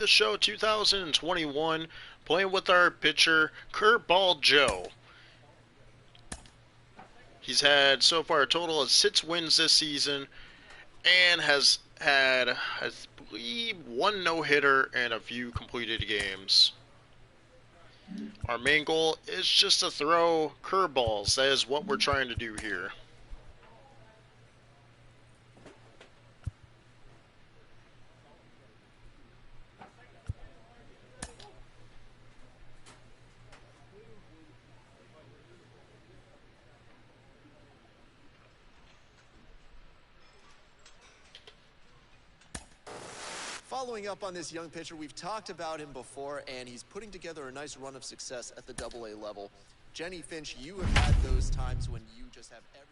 The show 2021, playing with our pitcher Curveball Joe. He's had so far a total of 6 wins this season and has had, I believe, 1 no-hitter and a few completed games. Our main goal is just to throw curveballs. That is what we're trying to do here. Following up on this young pitcher, we've talked about him before, and he's putting together a nice run of success at the Double-A level. Jenny Finch, you have had those times when you just have every...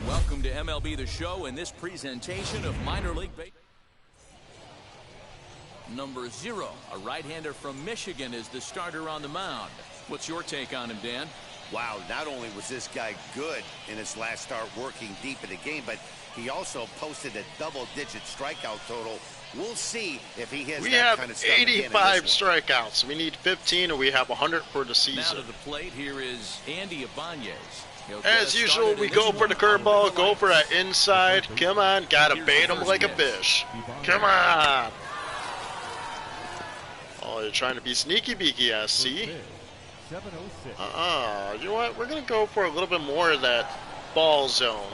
Welcome to MLB The Show in this presentation of minor league baseball. Number 0, a right-hander from Michigan, is the starter on the mound. What's your take on him, Dan? Wow, not only was this guy good in his last start working deep in the game, but he also posted a double-digit strikeout total. We'll see if he has that kind of stuff. We have 85 strikeouts. We need 15, and we have 100 for the season. Now to the plate, here is Andy Ibanez. As usual, we go for the curveball, go for that inside. Come on, gotta bait him like a fish. Come on. Oh, you're trying to be sneaky beaky, I see. You know what? We're gonna go for a little bit more of that ball zone.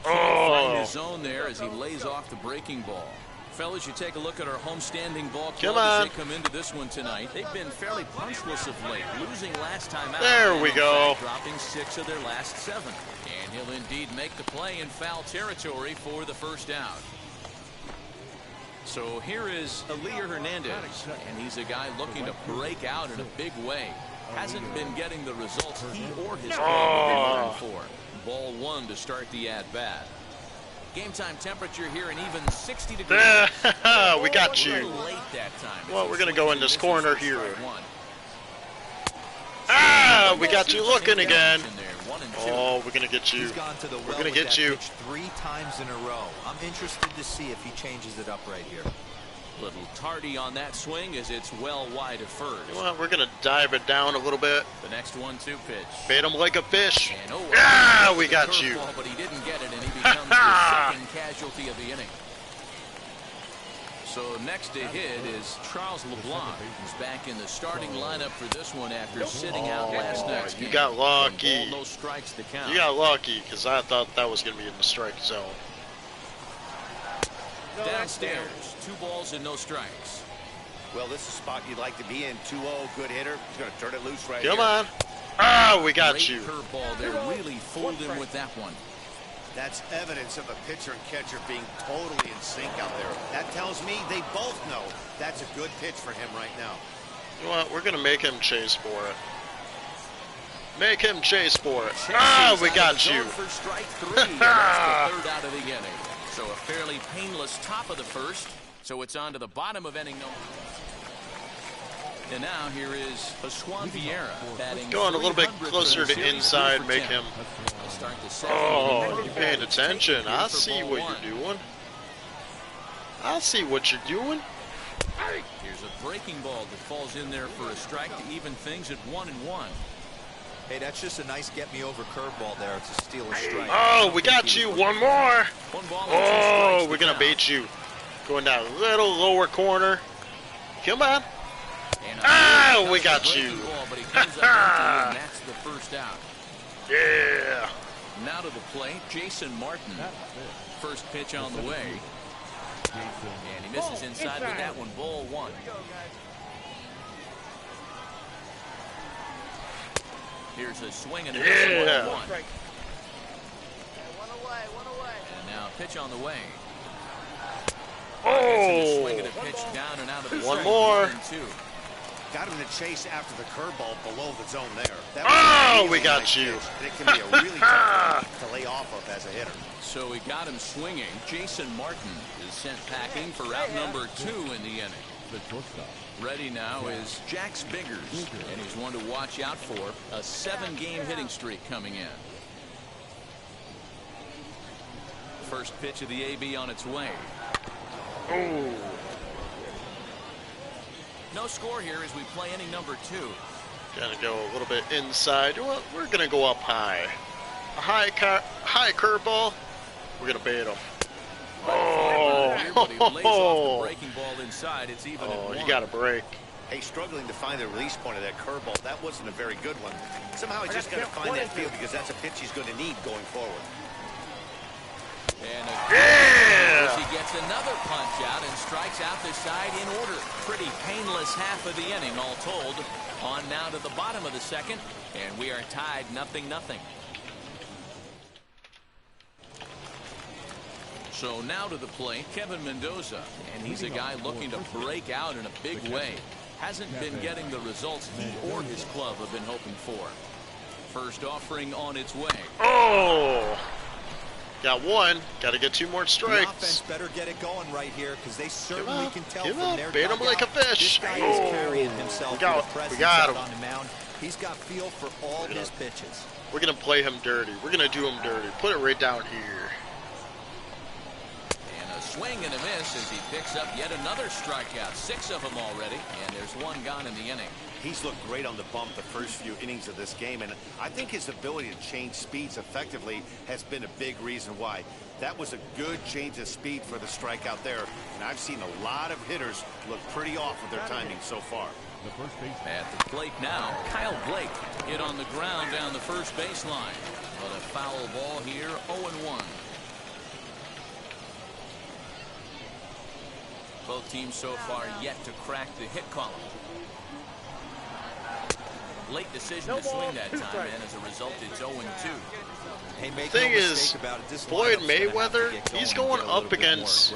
Find his zone there as he lays off the breaking ball. Fellas, you take a look at our homestanding ball club as they come into this one tonight. They've been fairly punchless of late, losing last time out. There we go. Dropping 6 of their last 7. And he'll indeed make the play in foul territory for the first out. So here is Elier Hernandez, and he's a guy looking to break out in a big way. Hasn't been getting the results he or his team have been looking for. Ball 1 to start the at-bat. Game time temperature here in even 60 degrees. We got you. Well, we're going to go in this corner here. We got you looking again. Oh, we're going to get you. We're going to get you. 3 times in a row. I'm interested to see if he changes it up right here. Little tardy on that swing as it's well wide of first. You know what? We're going to dive it down a little bit. The next 1-2 pitch. Bait him like a fish. And, we got you. But he didn't get it, and he becomes the second casualty of the inning. So next to hit is Charles LeBlanc, who's back in the starting lineup for this one after sitting out last night's game. You got lucky. No strikes to count. You got lucky because I thought that was going to be in the strike zone. Downstairs, 2 balls and no strikes. Well, this is a spot you'd like to be in. 2-0, good hitter. He's going to turn it loose right here. Come on. We got Great you. Curveball there, really fooled him with that one. That's evidence of a pitcher and catcher being totally in sync out there. That tells me they both know that's a good pitch for him right now. You know what? We're going to make him chase for it. Make him chase for it. We got you. For strike 3, and that's the 3rd out of the inning. So a fairly painless top of the first. So it's on to the bottom of inning number. And now here is Aswan Vieira batting. Going a little bit closer to inside, make him. You're paying attention. I see what you're doing. I see what you're doing. Here's a breaking ball that falls in there for a strike to even things at 1-1. Hey, that's just a nice get-me-over curveball there. It's a steal of strike. We got you. One more. 1 ball we're going to bait you. Going down a little lower corner. Come on. We got you. Ball, but he comes up and that's the first out. Yeah. Now to the plate, Jason Martin. First pitch on the way. And he misses inside with that one. Ball 1. Here's a swing and a miss. 1-1. And now pitch on the way. Oh. Swing and a pitch down and out of the One more. 1-2. Got him to chase after the curveball below the zone there. That oh, really we got nice you. Pitch, and it can be a really tough one to lay off of as a hitter. So he got him swinging. Jason Martin is sent packing for route number 2 in the inning. Ready now is Jax Biggers, and he's one to watch out for. A 7-game hitting streak coming in. First pitch of the AB on its way. Oh. No score here as we play inning number 2. Gonna go a little bit inside. Well, we're gonna go up high. A high curveball. We're gonna bait him. Oh, but he lays off the breaking ball inside. It's even at 1. You got to break. Hey, struggling to find the release point of that curveball. That wasn't a very good one. Somehow he just got to find that field because that's a pitch he's going to need going forward. And yeah! he gets another punch out and strikes out the side in order. Pretty painless half of the inning, all told. On now to the bottom of the second, and we are tied 0-0. So now to the plate, Kevin Mendoza, and he's a guy looking to break out in a big way. Hasn't been getting the results he or his club have been hoping for. First offering on its way. Oh! Got one. Got to get 2 more strikes. The offense better get it going right here because they certainly can tell from their bait him like a fish. This guy is carrying himself with a presence out on the mound. He's got feel for all his pitches. We're going to play him dirty. We're going to do him dirty. Put it right down here. Swing and a miss as he picks up yet another strikeout. 6 of them already, and there's 1 gone in the inning. He's looked great on the bump the first few innings of this game, and I think his ability to change speeds effectively has been a big reason why. That was a good change of speed for the strikeout there, and I've seen a lot of hitters look pretty off with their timing so far. At the plate now, Kyle Blake hit on the ground down the first baseline. But a foul ball here, 0-1. Both teams so far yet to crack the hit column. Late decision to swing that time, and as a result, it's 0-2. Hey, the thing is, Floyd Mayweather, he's going up against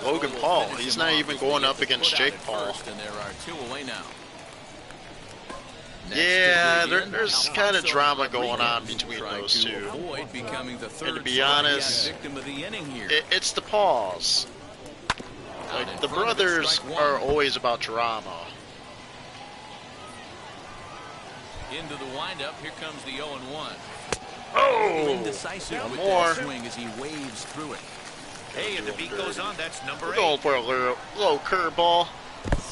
Logan Paul. He's not even going up against Jake Paul. And there are 2 away now. Yeah, there's kind of drama going on between those two. And to be honest, it's the Pauls. Like, the brothers are always about drama. Into the windup, here comes the 0-1. Oh! Indecisive with more. That swing as he waves through it. Hey, and the beat goes on. That's number 8. We're going for a little curveball.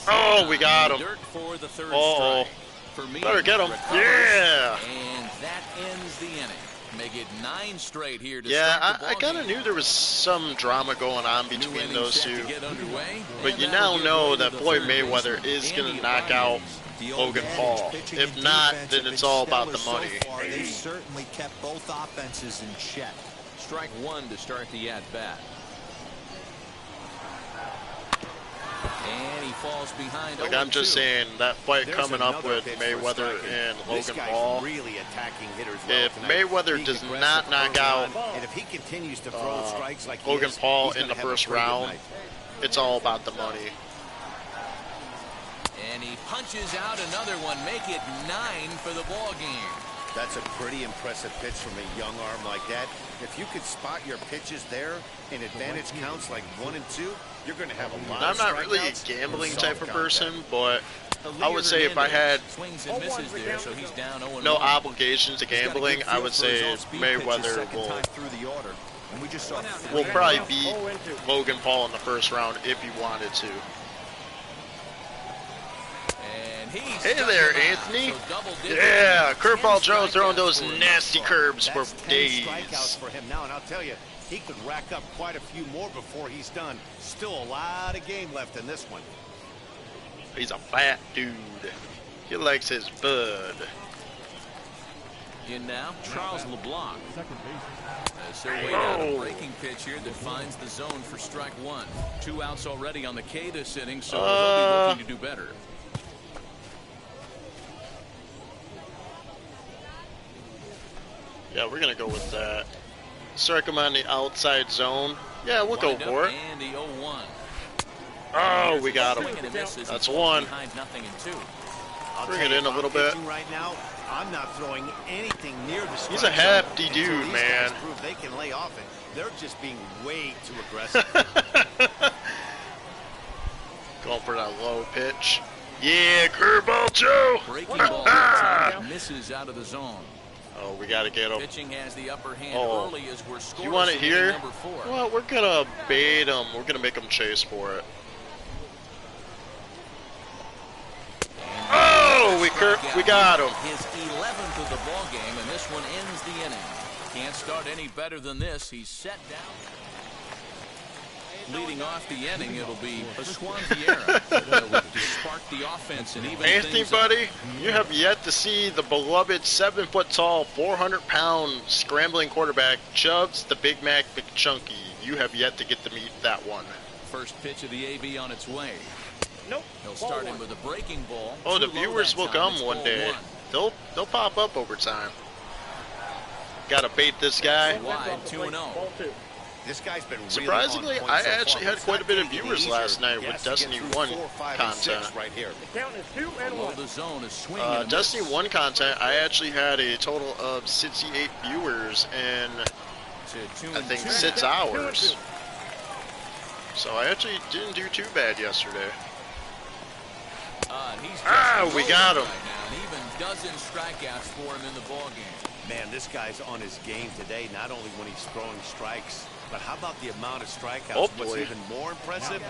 Oh, we got him. Dirt for the 3rd Uh-oh. For me, Better get him. recovers, Yeah. And that ends the inning. Make it 9 straight here to Yeah, start the I kind of knew there was some drama going on between those two. But you now know that Floyd Mayweather is going to knock out Logan Paul. If not, then it's all about the money. They certainly kept both offenses in check. Strike 1 to start the at-bat. And he falls behind. Like, I'm just saying, that fight coming up with Mayweather and Logan Paul, really attacking hitters if Mayweather does not knock out and if he continues to throw strikes like Logan Paul in the first round, it's all about the money. And he punches out another one, make it 9 for the ball game. That's a pretty impressive pitch from a young arm like that. If you could spot your pitches there and advantage counts like 1 and 2, you're going to have a lot of I'm not really a gambling type of person, but I would say if I had no obligation to gambling, I would say Mayweather will probably beat Logan Paul in the first round if he wanted to. Hey there, Anthony. Yeah, Curveball Joe throwing those nasty curbs for days. Strikeouts for him now, and I'll tell you, he could rack up quite a few more before he's done. Still a lot of game left in this one. He's a fat dude. He likes his bud. In now, Charles LeBlanc. So way down a breaking pitch here that finds the zone for strike 1. 2 outs already on the K this inning, so they'll be looking to do better. Yeah, we're going to go with that. Strike him on the outside zone. Yeah, we'll go for it. And the 0-1. Oh, we got him. That's one. Behind nothing in 2. Bring it in a little bit. Right now, I'm not throwing anything near the strike He's a hefty zone dude, until these man. guys prove they can lay off it. They're just being way too aggressive. Going for that low pitch. Yeah, curveball, Joe. Breaking ball misses out of the zone. Oh, we got to get him. Pitching has the upper hand Oh. early as we're scoring. You want it here? Number 4. Well, we're going to bait him. We're going to make him chase for it. Oh, we got him. His 11th of the ball game, and this one ends the inning. Can't start any better than this. He's set down. Leading off the inning, it'll be Pascual Vieira. Spark the offense and even Anthony, buddy, you have yet to see the beloved 7-foot-tall, 400-pound scrambling quarterback, Chubbs the Big Mac McChunky. You have yet to get to meet that one. First pitch of the AB on its way. Nope. He'll start him with a breaking ball. Oh, the Too low viewers that will time. come It's one ball day. 1. They'll pop up over time. Gotta bait this guy. Wide 2-0. Ball 2. This guy's been really Surprisingly, on point I so actually far. had quite a bit of It's not viewers getting last easier. night He with has to get Destiny through 1 4, 5, and 6 content. right here. The count is 2 and Below 1. the zone is swinging. and a Destiny miss. 1 content, I actually had a total of 68 viewers in, To 2 I and think, 2. 6 hours. So I actually didn't do too bad yesterday. And he's We got him. right now, and even dozen strikeouts for him in the ball game. Man, this guy's on his game today, not only when he's throwing strikes, but how about the amount of strikeouts? What's Hopefully. even more impressive,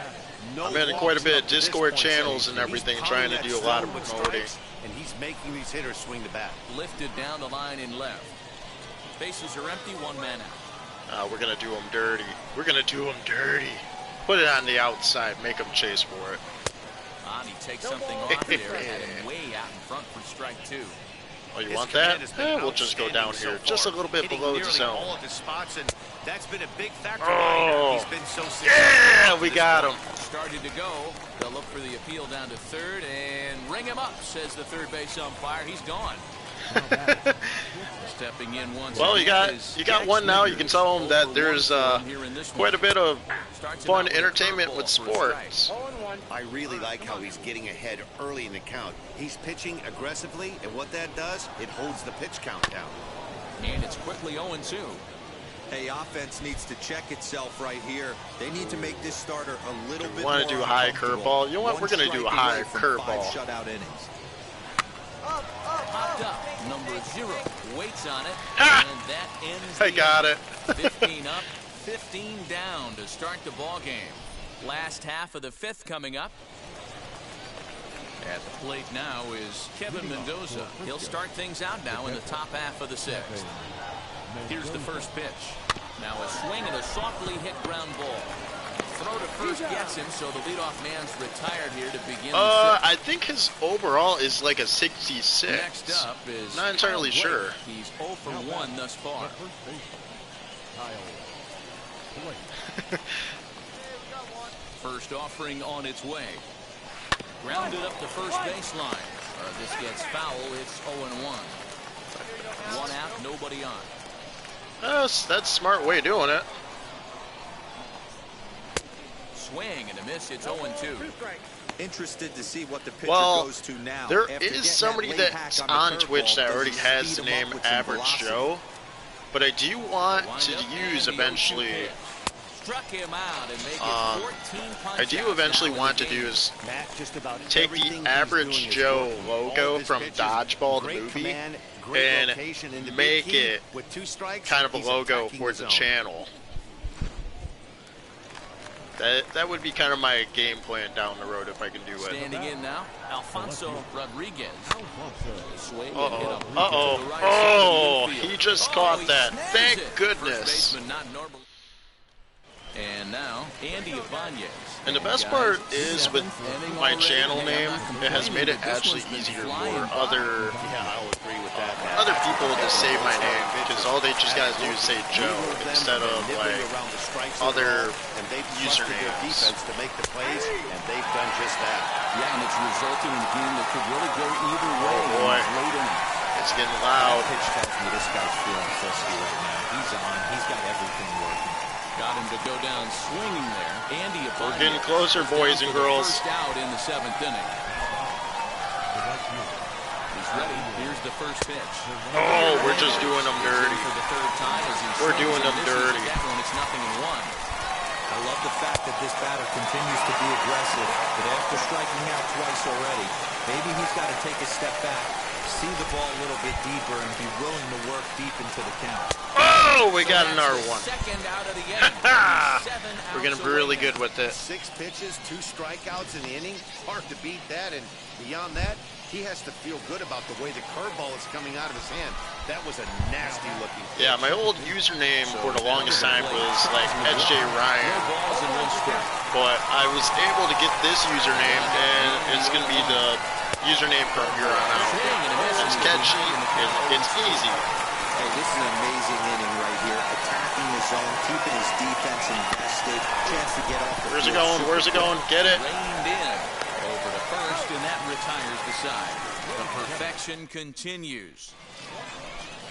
no I'm in quite a walks bit up of to this Discord point, channels so and he's everything, pounding trying to that do a lot of zone with promoting. strikes, and he's making these hitters swing the bat. Lifted down the line in left. Bases are empty, 1 man out. We're going to do him dirty. We're going to do him dirty. Put it on the outside. Make him chase for it. And he takes something off there, had him way out in front for strike 2. Oh, you His want command that? has been We'll just go down outstanding here. so Just a far, little bit hitting below the nearly zone. all of his spots, and that's been a big factor. Oh. He's been so successful. Yeah, we this got point. him. Started to go. They'll look for the appeal down to third and ring him up, says the third base umpire. He's gone. Stepping in once. Well, you again got is one now. Jack You can tell them that Swingers. there's Over one here in this quite a one. bit of Starts him fun out with a entertainment curveball with for a strike. sports. 0 and 1. I really like how he's getting ahead early in the count. He's pitching aggressively, and what that does, it holds the pitch count down. And it's quickly 0-2. Hey, offense needs to check itself right here. They need to make this starter a little bit wanna more do a high uncomfortable. curveball? You know what? One We're gonna do a strike high away from curveball. 5 shutout innings. Popped up. Number 0 waits on it. Ah! And that ends I the got inning. it. 15 up, 15 down to start the ball game. Last half of the 5th coming up. At the plate now is Kevin Mendoza. He'll start things out now in the top half of the 6th. Here's the first pitch. Now a swing and a softly hit ground ball. Throw to first gets him, so the leadoff man's retired here to begin the 6th. I think his overall is like a 66. Next up is Not entirely Kyle Blake. sure. He's 0 for 1 thus far. First offering on its way. Grounded up the first baseline. This gets foul. It's 0-1. 1 out, nobody on. That's a smart way of doing it. Swing and a miss. It's 0-2. 2 strikes. Interested to see what the pitcher Well, goes to now. there After is getting somebody that late that's hack the on curveball, Twitch that does already he has speed the him name up with some Average velocity? Joe, but I do want Wind to up use and the 0-2 eventually. pitch. Struck him out and make it 14 punch I do outs eventually now in want the to game. do is Matt, just about take everything the he's Average doing is Joe working. All logo of his from pitches, Dodgeball, the great movie, command, great and location, and the big make key, it with 2 strikes, kind of a he's logo attacking for the the zone. channel. That would be kind of my game plan down the road if I can do it. Standing in now, Alfonso Rodriguez. Swing and hit Uh-oh. him to Uh-oh. the right Oh, side of the he infield. just caught he that. snags Thank it. goodness. First baseman not normal. And now, Andy Ibanez. And the best part is with my channel name, it has made it actually easier for other I'll agree with that, Matt. other people to say my name, because all they just gotta do is say Joe instead of like other usernames. Defense to make the plays, and they've done just that. Yeah, and it's resulted in a game that could really go either way. Oh, boy. in late innings. It's getting loud. Pitch tells me this guy's feeling frisky right now. He's on. He's got everything working. Got him to go down swinging there. Andy Abadi. We're getting closer, boys and girls. First out in the 7th inning. He's ready. Here's the first pitch. Oh, we're just doing them dirty. For the 3rd time as he We're doing them dirty. That one, it's 0-1. I love the fact that this batter continues to be aggressive, but after striking out twice already, maybe he's got to take a step back, see the ball a little bit deeper, and be willing to work deep into the count. Oh, we got another one. Second out of the inning. We're getting really good with it. 6 pitches, 2 strikeouts in the inning. Hard to beat that, and beyond that, he has to feel good about the way the curveball is coming out of his hand. That was a nasty looking pitch. Yeah, my old username for the longest time was like SJ Ryan, but I was able to get this username, and it's going to be the username from here on out. It's catchy, and it's easy. Hey, this is an amazing inning right here. Attacking the zone, keeping his defense invested, chance to get off the Where's it going? Where's it going? Get it? Reined in over to first, and that retires the side. The perfection continues.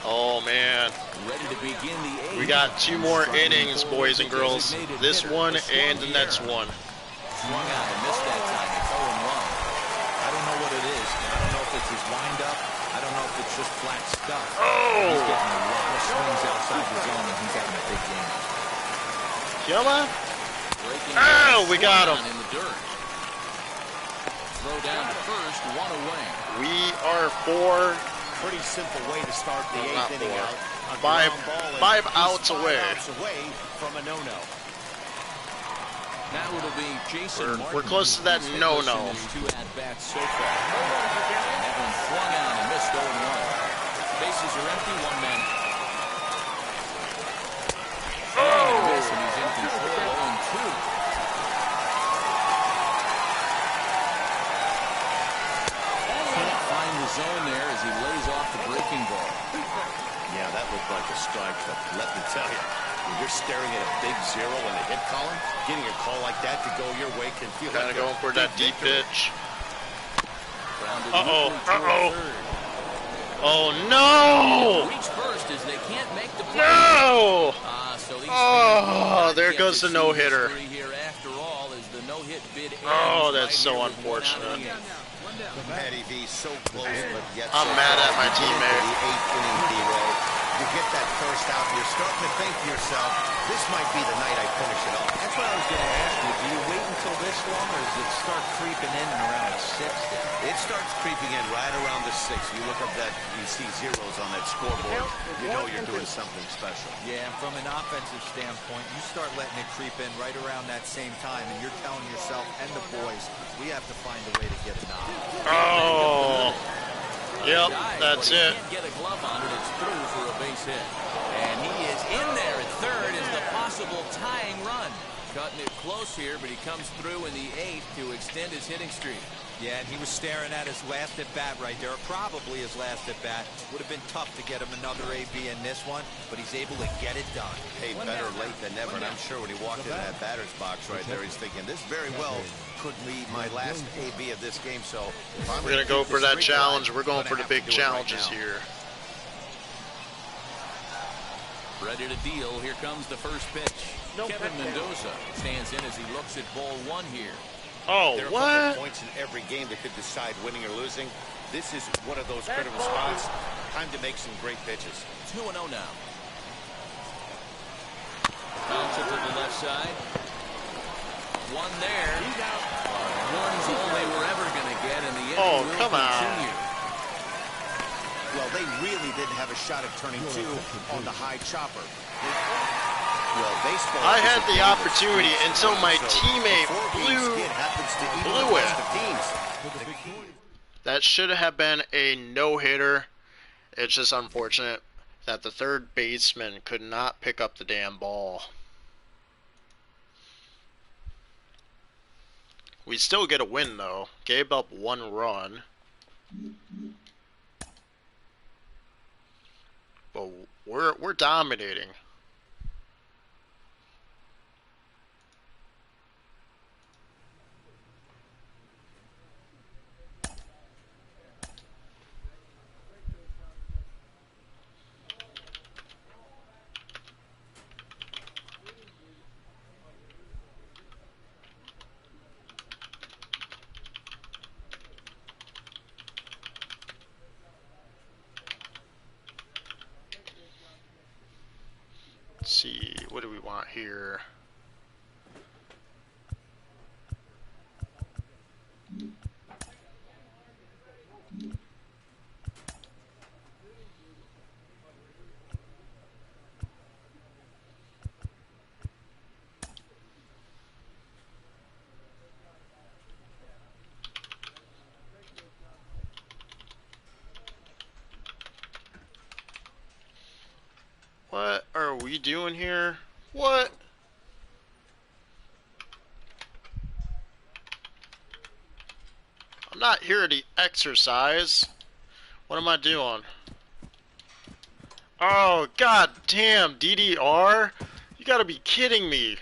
Oh, man. Ready to begin the 8th. We got 2 more innings, boys and girls. This one and the next one. Swung out and missed that time. It's 0-1. I don't know what it is. I don't know if it's his windup. I don't know if it's just flat stuff. Oh! He's getting a lot of swings outside the zone, and he's having a big game. Come on. Breaking Oh, we got him. in the dirt. Throw down to first, 1 away. We are 4. Pretty simple way to start the 8th inning out. A Five ground ball, and five he's outs 5 away. outs away from a no-no. Now it'll be Jason Martin. We're close to that no-no. In his 2 at-bats so far. That one swung out and missed 0-1. Bases are empty, 1 man. Oh! Miss, and he's in control, 0-2. Can't find the zone there as he lays off the breaking ball. Yeah, that looked like a strike, but let me tell you, when you're staring at a big 0 in the hit column, getting a call like that to go your way can feel Kind like of going for that deep pitch. Uh-oh, uh-oh. Oh, no! Reach first as they can't make the play. No! So these Oh, fans there get goes to the see no-hitter. history here after all as the no-hit bid ends Oh, that's right so here with 1 out of unfortunate. the 8th. Matty V so close, but yet I'm so mad far. at my You get to teammate. The 8th inning, D-Row. You get that first out, you're starting to think to yourself, this might be the night I finish it off. That's what I was going to ask you. Do you wait until this long, or does it start creeping in and around the 6th? It starts creeping in right around the 6th. You look up that, you see zeros on that scoreboard. You know you're doing something special. Yeah, and from an offensive standpoint, you start letting it creep in right around that same time, and you're telling yourself and the boys, we have to find a way to get a knock. Oh. Yep, that's But he it. can't get a glove on it. It's through for a base hit. And he is in there at 3rd as the possible tying run. Cutting it close here, but he comes through in the 8th to extend his hitting streak. Yeah, and he was staring at his last at-bat right there, probably his last at-bat. Would have been tough to get him another AB in this one, but he's able to get it done. Hey, better late than never, and I'm sure when he walked into that batter's box right there, he's thinking, this very well could be my last AB of this game, so if I'm We're going to go keep for the that streak challenge. alive, We're going I'm for the gonna big have to do it right challenges now. here. Ready to deal. Here comes the first pitch. Kevin Mendoza stands in as he looks at ball 1 here. Oh, There are a what? couple points in every game that could decide winning or losing. This is one of those critical spots. Time to make some great pitches. 2-0 now. Bounce it to the left side. 1 there. One's all they were ever going to get, and the inning Oh, will come on. continue. Well, they really didn't have a shot at turning 2 on the high chopper. Well, baseball I is had a the game of opportunity team until my sport, so teammate the 4-game blew skid happens to even blew the it. best of teams. That should have been a no-hitter. It's just unfortunate that the 3rd baseman could not pick up the damn ball. We still get a win, though. Gave up 1 run. But we're dominating. see, what do we want here? What are we doing here? What? I'm not here to exercise. What am I doing? Oh, god damn, DDR? You gotta be kidding me.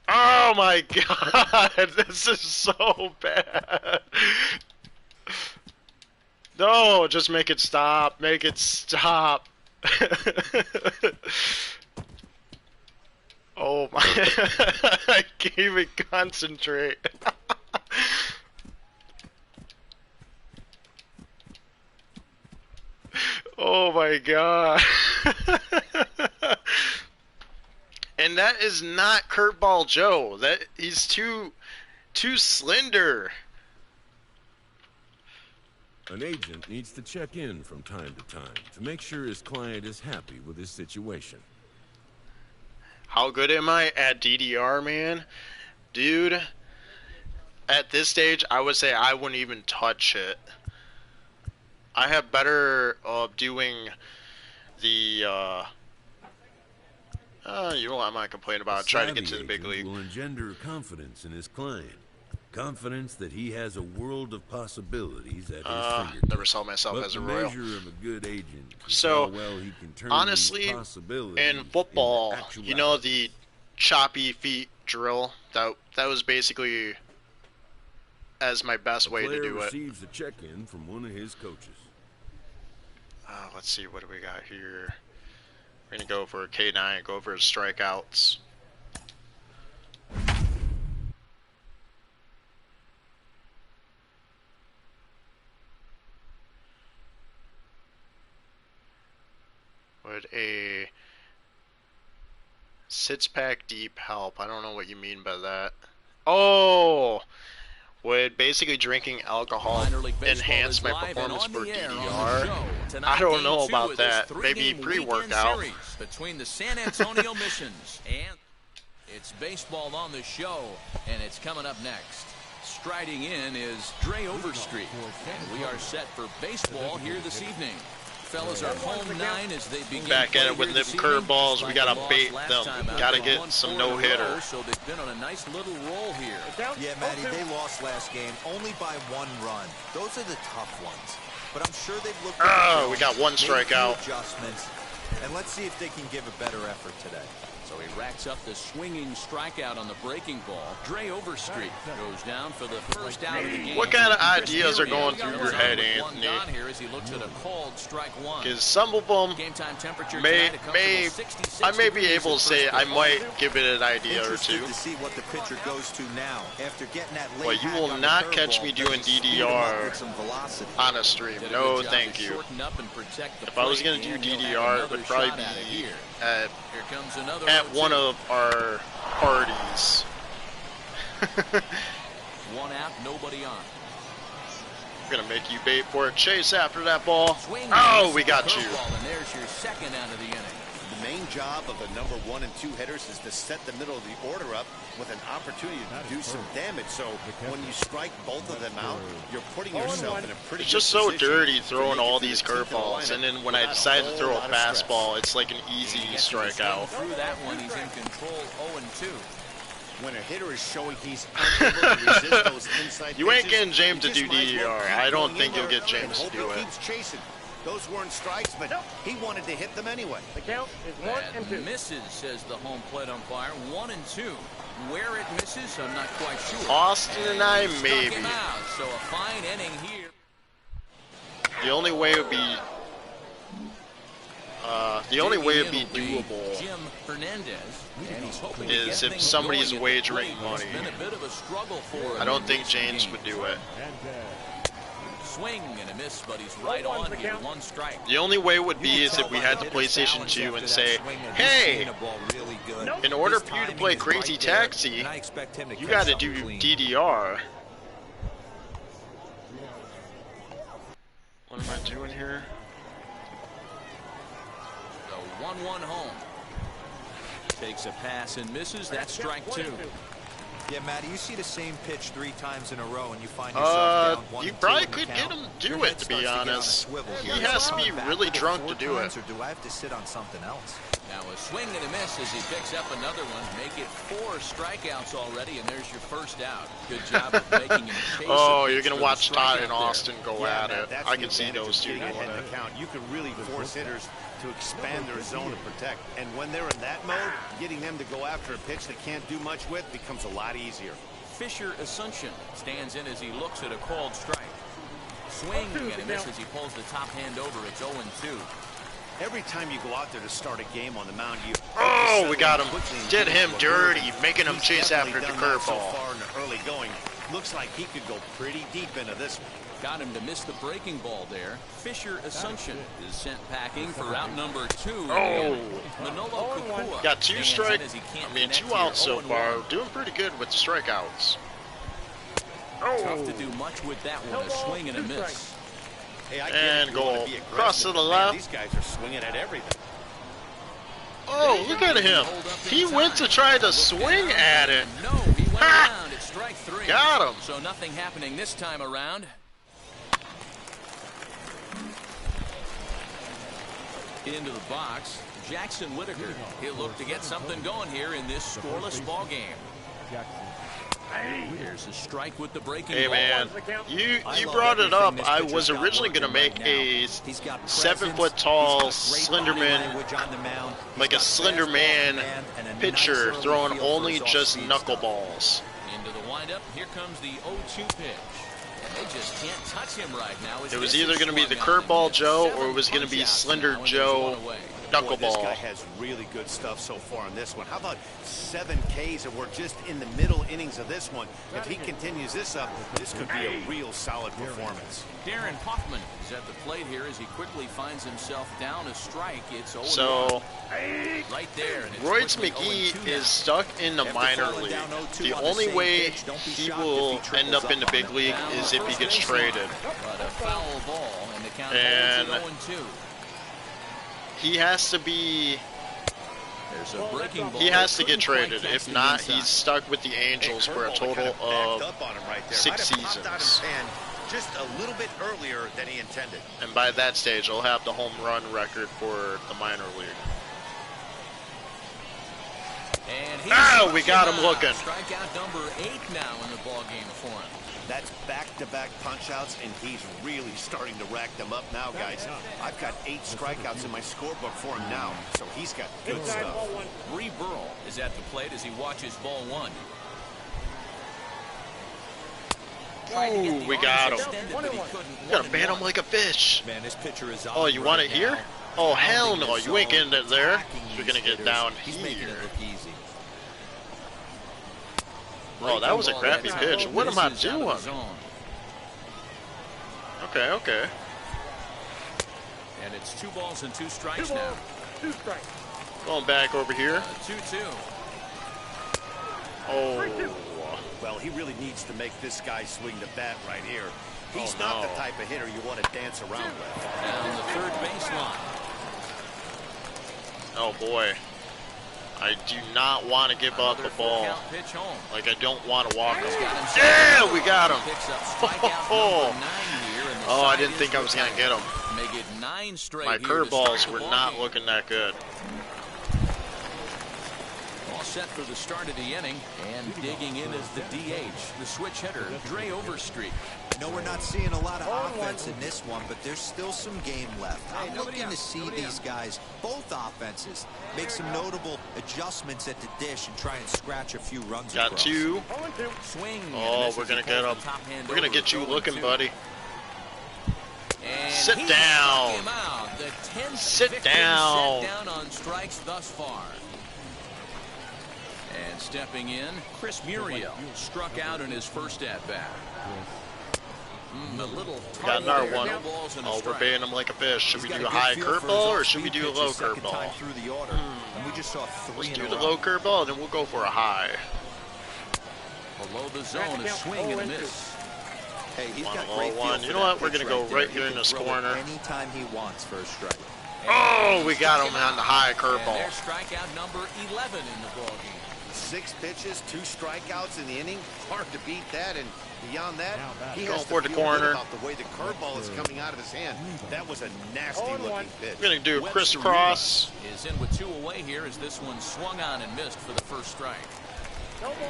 Oh my god, this is so bad. No, just make it stop. Make it stop. Oh my. I can't even concentrate. Oh my god. And that is not Curveball Joe. He's too slender. An agent needs to check in from time to time to make sure his client is happy with his situation. How good am I at DDR, man? Dude, at this stage, I would say I wouldn't even touch it. I have better doing the, you know what, I'm not complaining about trying to get to the big league. Will engender confidence in his client. Confidence that he has a world of possibilities at his fingertips. Never saw myself but as a the royal. measure of a good agent is So, how well he can turn honestly, these possibilities in football, into you know the choppy feet drill? That was basically as my best way to do it. Receives a check-in from one of his coaches. Let's see, what do we got here? We're gonna go for a K9, go for his strikeouts. Would a sits pack deep help? I don't know what you mean by that. Oh! Would basically drinking alcohol enhance my performance for DDR? I don't know about that. Maybe pre-workout. Between the San Antonio Missions and it's baseball on the show, and it's coming up next. Striding in is Dre Overstreet, and we are set for baseball here this evening. Fellas are home 9 as they begin. Back at it with them curveballs. We gotta bait them. Gotta get some no-hitter. So they've been on a nice little roll here. Yeah, Matty, they lost last game only by 1 run. Those are the tough ones. But I'm sure they've looked at we got 1 strikeout. Adjustments. And let's see if they can give a better effort today. So he racks up the swinging strikeout on the breaking ball. Dre Overstreet goes down for the first out of the game. What kind of ideas are going through your head, Anthony? Here as he looks at a called strike 1. Because some of them I may be able to say I might give it an idea or two. To see what the pitcher goes to now after getting that late. But you will not catch me doing DDR on a stream. No, thank you. If I was going to do DDR, it would probably be at one of our parties. 1 out, nobody on. I'm gonna make you bait for a chase after that ball. Oh, we got you. And there's your second out of the inning. The main job of the number 1 and 2 hitters is to set the middle of the order up with an opportunity to do some damage. So when you strike both of them out, you're putting yourself in a pretty It's just so dirty throwing all these curveballs, and then when I decide to throw a fastball, it's like an easy strikeout. Through that one, he's in control 0-2. When a hitter is showing he's unable to resist those inside You ain't pitches, getting James to you just do might as well DDR. keep I don't going think in you'll there get James and to hope do he it. keeps chasing. Those weren't strikes, but he wanted to hit them anyway. The count is 1-2. Misses, says the home plate umpire. 1-2. Where it misses, I'm not quite sure. Austin and I, Struck maybe. him out, so a fine inning here. The only way it would be doable Jim Hernandez, and he's hoping to is get if things somebody's going at the wagering plate. money. It's been a bit of a struggle for him I don't in think recent James games. would do it. Swing and a miss, but he's right on here. 1 strike. The only way would be is if we had the PlayStation 2 and say, hey, in order for you to play Crazy Taxi, you got to do DDR. What am I doing here? The 1-1 home. Takes a pass and misses. That's strike 2. Yeah, Matty, you see the same pitch 3 times in a row, and you find yourself down 1-2 you probably in the could count. get him do it, to be honest. He has to be really drunk to do it. Or do I have to sit on something else? Now a swing and a miss as he picks up another one. Make it 4 strikeouts already, and there's your first out. Good job of making him chase. Oh, you're going to watch Todd and there. Austin go at it. I can see those two doing doing it. it. You can really force hitters to expand their zone and protect. And when they're in that mode, getting them to go after a pitch they can't do much with becomes a lot easier. Fisher Asuncion stands in as he looks at a called strike. Swing and a miss as he pulls the top hand over. It's 0-2. Every time you go out there to start a game on the mound, you we got him. Did him dirty, making him chase after the curveball. So far in the early going, looks like he could go pretty deep into this one. Got him to miss the breaking ball there. Fisher Asuncion is sent packing for out number 2. Manolo Capua got 2 strikes. 2 outs so far. Doing pretty good with the strikeouts. Tough to do much with that one. A swing and a miss. Hey, And goal. Cross to the left. These guys are swinging at everything. Oh, look at him. He went to try to swing at it. No, he went around. It's strike 3. Got him. So nothing happening this time around. Into the box, Jackson Whitaker. He'll look to get something going here in this scoreless ball game. Here's a strike with the breaking Hey ball. man, you brought it up. I was originally going to make a 7-foot tall Slenderman, like a Slenderman pitcher throwing only just knuckleballs. Into the windup, here comes the 0-2 pitch. They just can't touch him right now. It was either going to be the Curveball Joe or it was going to be Slender Joe Boy, this guy Knuckleball. has really good stuff so far on this one. How about 7 Ks, and we're just in the middle innings of this one. If he continues this up, this could be a real solid performance. Darren Hoffman is at the plate here as he quickly finds himself down a strike. It's 0-1. So, right there. And it's Royce quickly McGee 0-2 is stuck in the minor league. The only way he will end up in the big league is if he gets traded. But a foul ball, and the count And holds at 0-2. he has to be. There's a breaking ball. He has to get Couldn't quite traded. catch If the not, inside. he's stuck with the Angels for a total of 6 seasons. Just a little bit earlier than he intended. And by that stage, he'll have the home run record for the minor league. And we got him looking. Strikeout number 8 now in the ball game for him. That's back-to-back punch-outs, and he's really starting to rack them up now, guys. I've got 8 strikeouts in my scorebook for him now, so he's got good stuff. Bree Burrell is at the plate as he watches ball 1. Ooh, we got him. Gotta ban him like a fish. Man, this pitcher is Oh, you want it here? Oh, hell no. You ain't getting it there. You're gonna get down He's making here. it look easy. Oh, that was a crappy pitch. What am I doing? Okay. And it's 2 balls and 2 strikes now. 2 strikes. Going back over here. 2-2. Oh. Well, he really needs to make this guy swing the bat right here. He's Oh, not no. the type of hitter you want to dance around with. Down the third baseline. Oh boy. I do not want to give up the ball. Pitch home. Like I don't want to walk him. Yeah, Yeah, we got him. Picks up strikeout number 9 here, and the Oh, I side didn't is think I was gonna get him. Make it 9 straight. My here to start curveballs the were ball not game. looking that good. All set for the start of the inning, and digging in is the DH, the switch hitter, Dre Overstreet. No, we're not seeing a lot of offense in this one, but there's still some game left. I'm looking to see these guys, both offenses, make some notable adjustments at the dish and try and scratch a few runs Got across. 2. 0-2. Swing. and Oh, misses. we're gonna He get pulls him. the top hand We're gonna over. get you looking, 0-2. buddy. And Sit he down. struck him out. The 10th Sit victim down. set down on strikes thus far. And stepping in, Chris Muriel struck out in his first at-bat. A little We got another one. no balls and a Oh, we're strike. baiting him like a fish. Should He's we got do a good high feel for his curveball or off-speed should we do a pitches low second time curveball? through the order. And we just saw 3 Let's in do a the row. low curveball, and then we'll go for a high. Below the zone, a swing and a miss. Hey, he's One got low great feel one. for You know that what? We're pitch gonna go there. right He here in can this throw it corner. anytime he wants for a strike. Oh, we got him on the high And curveball. there's strikeout number 11 in the ballgame. 6 pitches, 2 strikeouts in the inning. Hard to beat that, and beyond that, he Going has for to the feel good corner. about the way the curveball is coming out of his hand. That was a nasty-looking pitch. We're gonna do a Webster crisscross. is in with 2 away here as this one swung on and missed for the first strike.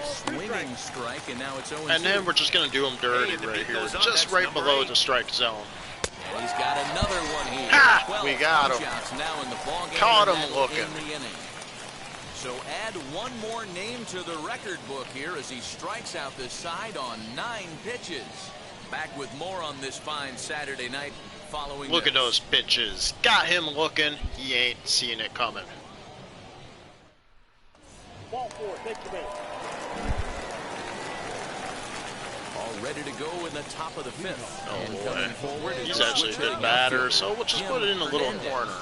Swinging strike, and now it's 0-2. And then we're just gonna do him dirty right here, just right below the strike zone. And he's got another one here. Ha! 12 We got him. punch-outs now in the ballgame. Caught him and that'll looking. end the inning. So add one more name to the record book here as he strikes out this side on 9 pitches. Back with more on this fine Saturday night following Look at this. those pitches. Got him looking. He ain't seeing it coming. Ball 4, take the base. All ready to go in the top of the 5th. Oh, And boy. coming forward is He's the actually a switch good hitting batter, outfielder, so we'll just Jim put it in a little Hernandez. corner.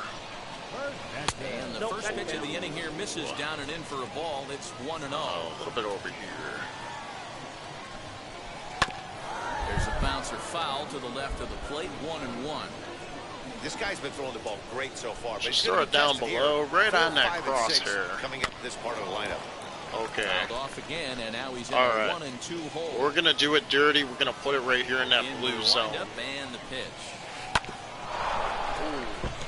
And the first pitch of the inning here misses down and in for a ball. It's 1-0. Oh, a little bit over here. There's a bouncer foul to the left of the plate. 1-1. This guy's been throwing the ball great so far. But Just he's gonna throw it be down tested below, here. right 4, on that 5, and 6 crosshair. coming into this part of the lineup. Okay. Fouled off again, and now he's in All a right. 1-2 hole. We're gonna do it dirty. We're gonna put it right here in that In blue the zone. windup and the pitch.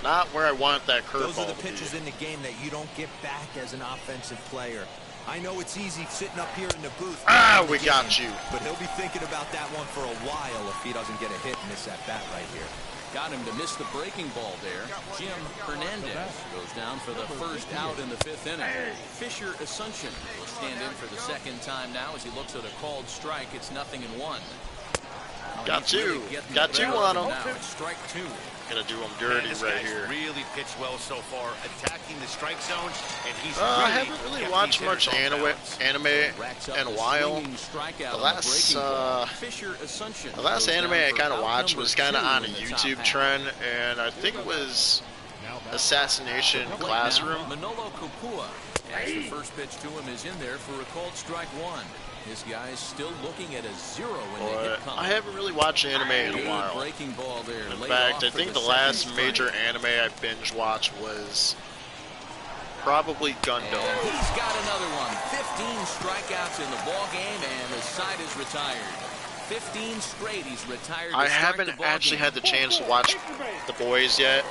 Not where I want that Those are curveball the to be. pitches in the game that you don't get back as an offensive player. I know it's easy sitting up here in the booth. Ah, in the we got game, you. But he'll be thinking about that one for a while if he doesn't get a hit in this at bat right here. Got him to miss the breaking ball there. Jim Hernandez goes down for the first out in the 5th inning. Fisher Asuncion will stand in for the second time now as he looks at a called strike. It's 0-1. Got He's really 2. getting Got the 2 better on of him. Now it's strike 2. Gonna do him Man, dirty this right guy's here. really pitched well so far, attacking the strike zone, and he's I haven't really kept watched these much hitters off anime balance. Racks up in a the while. swinging strikeout The on last, breaking ball. Fisher Asuncion The last goes anime down I for kind of out watched number was kind of 2 on a in the top YouTube half. trend, and I think it was Assassination Plate now, Classroom. Manolo Kopua. As the first pitch to him is in there for a called strike 1. This guy's still looking at a 0 in the But hit column. I haven't really watched anime in a Good while. breaking ball there. In laid fact, off I for think the the last second major strike. anime I binge watched was probably Gundam. And he's got another one. 15 strikeouts in the ball game, and the side is retired. 15 straight. He's retired. I to start haven't the ball actually game. had the chance to watch The Boys yet.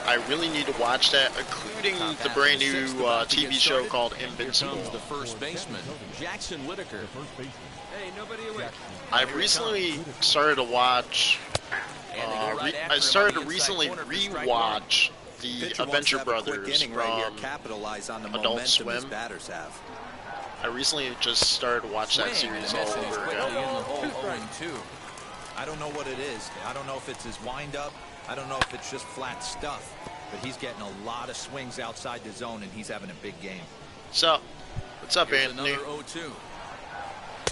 I really need to watch that, including Top the half brand of the new sixth about to TV get show started. called Here Invincible. comes the first baseman, Jackson Whitaker. I've recently started to watch. And they go right after I him started on to the inside recently corner for strike rewatch the Pitcher wants Adventure to have a quick Brothers inning right here, from. capitalize on the Adult momentum his Swim. batters have. I recently just started to watch that Swing and a series all miss, and he's over quickly again. in the hole 0-2. I don't know what it is. I don't know if it's his windup. I don't know if it's just flat stuff. But he's getting a lot of swings outside the zone, and he's having a big game. So, what's up, Here's Anthony? another 0-2.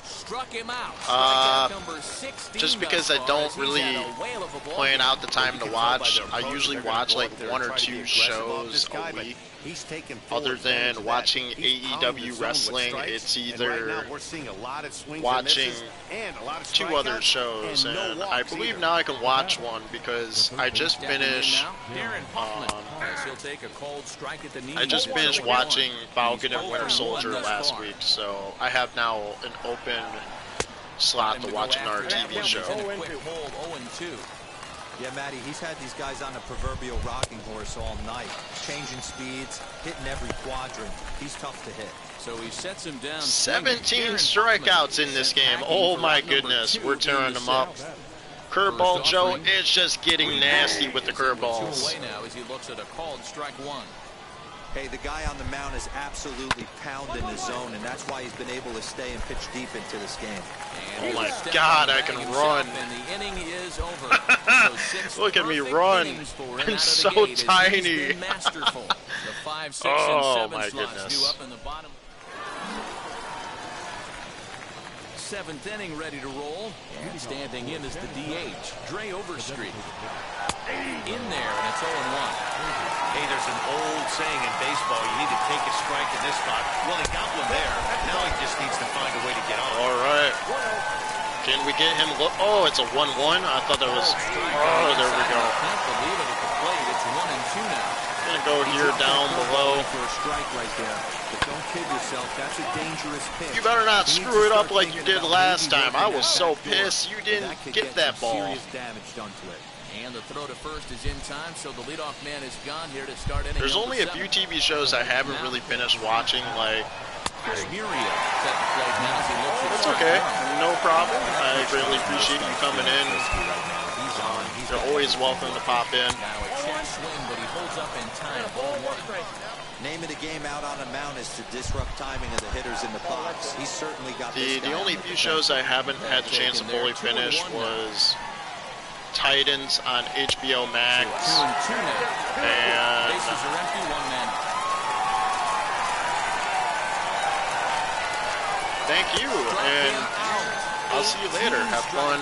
Struck him out. Uh, Strikeout number 16 just because thus I far don't as he's really had a whale of a ball Plan game. out the time to watch. I usually They're gonna watch go like up there and 1 or try to be 2 aggressive off this shows guy, a but week. he's taking Other full advantage than of watching that. He's pounding the AEW zone with wrestling, strikes, it's and either right now we're seeing a lot of swings and watching misses and a lot of 2 other strikeouts shows, and no and walks I believe either. now I can watch one because I just Stepping in finished. now, Darren Hoffman, as he'll take a cold strike at the knee. I just finished 1-1. watching Falcon and He's Winter 0-1 Soldier thus last far. week, so I have now an open slot to watch another TV show. He's in a quick hold, 0-2. Yeah, Matty, he's had these guys on the proverbial rocking horse all night, changing speeds, hitting every quadrant. He's tough to hit. So he sets him down. 17 swinging. strikeouts Darren in this Hoffman game. sent Oh packing my for route number goodness, 2 we're in tearing the them up. sixth. Curveball First Joe offering. is just getting nasty with the He's in with 2 curveballs. away now as he looks at a called strike 1. Hey, the guy on the mound is absolutely pounding the zone, and that's why he's been able to stay and pitch deep into this game. And Oh he'll my step God, on I the can bag run. himself, And the inning is over. So 6 Look at me perfect run. innings for him I'm out of the so gate as he's tiny. been masterful. The 5, 6, Oh, and 7 my slots goodness. due up in the bottom. seventh inning ready to roll. And standing in is the DH, Dre Overstreet. In there, and it's 0-1. Hey, there's an old saying in baseball, you need to take a strike in this spot. Well, he got one there. Now he just needs to find a way to get on. All right. Can we get him? Oh, it's a 1-1. I thought that was. Oh, there we go. I can't believe it at the plate. It's 1-2 now. Gonna go here down below. For a strike right there. But don't kid yourself. That's a dangerous pitch. You better not screw it up like you did last time. I was so pissed you didn't get that ball. Serious damage done to it. And the throw to first is in time, so the leadoff man is gone here to start inning. There's only a few TV shows I haven't really finished watching, like. Chris Muria set the plate now as he looks at That's okay. No problem. I greatly appreciate you coming in. You're always welcome to pop in. Now a check swing, but he holds up in time. 0-1. Name of the game out on a mound is to disrupt timing of the hitters in the box. He's certainly got The only few shows I haven't had the chance to fully finish was Titans on HBO Max. 2-2 now. And Bases are empty, one man. thank you, and I'll see you later. Have fun,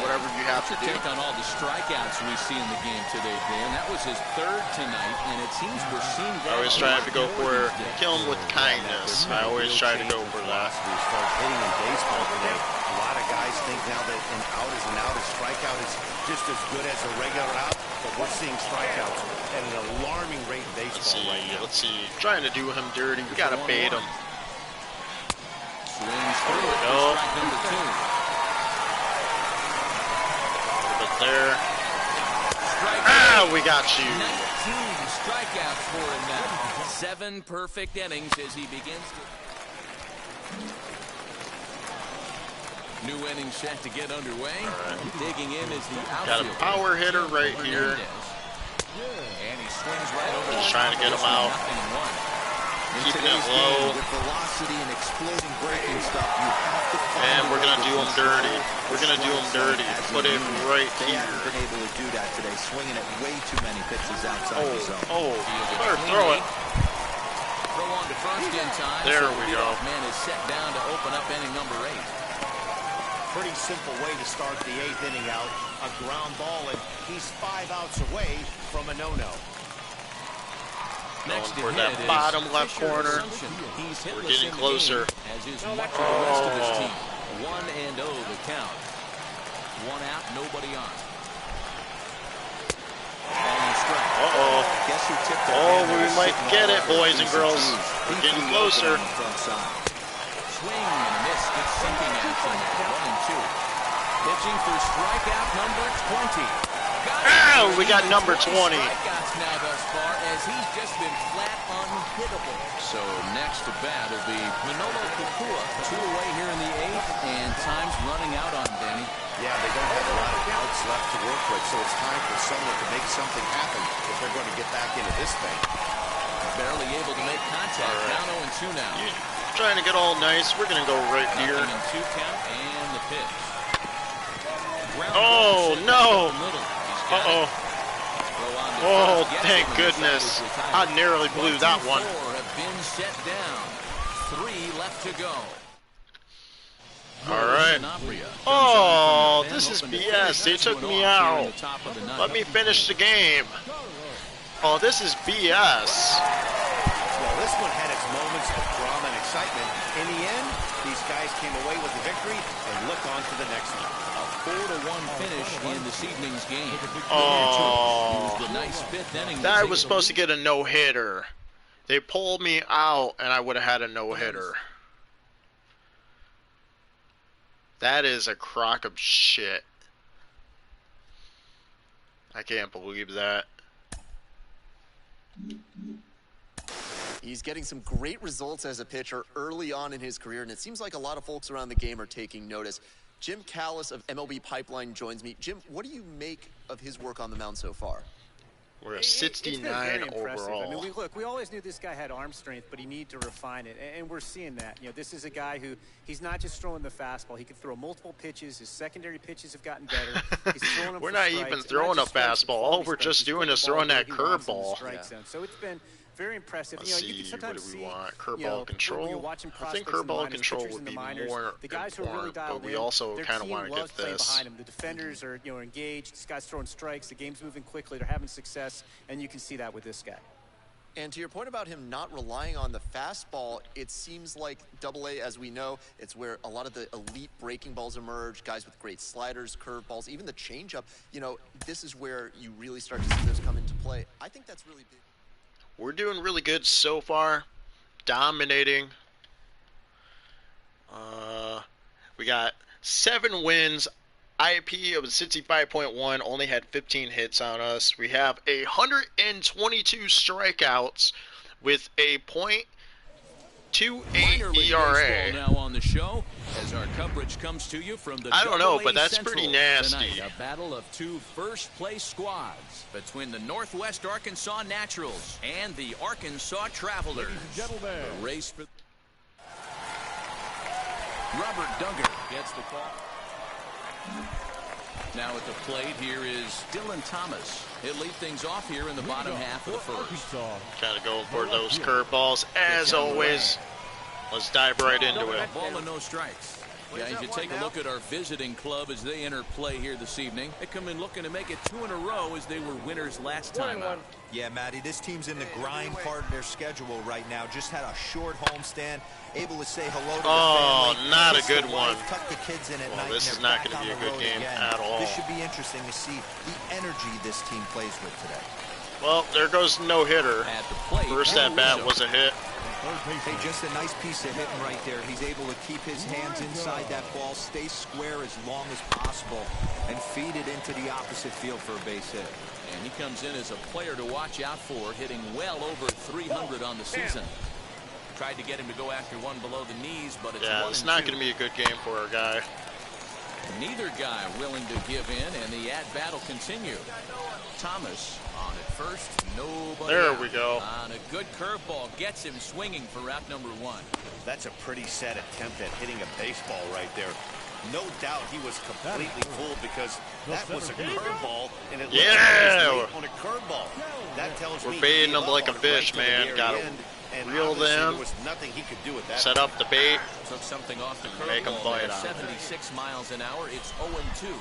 whatever you have to do. Take on all the strikeouts we see in the game today, Dan. That was his third tonight, and it seems we're seeing that. I always try to go for kill him with kindness. I always try to go for that. As far as hitting in baseball today, a lot of guys think now that an out is an out, a strikeout is just as good as a regular out, but we're seeing strikeouts at an alarming rate in baseball right now. Let's see. Trying to do him dirty. We gotta bait him. Swings through it. No. Strike number 2. But there. Strike we got you. 19 strikeouts for him now. 7 perfect innings as he begins to... New inning set to get underway. Digging in is the outfielder. Got a power hitter right here. And he swings right over. Just trying to get him out. Keeping it low. With velocity and exploding breaking stuff, you have to find And we're a way gonna do him to dirty. We're gonna do him dirty. Put it right They here. haven't been able to do that today, swinging at way too many pitches outside the zone. Better throw it. Throw on to first in time. There so we the go. leadoff man is set down to open up inning number 8. Pretty simple way to start the 8th inning out. A ground ball, and he's 5 outs away from a no-no. Next to for hit that is bottom left Fisher corner. Assumption. He's We're hitless getting in the closer. game, as is much of the rest of his team. 1-0 the count. 1 out, nobody on. Ball and strike. Guess who tipped their Oh, hand we that was might sitting get all it, over boys and T's girls. T's. We're He getting flew closer. open on the front side. Swing and a miss. Good sinking action there. 1-2. Pitching for strikeout number 20. We got number 20. Strikeouts now thus far, as he's just been flat unhittable. So next to bat will be Manolo Kukua. 2 away here in the 8th, and time's running out on Danny. Yeah, they don't have a lot of outs left to work with, so it's time for someone to make something happen if they're going to get back into this thing. Barely able to make contact. Now 0-2 now. Trying to get all nice. We're gonna go right here. 2 count and the pitch. Oh no! Oh, thank goodness! I nearly blew that one. 4 have been set down. 3 left to go. All right. Oh, this is BS. They took me out. Let me finish the game. Oh, this is BS. Well, this one had its moments of drama and excitement. In the end, these guys came away with the victory and look on to the next one. A 4-1 finish in this evening's game. Oh, The nice 5th inning. I was supposed to get a no-hitter. They pulled me out, and I would have had a no-hitter. That is a crock of shit. I can't believe that. He's getting some great results as a pitcher early on in his career, and it seems like a lot of folks around the game are taking notice. Jim Callis of MLB Pipeline joins me. Jim, what do you make of his work on the mound so far? We're a It's been 69 very impressive. overall. I mean, we always knew this guy had arm strength, but he needed to refine it, and we're seeing that. You know, this is a guy who, he's not just throwing the fastball. He can throw multiple pitches. His secondary pitches have gotten better. He's throwing them We're for not strikes, even and throwing a just strikes, fastball. All quality we're strikes. just He's doing putting is the ball throwing where that he wants in the curveball. strike zone. So it's been very impressive. Let's You know, you can see, sometimes what do we see, want? Curveball when you're control? watching I think prospects in the curveball minors, control pitchers would in be the minors, more the guys who are really important, dialed but we in, also their kind of team want to loves get playing this. behind them. The defenders are, engaged. This guy's throwing strikes. The game's moving quickly. They're having success, and you can see that with this guy. And to your point about him not relying on the fastball, it seems like Double-A, as we know, it's where a lot of the elite breaking balls emerge, guys with great sliders, curveballs, even the changeup. This is where you really start to see those come into play. I think that's really big. We're doing really good so far. Dominating. We got 7 wins. IP of 65.1, only had 15 hits on us. We have 122 strikeouts with a .28 ERA. Now on the show as our coverage comes to you from the I don't know, AA but that's Central pretty nasty. Tonight, a battle of 2 first-place squads between the Northwest Arkansas Naturals and the Arkansas Travelers. Gentlemen, The race for Robert Duggar gets the call. Now at the plate, here is Dylan Thomas. He'll lead things off here in the bottom half of the first. Kind of going for those curveballs as always. Let's dive right into it. Ball and no strikes. Guys, you take a look at our visiting club as they enter play here this evening. They come in looking to make it 2 in a row as they were winners last time out. Yeah, Matty, this team's in the grind part of their schedule right now. Just had a short homestand, able to say hello to the family. Not a kiss good the one. wife, tuck the kids in at night, This and is they're not back going to be on a the good road game again. at all. This should be interesting to see the energy this team plays with today. Well, there goes no hitter. At the plate, First at bat was a hit. Hey, just a nice piece of hitting right there. He's able to keep his hands inside that ball, stay square as long as possible, and feed it into the opposite field for a base hit. And he comes in as a player to watch out for, hitting well over 300 on the season. Tried to get him to go after one below the knees, but it's 1-2. It's not going to be a good game for our guy. Neither guy willing to give in, and the at-bat will continue. Thomas on at first, nobody There out. we go. On a good curveball, gets him swinging for route number 1. That's a pretty sad attempt at hitting a baseball right there. No doubt he was completely fooled because that was a curveball, and it looked like he was late on a curveball. That tells me We're baiting he them gave like a up on it fish, right to the man. very Gotta end, and reel obviously them, there was nothing he could do with that. set up the bait. Took something off the Make 'em curveball bite there, on it. 76 miles an hour. It's 0-2.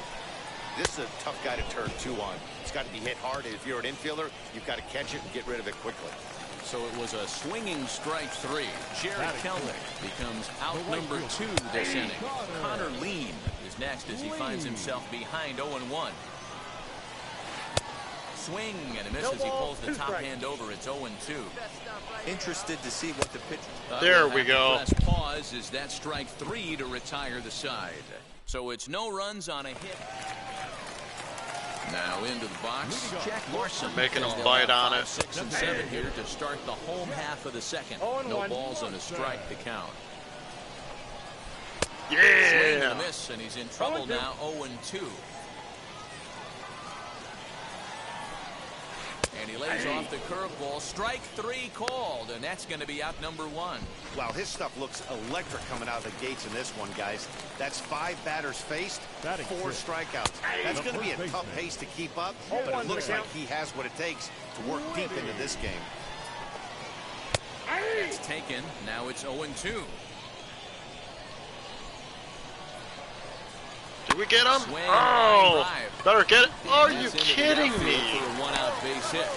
This is a tough guy to turn 2 on. It's got to be hit hard, and if you're an infielder, you've got to catch it and get rid of it quickly. So it was a swinging strike 3. Jared Kelnick becomes out number 2 this inning. Connor Lean is next as he finds himself behind 0-1. Swing and a miss as he pulls the top hand over. It's 0-2. Interested to see what the pitch. There we go. Press pause is that strike 3 to retire the side. So it's no runs on a hit. Now into the box, Jack Larson. Making As them they'll bite have on 5, it. 6, and 7 here to start the home half of the second. No balls on a strike to count. Swing and a Yeah. miss, and he's in trouble now. 0-2. And he lays off the curveball. Strike 3 called, and that's going to be out number 1. Wow, his stuff looks electric coming out of the gates in this one, guys. That's 5 batters faced, 4 strikeouts. That's going to be a tough pace to keep up, but it looks like he has what it takes to work deep into this game. It's taken. Now it's 0-2. Did we get him? Swing, Oh, drive. better get it. Are And you that's into the kidding outfield me? For a 1-out base hit.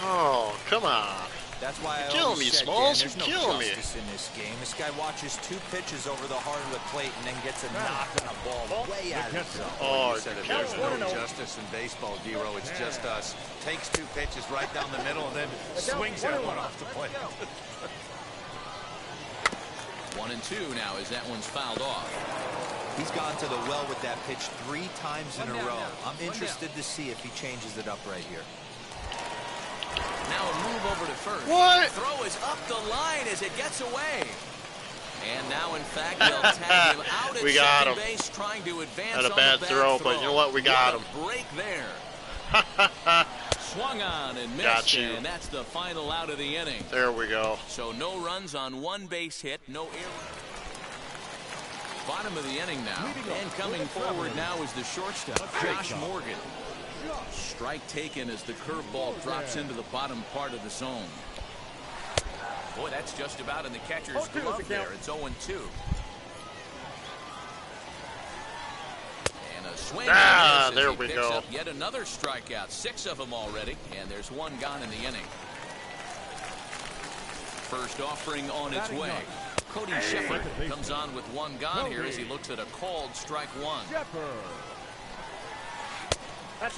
Oh, come on. That's why I You're killing always me, said, Smalls. Dan, there's You're no killing me. justice in this game. This guy watches 2 pitches over the heart of the plate and then gets a knock on a ball way out of his zone. Oh, You said it, you're there's killing no me. justice in baseball, D-Row. It's just us. Takes 2 pitches right down the middle and then swings that one off the plate. 1-2 now as that one's fouled off. He's gone to the well with that pitch 3 times in a row. I'm interested to see if he changes it up right here. Now a move over to first. What? Throw is up the line as it gets away. And now, in fact, they'll tag him out at We got second him. base, trying to advance Had a on bad the throw, but you know what? We got What a break there. Swung on and missed, Got you. and that's the final out of the inning. There we go. So no runs on 1 base hit, no error. Bottom of the inning now, and coming forward now is the shortstop, Josh Morgan. Strike taken as the curveball drops into the bottom part of the zone. Boy, that's just about in the catcher's glove there. It's 0-2. And a swing. There we go. Up yet another strikeout. 6 of them already. And there's 1 gone in the inning. First offering on its way. Cody Shepard comes on with 1 gone here as he looks at a called strike 1.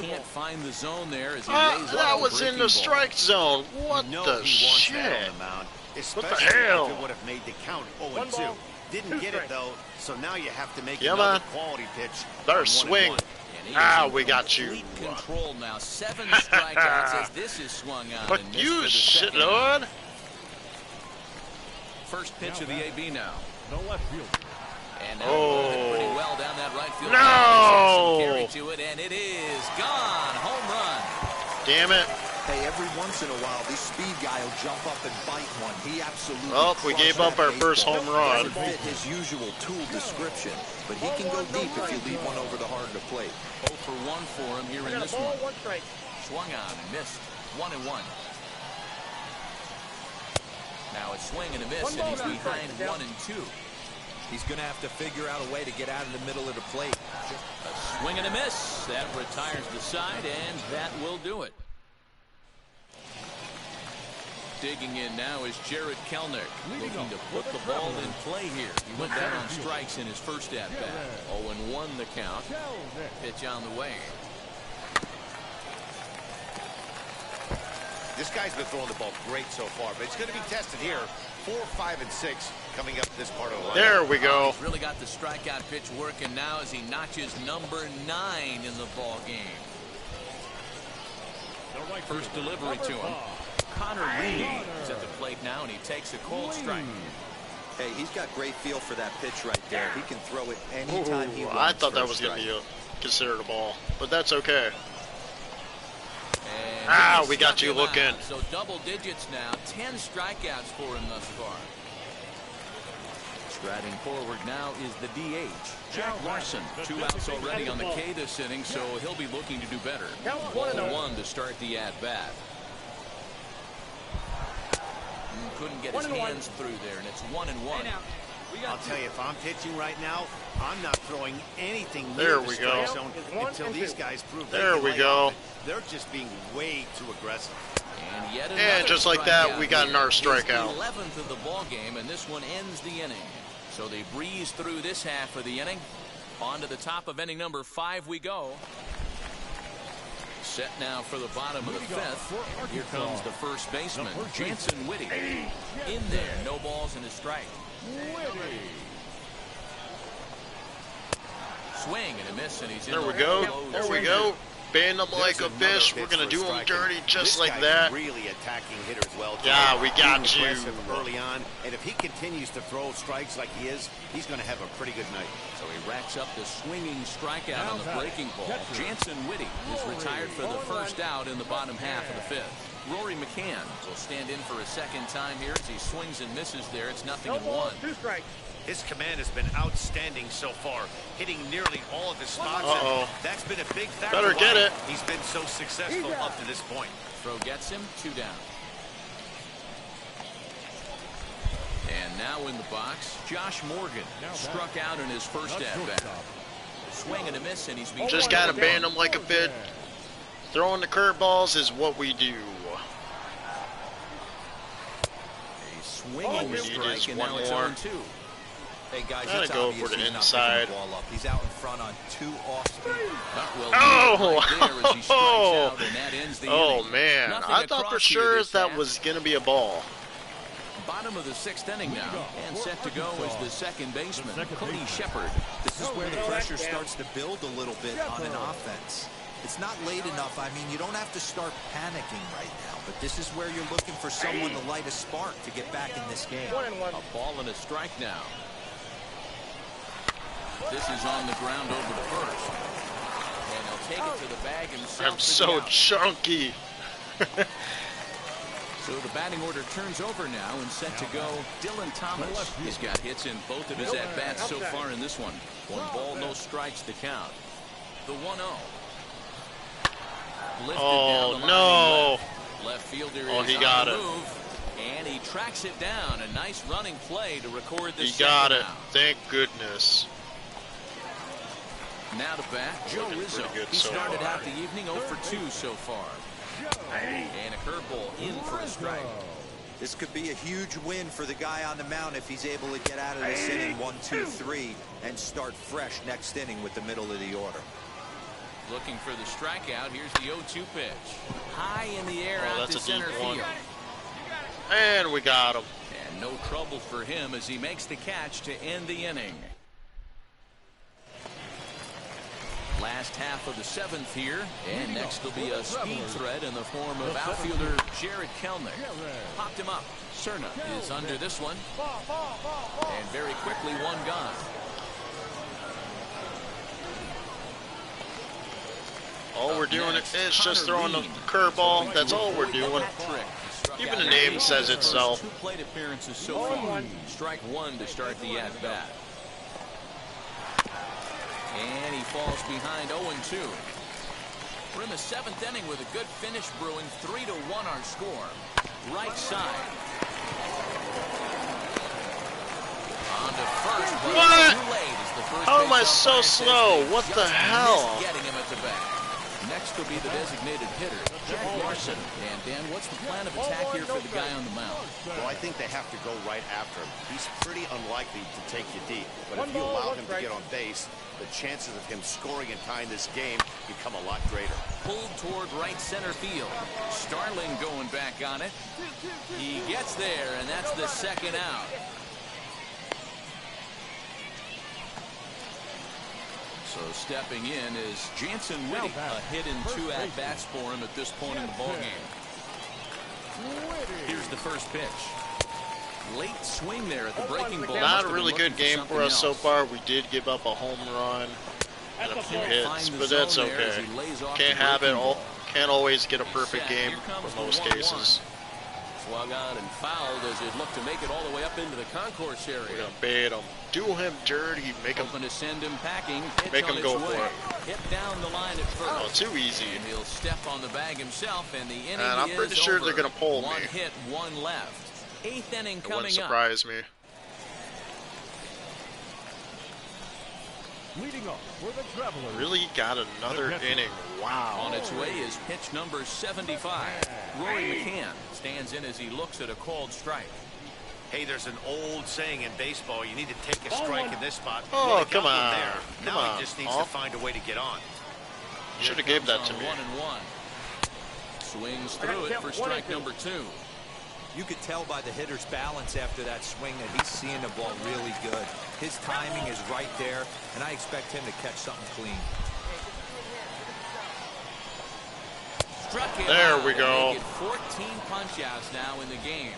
Can't find the zone there as he lays that was in the strike zone. What the shit? What the hell? If it would have made the count 0-2. Didn't get it though, so now you have to make Yeah, another man. quality pitch. Better swing. We got you. Control now. 7 strikeouts as this is swung on. Fuck and you, missed for the second. shitlord. First pitch of the AB now. No left field. And now moving pretty well down that right field. No! Some carry to it, and it is gone. Home run. Damn it. Hey, every once in a while, this speed guy will jump up and bite one. He absolutely. Oh, we gave up our first baseball. home run. Doesn't fit his usual tool description, but he can go deep if you leave one over the heart of the plate. 0 for 1 for him here in this one. Swung on and missed. 1-1. Now it's swing and a miss, and he's behind 1-2. He's going to have to figure out a way to get out of the middle of the plate. A swing and a miss. That retires the side, and that will do it. Digging in now is Jared Kelnick, looking to put the ball in play here. He went down on strikes in his first at-bat. 0-1 the count. Pitch on the way. This guy's been throwing the ball great so far, but it's going to be tested here. 4, 5, and 6 coming up this part of the line. There we go. He's really got the strikeout pitch working now as he notches number 9 in the ball game. First delivery to him. Connor Reed is at the plate now, and he takes a cold strike. Hey, he's got great feel for that pitch right there. He can throw it anytime he wants. I thought that for a was going to strike. be considered a ball, but that's okay. And we got you snuck him looking. out. So double digits now. 10 strikeouts for him thus far. Striding forward now is the DH, Jack Larson. 2 outs already on the K this inning, so he'll be looking to do better. 1-1 to start the at-bat. Couldn't get his hands through there, and it's 1-1. I'll tell you, if I'm pitching right now, I'm not throwing anything There near the we strike go. zone until these guys prove There they can we lay go. off it. They're just being way too aggressive. And yet And just like that, we got here. another His strikeout. 11th of the ball game, and this one ends the inning. So they breeze through this half of the inning. On to the top of inning number 5 we go. Set now for the bottom of the 5th. Here comes the first baseman, Jansen Whitty. In there, no balls and a strike. Swing and a miss, and he's in. There we go. There we go. Band them like a fish. We're going to do them dirty just like that. Really attacking hitter as well. Yeah, we got Being you. aggressive early on, and if he continues to throw strikes like he is, he's going to have a pretty good night. So he racks up the swinging strikeout on the breaking ball. Jansen Whitty is retired for the first out in the bottom half of the 5th. Rory McCann will stand in for a second time here as he swings and misses there. It's 0-1. His command has been outstanding so far, hitting nearly all of his spots. Uh-oh. And that's been a big factor. Better get why it. He's been so successful up to this point. Throw gets him, 2 down. And now in the box, Josh Morgan struck out in his first at-bat. Swing and a miss, and he's being Just got to band them like a fish. Throwing the curveballs is what we do. a swinging we need strike, is and one now it's more. 0-2. Hey guys, Gotta it's go obvious for the he's not inside. picking the ball up. He's out in front on 2 off-speed. Right there as he strikes out, and that ends the Oh inning. man, Nothing I thought for across here sure this that half. was going to be a ball. Bottom of the 6th inning now, and set to go is the second baseman, Cody Shepard. This is where the pressure starts to build a little bit on an offense. It's not late enough. I mean, you don't have to start panicking right now, but this is where you're looking for someone to light a spark to get back in this game. A ball and a strike now. This is on the ground over to first. And he'll take it to the bag himself. I'm so chunky. So the batting order turns over now and set to go Dylan Thomas. He's got hits in both of his at-bats so far in this one. 1 ball, no strikes to count. The 1-0. Lifted down the line Oh, no. Left fielder Oh, is he on got the it. move. And he tracks it down. A nice running play to record the He got it. out. Thank goodness. Now to bat, Joe Rizzo. He started out the evening 0 for 2 so far. And a curveball in for a strike. This could be a huge win for the guy on the mound if he's able to get out of this inning 1-2-3 and start fresh next inning with the middle of the order. Looking for the strikeout. Here's the 0-2 pitch. High in the air out that's to a center deep one. field. And we got him. And no trouble for him as he makes the catch to end the inning. Last half of the 7th here, and next will be a speed threat in the form of outfielder Jared Kelnick. Popped him up. Cerna is under this one, and very quickly one gone. All we're doing is just throwing the curveball. That's all we're doing. Even the name says itself. 2 plate appearances so far. Strike 1 to start the at-bat. And he falls behind 0-2. We're in the 7th inning with a good finish brewing. 3-1 our score. Right side. On to first. What? Too late as the first How am I base so umpire slow? says What they the just hell? missed getting him at the bat. Next will be the designated hitter, Jack Larson. And Dan, what's the plan of attack here for the guy on the mound? Well, I think they have to go right after him. He's pretty unlikely to take you deep, but if you allow him to get on base, the chances of him scoring and tying this game become a lot greater. Pulled toward right center field. Starling going back on it. He gets there, and that's the 2nd out. So stepping in is Jansen Whitty. A hit in 2 at-bats for him at this point in the ballgame. Here's the first pitch. Late swing there at the breaking ball. Not a really good game for us so far. We did give up a home run and a few hits, but that's okay. Can't have it all. Can't always get a perfect game for most cases. Swung on and fouled as it looked to make it all the way up into the concourse area. We're gonna bait him, do him dirty, make him to send him packing. Make him go for it. Hit down the line at first. Oh, too easy. And he'll step on the bag himself, and the inning And I'm pretty sure they're gonna pull me. 1 hit, 1 left. 8th inning It coming wouldn't up. surprise me. Leading off for the Travelers. Really got another inning. Wow. On its way is pitch number 75. Rory McCann stands in as he looks at a called strike. Hey, there's an old saying in baseball, you need to take a strike in this spot. Oh, Well, he come got one on. there. Come Now on, he just needs Paul. to find a way to get on. Should have gave that to me. 1-1. Swings through it for strike number 2. You could tell by the hitter's balance after that swing that he's seeing the ball really good. His timing is right there, and I expect him to catch something clean. Struck him There out we and go. they get 14 punch-outs now in the game.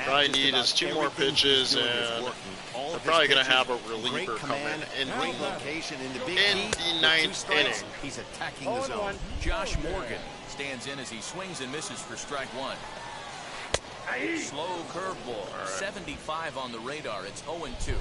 All I need is 2 more pitches, and they're probably going to have a reliever come in great location in the big in key. the With 9th 2 strikes, inning. He's attacking the zone. Josh Morgan stands in as he swings and misses for strike 1. Slow curveball. 75 on the radar. It's 0-2.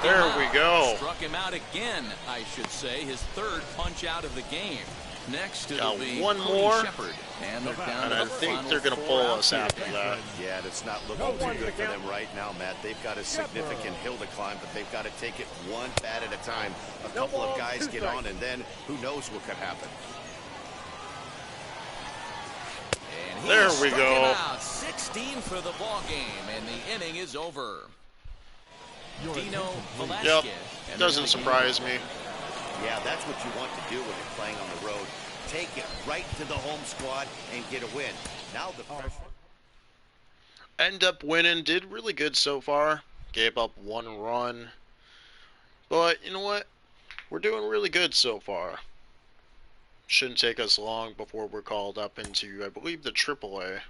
There we go. Struck him out again, I should say. His 3rd punch out of the game. Next it'll Got be one Cody more. Shepard. And they're down And to I the think final they're going to 4 pull us outfielders. after that. Yeah, it's not looking too good for them right now, Matt. They've got a significant hill to climb, but they've got to take it one bat at a time. A couple of guys get on, and then who knows what could happen. And he There we struck go. him out. 16 for the ball game, and the inning is over. Dino Velasquez. Yep, And doesn't they're gonna surprise me. Yeah, that's what you want to do when you're playing on the road. Take it right to the home squad and get a win. Now the pressure. End up winning. Did really good so far. Gave up 1 run. But you know what? We're doing really good so far. Shouldn't take us long before we're called up into, I believe, the AAA.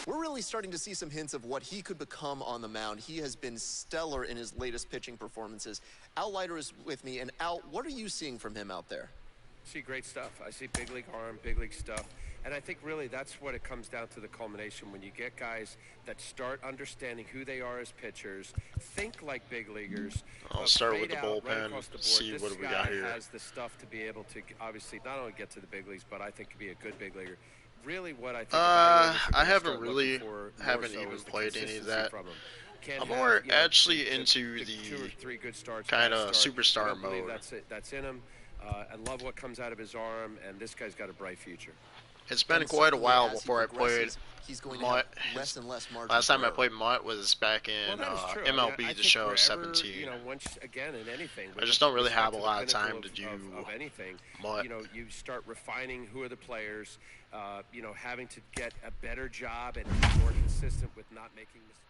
We're really starting to see some hints of what he could become on the mound. He has been stellar in his latest pitching performances. Al Leiter is with me, and Al, what are you seeing from him out there? See great stuff. I see big league arm, big league stuff. And I think really that's what it comes down to, the culmination, when you get guys that start understanding who they are as pitchers, think like big leaguers. I'll start with the right bullpen, see this what we guy got here. has the stuff to be able to obviously not only get to the big leagues, but I think could be a good big leaguer. Really what I think I haven't really even played any of that. I'm more actually into the kind of superstar mode. That's in him. I love what comes out of his arm, and this guy's got a bright future. It's been quite a while before I played Mutt. Last time I played Mutt was back in MLB The Show 17. I just don't really have a lot of time to do Mutt. You start refining who are the players, having to get a better job and be more consistent with not making mistakes.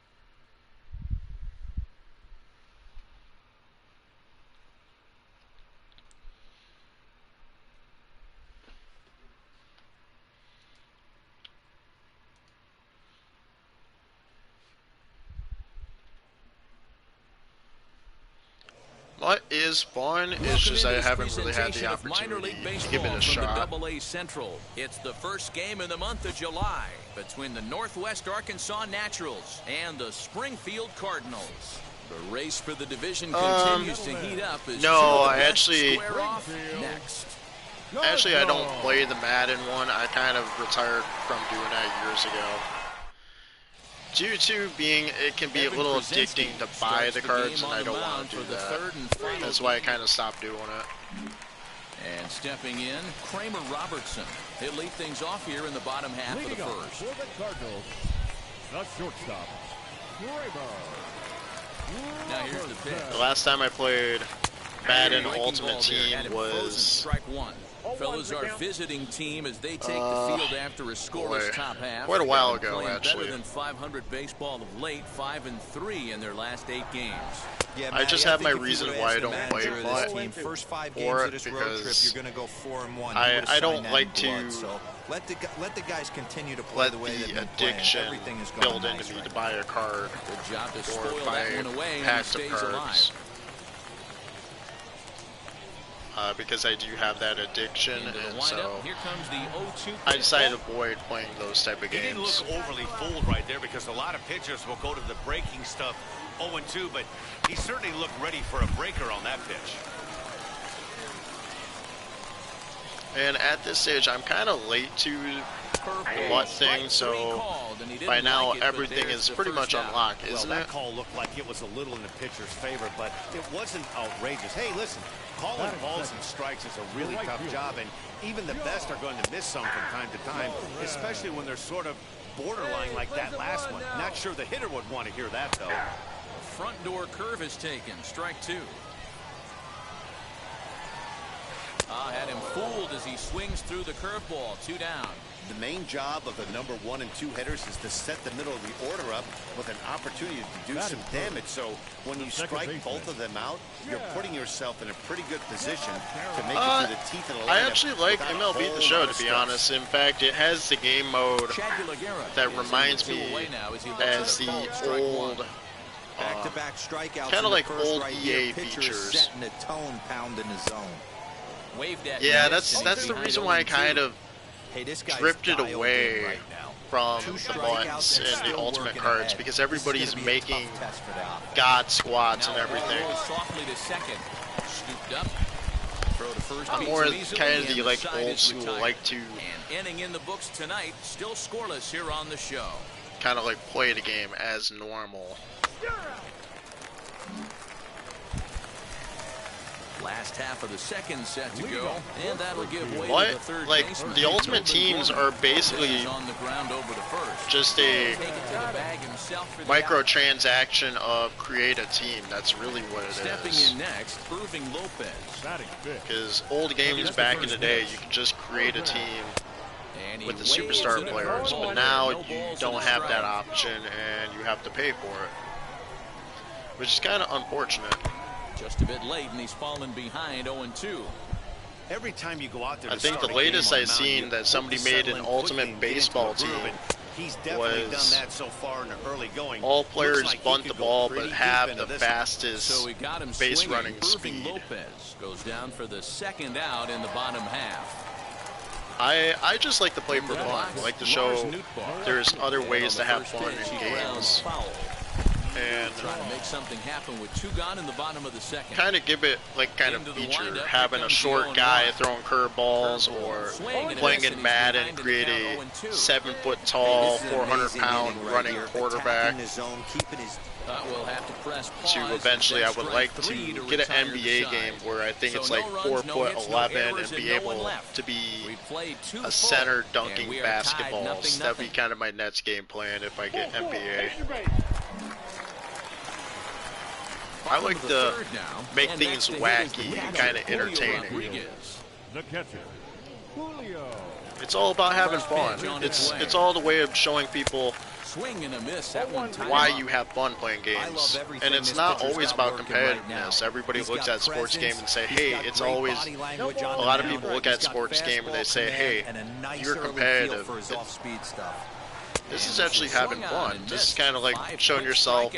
What is fun is just I haven't really had the opportunity to give it a shot. AA Central. It's the first game in the month of July between the Northwest Arkansas Naturals and the Springfield Cardinals. The race for the division continues to heat up. As no, I actually next. I don't play the Madden one. I kind of retired from doing that years ago. Due to being, it can be a little addicting to buy the cards, and I don't want to do that. That's why I kind of stopped doing it. And stepping in, Kramer Robertson. He'll lead things off here in the bottom half of the first. For the Cardinals, the shortstop, Kramer. Now here's the pitch. The last time I played Madden Ultimate Team was strike one. Fellas, our visiting team as they take the field after a scoreless top half. Quite a while ago, actually. Better than 500 baseball of late, 5-3 in their last 8 games. Yeah, I just have my reason why I don't play Mutt. First 5 games of this road trip, you're going to go 4-1. I don't like to so let the guys continue to play the way the addiction build into me to buy a card Good job to or spoil buy that one away, packs and of he stays cards. alive. Because I do have that addiction, and so Here comes the 0-2 I decided to avoid playing those type of He didn't games. look overly fooled right there, because a lot of pitchers will go to the breaking stuff 0-2, but he certainly looked ready for a breaker on that pitch. And at this stage, I'm kind of late to the Mutt thing, so by now everything is pretty much unlocked, isn't Well, it? that call looked like it was a little in the pitcher's favor, but it wasn't outrageous. Hey, listen, calling balls and strikes is a really tough job, and even the best are going to miss some from time to time, especially when they're sort of borderline like that last one. Not sure the hitter would want to hear that, though. Front door curve is taken. Strike 2. Had him fooled as he swings through the curveball. 2 down. The main job of the number 1 and 2 hitters is to set the middle of the order up with an opportunity to do some damage. So when you strike both of them out, you're putting yourself in a pretty good position to make it through the teeth of the lineup. I actually like MLB The Show, to be honest. In fact, it has the game mode that reminds me as the old, back-to-back strikeouts, kind of like old right EA here. Pitcher features. is setting a tone, pounding the zone. Yeah, that's the reason why I kind of Hey, this guy's drifted dialed in away right now. from 2 the strikeouts Mutts and the still Ultimate working cards ahead. because This is everybody's gonna be a tough making test for the offense. God squads and everything. Softly to second. Scooped up. Throw to first. I'm more kind of the like old school, like to And inning in the books tonight, still scoreless here on the show. kind of like play the game as normal. Last half of the second set to go, and that'll give way What? to the third Like, baseman. the Ultimate Teams are basically on the ground over to first. just a Take it to the bag himself for the microtransaction of create a team. That's really what it Stepping is. in next, Irving Lopez. Because old games back in the day, you could just create a team with the superstar players, but now you don't have that option and you have to pay for it, which is kind of unfortunate. Just a bit late, and he's fallen behind 0-2. Every time you go out there, I think the latest I've seen that somebody made an Ultimate Baseball team He's definitely done was that so far in the early going. all Looks players like he bunt could the go ball pretty but deep have into the this one. fastest So we got him base swinging. running Irving speed. Lopez goes down for the second out in the bottom half. I just like to play for fun. I like to show there's other ways to have fun in games. And trying to make something happen with 2 gone in the bottom of the second. kind of give it like kind of feature, having a short guy throwing curveballs or playing in Madden, create a 7-foot tall, 400-pound running quarterback. We'll have to press To eventually, I would like to get an NBA game where I think it's like 4'11" and be able to be a center dunking basketballs. That'd be kind of my Nets game plan if I get NBA. I like to make things wacky and kind of entertaining. The catcher, Julio. It's all about having fun. It's all the way of showing people swing and a miss at one time. why you have fun playing games. And it's not always about competitiveness. Everybody looks at sports game and say, hey, it's always, a lot of people look at sports game and they say, hey, you're competitive. This is actually having fun. This is kind of like showing yourself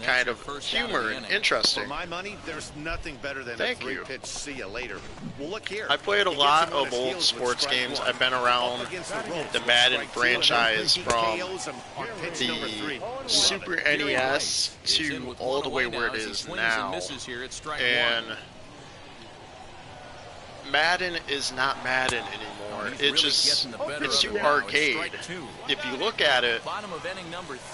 kind of humor and interesting. For my money, there's nothing better than Thank a you. 3-pitch see you later. Well, look here. I played a He lot gets him on of his old heels with sports strike games. one. I've been around Up against the ropes the with Madden strike two, franchise and then from TKOs him on pitch number 3. the Super NES to all the way where it is now. And Madden is not Madden anymore. It's just, it's too arcade. If you look at it,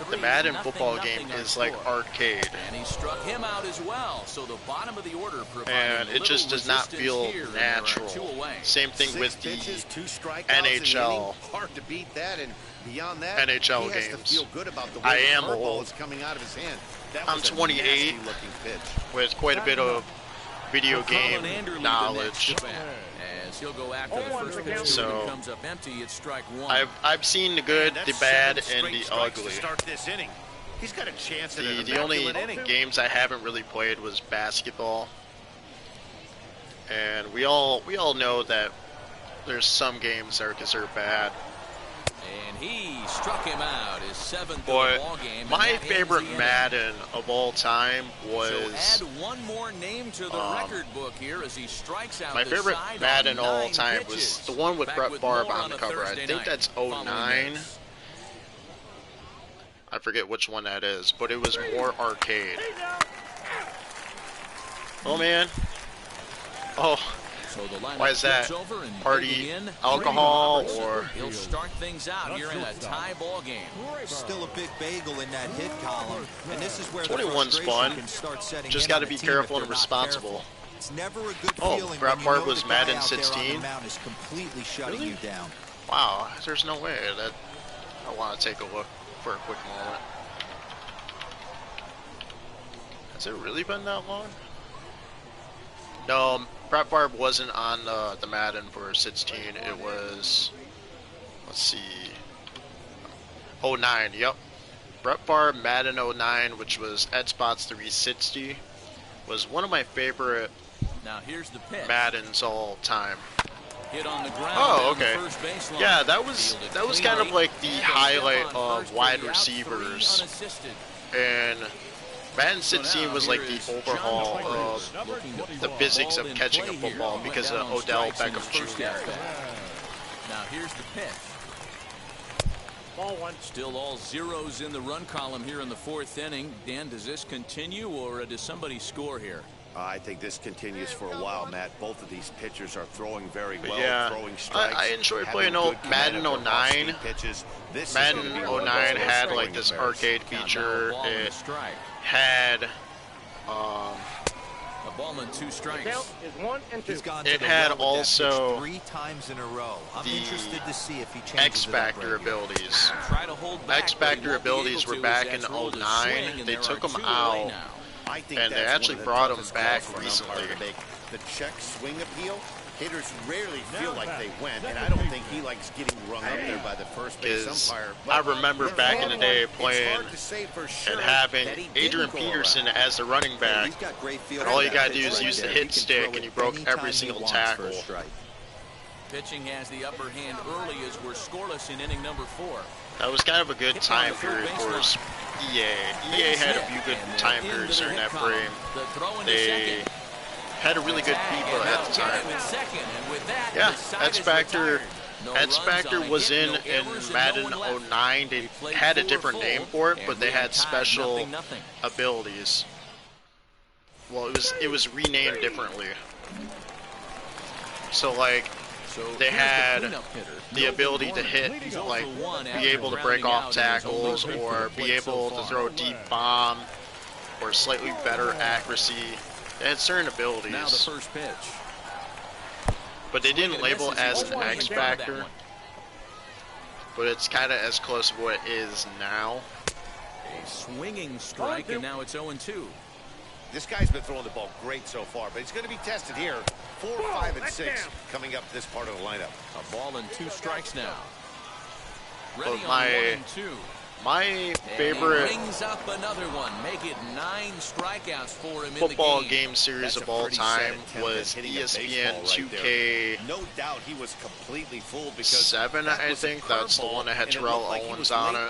the Madden football game is like arcade. And he struck him out as well. So the bottom of the order And it just does not feel natural. Same thing with the NHL. Hard to beat that, and beyond that, NHL he has to games. feel good about the way I the am curveball old. is coming out of his hand. That I'm was a 28 nasty-looking pitch. with quite a bit of video game knowledge. As he'll go after the first pitch, So, comes up empty. It's strike one. I've seen the good, the bad, and the ugly. Start this inning. He's got a chance at an The only immaculate inning. games I haven't really played was basketball. And we all know that there's some games that are considered bad. And he struck him out. His 7th But ball game. my favorite Madden of all time was So add one more name to the record book here as he strikes out my the favorite side Madden on all 9 time pitches. was the one with Back Brett with Favre more on the a cover. I Thursday think night that's following 09. this. I forget which one that is, but it was more arcade. Oh man. Oh. So the lineup Why is that? flips over and Party digging in, alcohol Robertson. or He'll start things out here in a tie ball game. Still a big bagel in that hit column, and this is where 21's the fun. frustration can start setting Just in got on to a be team careful if and they're not responsible. careful. It's never a good Oh, feeling Brett when you know Favre was the guy Madden out there on 16? the mound is completely shutting Really? you down. Wow, there's no way that I want to take a look for a quick moment. Has it really been that long? No, Brett Favre wasn't on the Madden for 16. It was, let's see, 09. Yep, Brett Favre Madden 09, which was Xbox 360, was one of my favorite Now here's the pitch. Maddens all time. Hit on the ground. Oh, down the okay. first baseline. Yeah, that was Fielded kind of cleanly. like the And a highlight step on of first wide for the out, 3 receivers. unassisted. And Madden So 16 now was like here the is John overhaul Twyford of looking to the put physics ball of in catching a play here. football Went because down of on Odell strikes in his Beckham first Jr. at-bat. Now here's the pitch. Ball one. Still all zeros in the run column here in the 4th inning. Dan, does this continue or does somebody score here? I think this continues for a while, Matt. Both of these pitchers are throwing very well, Yeah, throwing strikes. I enjoyed having playing good command Madden of their 09. off-speed pitches. This is Madden gonna be one of 09 those had throwing like this affairs. arcade feature. Ball and a It strike. had A ball and 2 strikes. He's gone It to the had well with that also pitch 3 times in a row. I'm the interested to see if he changes X it up Factor right here. abilities. Try to hold back, X but he Factor won't be abilities able were to back as in that's rolled a 09. swing, and They there took are 'em 2 out. away now. I think And they that's actually one of the brought 'em toughest back calls for an recently. umpire to make. The check swing appeal, hitters rarely feel like they went, and I don't think he likes getting rung up there by the first base Because umpire. I remember back in the day playing hard to say for sure and having that he didn't Adrian go Peterson around. as the running back. He's got great field And all you of gotta that do pitch is right use the there. hit He can stick throw and it you broke anytime every he single wants for a tackle. strike. pitching has the upper hand early as we're scoreless in inning number 4. That was kind of a good time period for EA. EA had a few good time periods during that frame. They had a really good people at the time. Yeah, X Factor was in Madden 09. They had a different name for it, but they had special abilities. Well, it was renamed differently. So like, they had the ability to hit, like, be able to break off tackles, or be able to throw a deep bomb, or slightly better accuracy. They had certain abilities. Now the first pitch. But they didn't label it as an X Factor. But it's kind of as close to what it is now. A swinging strike, and now it's 0-2. This guy's been throwing the ball great so far, but he's going to be tested here. 4, 5, and 6 coming up this part of the lineup. A ball and 2 strikes now. But Ready on 1 and 2. My favorite brings up another one. Make it 9 strikeouts for him football in the game. game series of all time was ESPN 2K. No doubt he was completely fooled because 7, I think. That's the one that had Terrell Owens on it.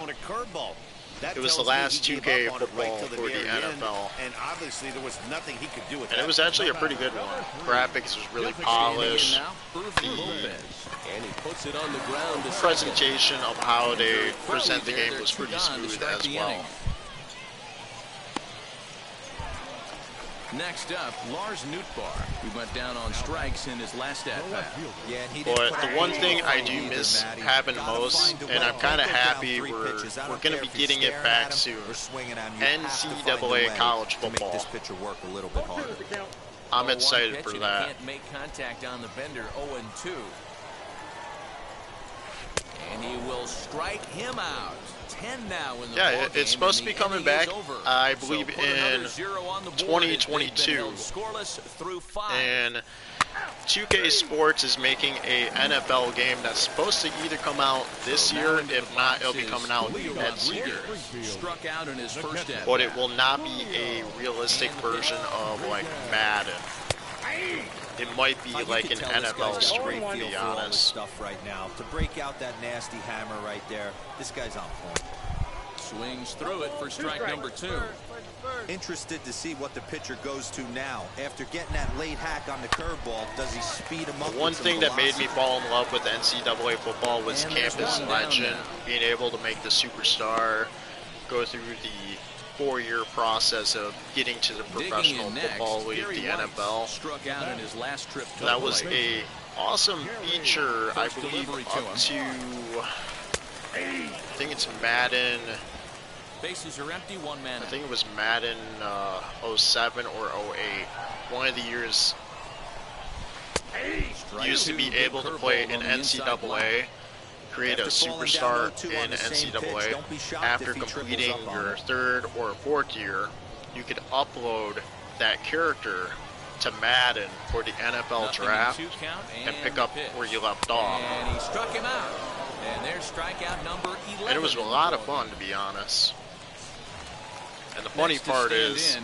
It was the last 2K football for the NFL. And obviously there was nothing he could do with and it was actually a pretty good one. Graphics was really polished. And he puts it on the ground. The presentation of how they present the game was pretty smooth as well. Next up, Lars Nootbaar, who went down on strikes in his last at-bat. But the one thing I do miss having most, and I'm kind of happy we're going to be getting it back soon, NCAA college football. I'm excited for that. Can't make contact on the bender. 0-2. And he will strike him out. 10 now in the ball game, it's supposed to be coming back, I believe, in 2022. And 2K Sports is making a NFL game that's supposed to either come out this year. If not, it'll be coming out next year. Struck out in his first at-bat. But it will not be a realistic version of, like, Madden. It might be like an NFL streak, to be honest. Stuff right now to break out that nasty hammer right there. This guy's on point. Swings through it for strike number 2. Interested to see what the pitcher goes to now. After getting that late hack on the curveball, does he speed him up? The one thing that made me fall in love with NCAA football was Campus Legend, being able to make the superstar go through the 4-year process of getting to the professional football league, the NFL. Struck out in his last trip to that was a awesome feature, I believe, up to, I think it's Madden. Bases are empty, 1 man. I think it was Madden 07 or 08. One of the years used to be able to play in NCAA. Create a superstar in NCAA. After completing your 3rd or 4th year, you could upload that character to Madden for the NFL draft and pick up where you left off. And he struck him out. And there's strikeout number 11. And it was a lot of fun, to be honest. And the funny part is,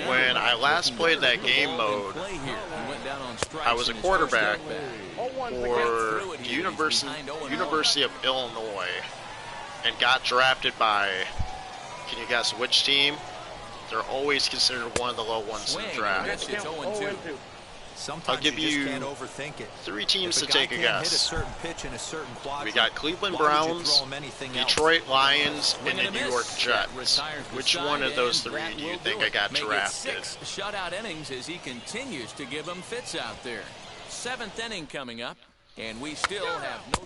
when I last played that game mode, I was a quarterback for the University of Illinois and got drafted by, can you guess which team? They're always considered one of the low ones in the draft. I'll give you 3 teams to take a guess. We got Cleveland Browns, Detroit Lions, and the New York Jets. Which one of those 3 do you think I got drafted? 6 shutout innings as he continues to give them fits out there. 7th inning coming up, and we still have no...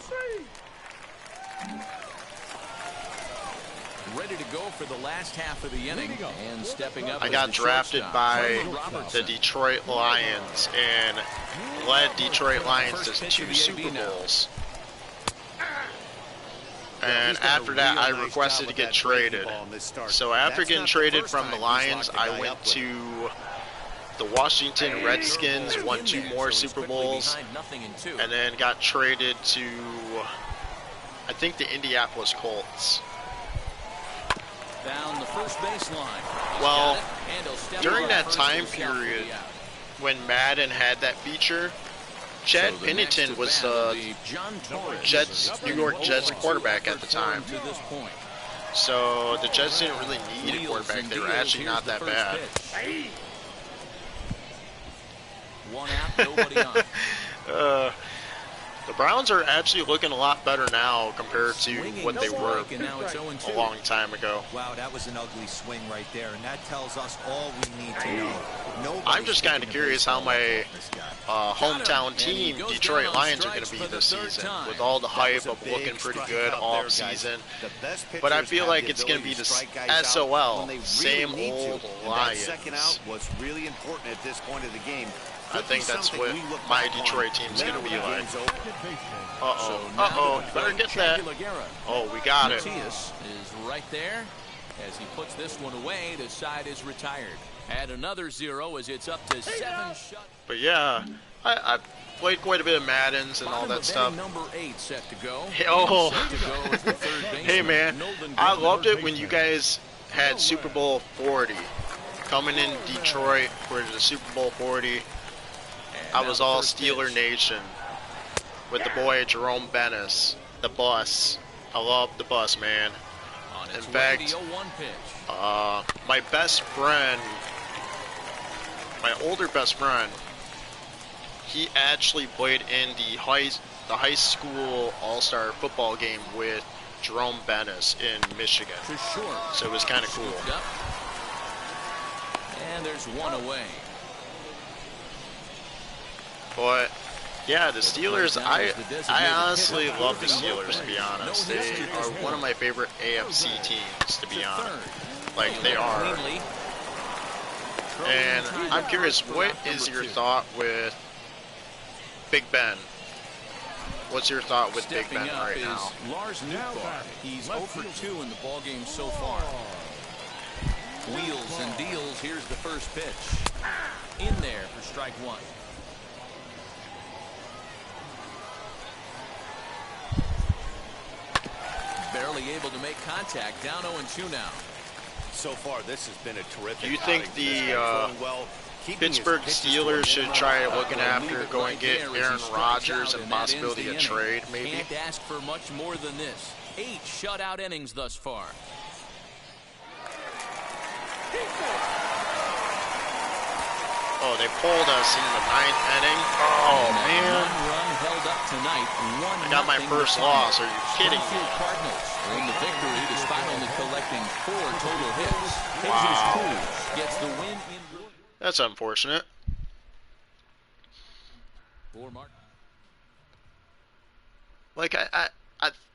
Ready to go for the last half of the inning, and stepping up. I got drafted by the Detroit Lions and led Detroit Lions to 2 Super Bowls. And after that, I requested to get traded. So after getting traded from the Lions, I went to the Washington Redskins, won 2 more Super Bowls, and then got traded to, I think, the Indianapolis Colts. Down the first baseline. Well, during that time period when Madden had that feature, Chad So the Pennington next was at bat will the be John Torres, Jets, New York Jets quarterback at the time. To this point. So the Jets didn't really need a Wheels quarterback. and They were deals. actually Here's not the that first bad. pitch. One out, nobody on. The Browns are actually looking a lot better now compared to what they were And now it's 0-2. a long time ago. Wow, that was an ugly swing right there, and that tells us all we need to know. I'm just kind of curious how my hometown team, goes Detroit down on Lions, are going strikes to be for the this third season time. with all the That hype was a of big looking pretty strikeout good there, off guys. season. The best But I pitchers feel have like the it's going to be ability the strike guys out SOL, when they really same need to. old And Lions. that second out was really important at this point of the game. I think that's what my Detroit team's going to be like. Uh-oh, you better get that. Oh, we got it. Matias is right there. As he puts this one away, the side is retired. Add another 0 as it's up to 7 shots. But yeah, I played quite a bit of Maddens and all that stuff. Number 8 set to go. Hey, oh, Set to go is the third hey baseman, man, Nolan I Gorman. loved it when you guys had Super Bowl 40. Coming in Detroit for the Super Bowl 40, I was all Steeler Nation with the boy Jerome Bennis, the bus. I love the bus, man. In fact, my best friend, my older best friend, he actually played in the high school all-star football game with Jerome Bennis in Michigan. So it was kind of cool. And there's one away. But yeah, the Steelers, I honestly love the Steelers, to be honest. They are one of my favorite AFC teams, to be honest. Like, they are. And I'm curious, what is your thought with Big Ben? What's your thought with Big Ben right now? Lars Nootbaar. He's 0 for 2 in the ballgame so far. Wheels and deals. Here's the first pitch. In there for strike 1. Barely able to make contact. Down 0-2 now. So far, this has been a terrific. Do you think the Pittsburgh Steelers should try looking after going get Aaron Rodgers and possibility of trade, maybe? Can't ask for much more than this. 8 shutout innings thus far. Oh, they pulled us in the 9th inning. Oh, man. One run held up tonight. I got my first loss. Are you kidding me? Cardinals win the victory despite only collecting 4 total hits. Jesus Cruz gets the win in. That's unfortunate. Like,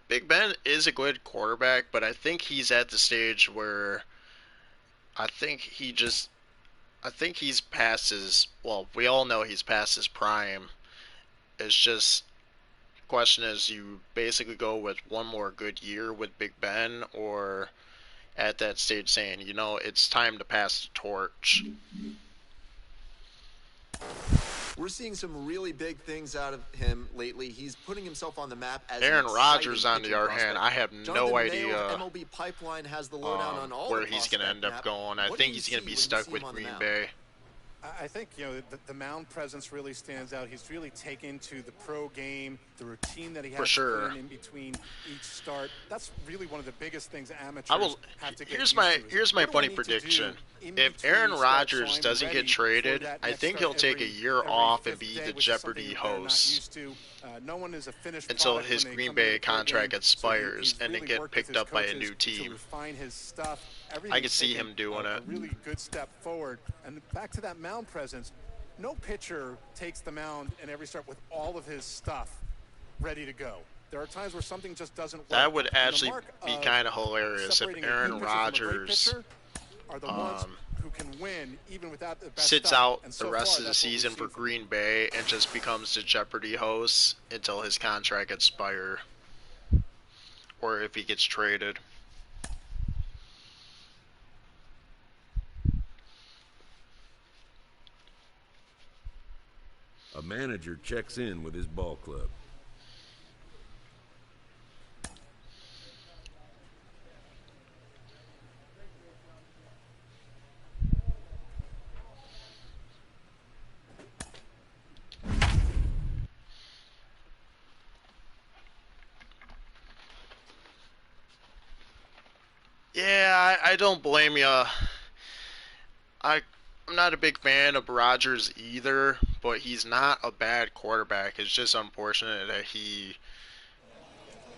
Big Ben is a good quarterback, but I think he's at the stage where I think he's past his, well, we all know he's past his prime. It's just, the question is, you basically go with one more good year with Big Ben, or at that stage saying, you know, it's time to pass the torch. We're seeing some really big things out of him lately. He's putting himself on the map as Aaron Rodgers, on the other hand, I have no idea MLB Pipeline has the lowdown on all where he's going to end up going. I think he's going to be stuck with Green Bay. I think, you know, the mound presence really stands out. He's really taken to the pro game, the routine that he has to put in between each start. That's really one of the biggest things amateurs have to get Here's my funny prediction. If Aaron Rodgers doesn't get traded, I think he'll take a year off and be the Jeopardy host until his Green Bay contract expires and then get picked up by a new team. I could see him doing it. Really good step forward. And back to that mound presence, no pitcher takes the mound in every start with all of his stuff ready to go. There are times where something just doesn't work. That would actually be kind of hilarious if Aaron Rodgers are the ones who can win even without the best sits out the rest of the season for Green Bay and just becomes the Jeopardy host until his contract expires, or if he gets traded. A manager checks in with his ball club. Yeah, I don't blame you. I'm not a big fan of Rodgers either, but he's not a bad quarterback. It's just unfortunate that he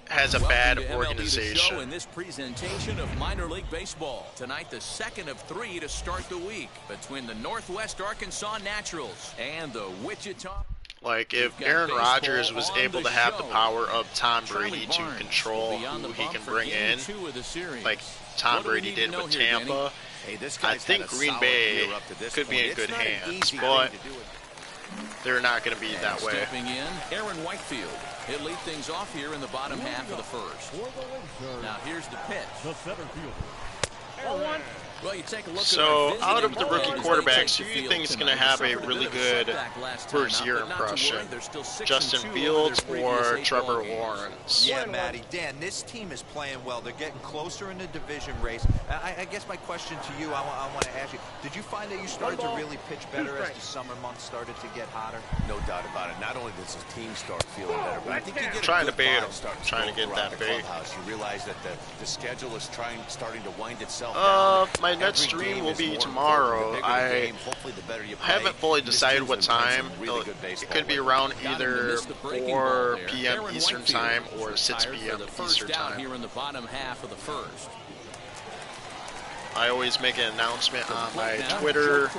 has a bad organization. In this presentation of minor league baseball tonight, the second of 3 to start the week between the Northwest Arkansas Naturals and the Wichita. Like, if Aaron Rodgers was able to have the power of Tom Brady to control who he can bring in, like Tom Brady did with Tampa, I think Green Bay could be in good hands, but they're not going to be that way. Stepping in, Aaron Whitefield. He'll lead things off here in the bottom half of the first. Now here's the pitch. The center fielder. Well, you take a look so, out of the rookie quarterbacks, who do you think is going to have a really good first-year impression? Justin Fields or Trevor Lawrence? Yeah, Matty. Dan, this team is playing well. They're getting closer in the division race. I guess my question to you, I want to ask you, did you find that you started to really pitch better as the summer months started to get hotter? No doubt about it. Not only does the team start feeling better, but I think you get trying to bait him, trying to get that bait. You realize that the schedule is starting to wind itself down. My next stream will be tomorrow. I haven't fully decided what time. It could be around either 4 p.m. Eastern time or 6 p.m. Eastern time. Here in the bottom half of the first. I always make an announcement on my Twitter,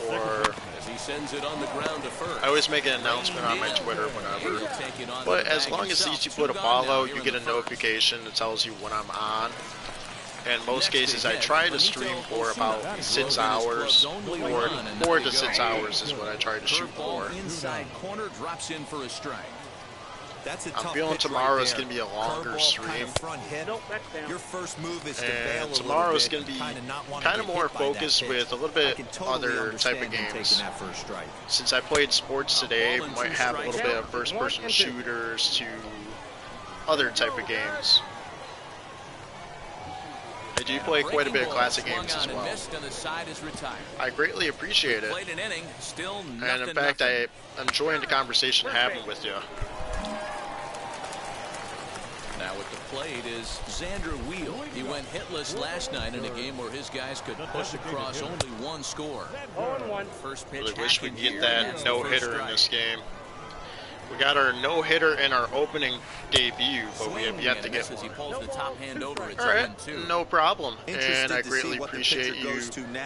or I always make an announcement on my Twitter whenever. But as long as these two put a follow, you get a notification that tells you when I'm on. In most cases, I try to stream for about 6 hours, or 4 to 6 hours is what I try to shoot for. Inside corner drops in for a strike. I'm feeling tomorrow is going to be a longer stream, Your first move is and tomorrow is going to be kind of more focused with a little bit other type of games. Since I played sports today, we might have a little bit of first-person shooters to other type of games. I do play quite a bit of classic games as well. I greatly appreciate it. And in fact, I'm enjoying the conversation having with you. Now at the plate is Xander Wheel. He went hitless last night in a game where his guys could push across only 1 score. First pitch. Really wish we could get that no-hitter in this game. We got our no-hitter in our opening debut, but we have yet to get one. Alright, no problem. And I greatly appreciate you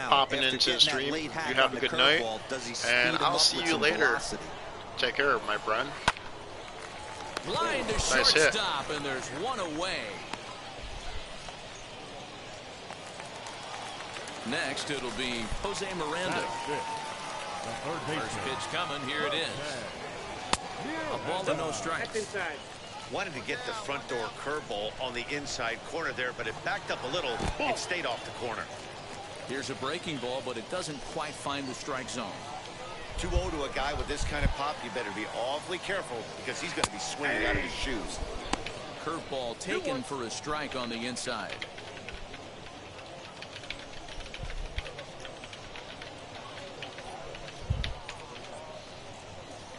popping into the stream. You have a good night, and I'll see you later. Take care, my friend. Nice hit. And there's 1 away. Next, it'll be Jose Miranda. First pitch coming. Here it is. A ball to no strikes. Wanted to get the front door curveball on the inside corner there, but it backed up a little. It stayed off the corner. Here's a breaking ball, but it doesn't quite find the strike zone. 2-0 to a guy with this kind of pop, you better be awfully careful because he's going to be swinging out of his shoes. Curveball taken for a strike on the inside.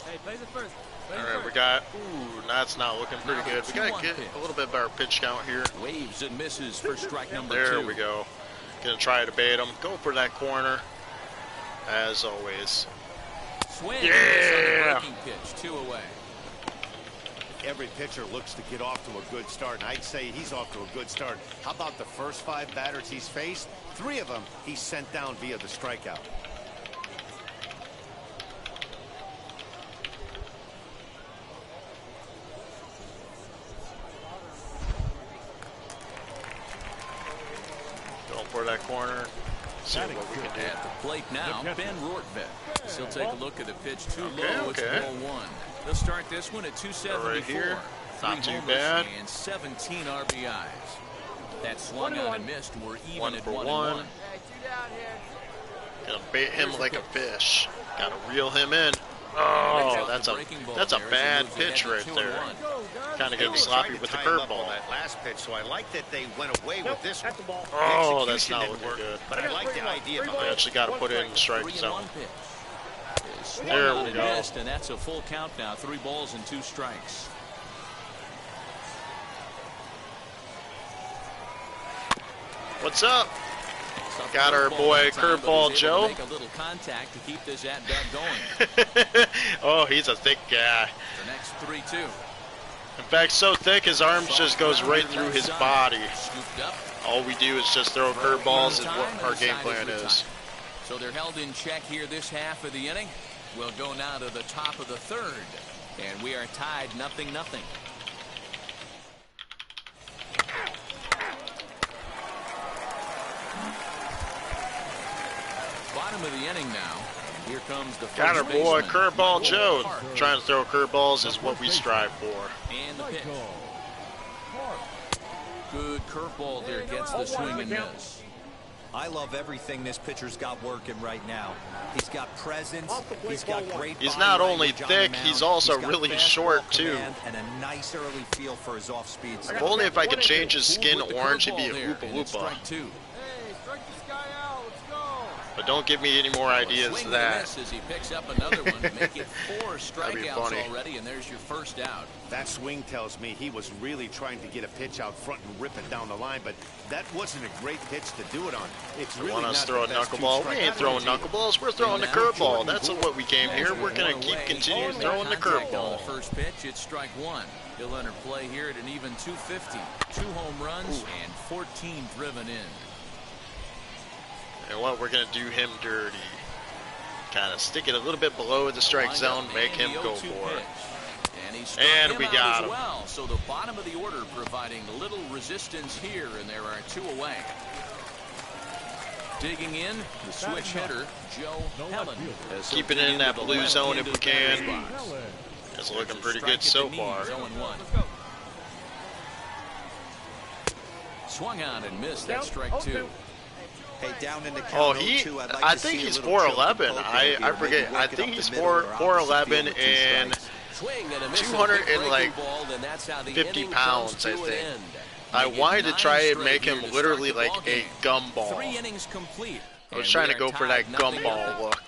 Hey, play the first. All right, we got, that's not looking pretty good. We got to get a little bit better pitch count here. Waves and misses for strike number 2. There we go. Gonna try to bait him. Go for that corner, as always. Swing. Yeah. Pitch, 2 away. Every pitcher looks to get off to a good start, and I'd say he's off to a good start. How about the first 5 batters he's faced? 3 of them he's sent down via the strikeout. Going for that corner. See what we can do. At the plate now, Ben Rortvedt. He'll take a look at the pitch too low. It's ball 1. They'll start this one at 274. Right here. Not 3 too bad. And 17 RBIs. That swung on and missed. We're even 1 at for 1 1. and 1. Gonna bait him like a fish. Gotta reel him in. Oh, that's a bad pitch right there. Kind of getting sloppy with the curveball. That last pitch, so I like that they went away with this one. Oh, that's not looking good. But I like the idea behind it. They actually got to put it in the strike zone. There we go. And that's a full count now. 3 balls and 2 strikes. What's up? Got our boy Curveball Joe. Make a little contact to keep this at bat going. Oh, he's a thick guy. The next 3-2. In fact, so thick his arms just goes right through his body. All we do is just throw curveballs is what our game plan is. So they're held in check here this half of the inning. We'll go now to the top of the third. And we are tied 0-0. Bottom of the inning now. Here comes the first got our boy baseman, Curveball Michael Joe. Park. Trying to throw curveballs is what we strive for. And the pitch. Good curveball there, gets the swing and miss. I love everything this pitcher's got working right now. He's got presence. He's got great. He's not only thick, he's also really short too. And a nice early feel for his off-speed. If only if I could change his skin orange, he'd be a Oopa Loopa. But don't give me any more ideas than that. As he picks up another one, make it 4 strikeouts already, and there's your first out. That swing tells me he was really trying to get a pitch out front and rip it down the line, but that wasn't a great pitch to do it on. It's really want us not to throw a knuckleball? We ain't throwing knuckleballs. We're throwing the curveball. That's what we came here. We're gonna continue throwing the curveball. The first pitch, it's strike one. He'll enter play here at an even 250. 2 home runs and 14 driven in. And what we're going to do him dirty. Kind of stick it a little bit below the strike zone, make him go for it. And we got him. Well, so the bottom of the order providing little resistance here, and there are 2 away. Digging in, the switch hitter, Joe Helen. Keep it in that blue zone if we can. It's looking pretty good so far. Swung on and missed. That's strike 2. Hey, down in the I think he's 4'11". I forget. I think he's 4'11" and 250 pounds, I think. I wanted to try and make him literally like a gumball. 3 innings complete. I was trying to go for that gumball look.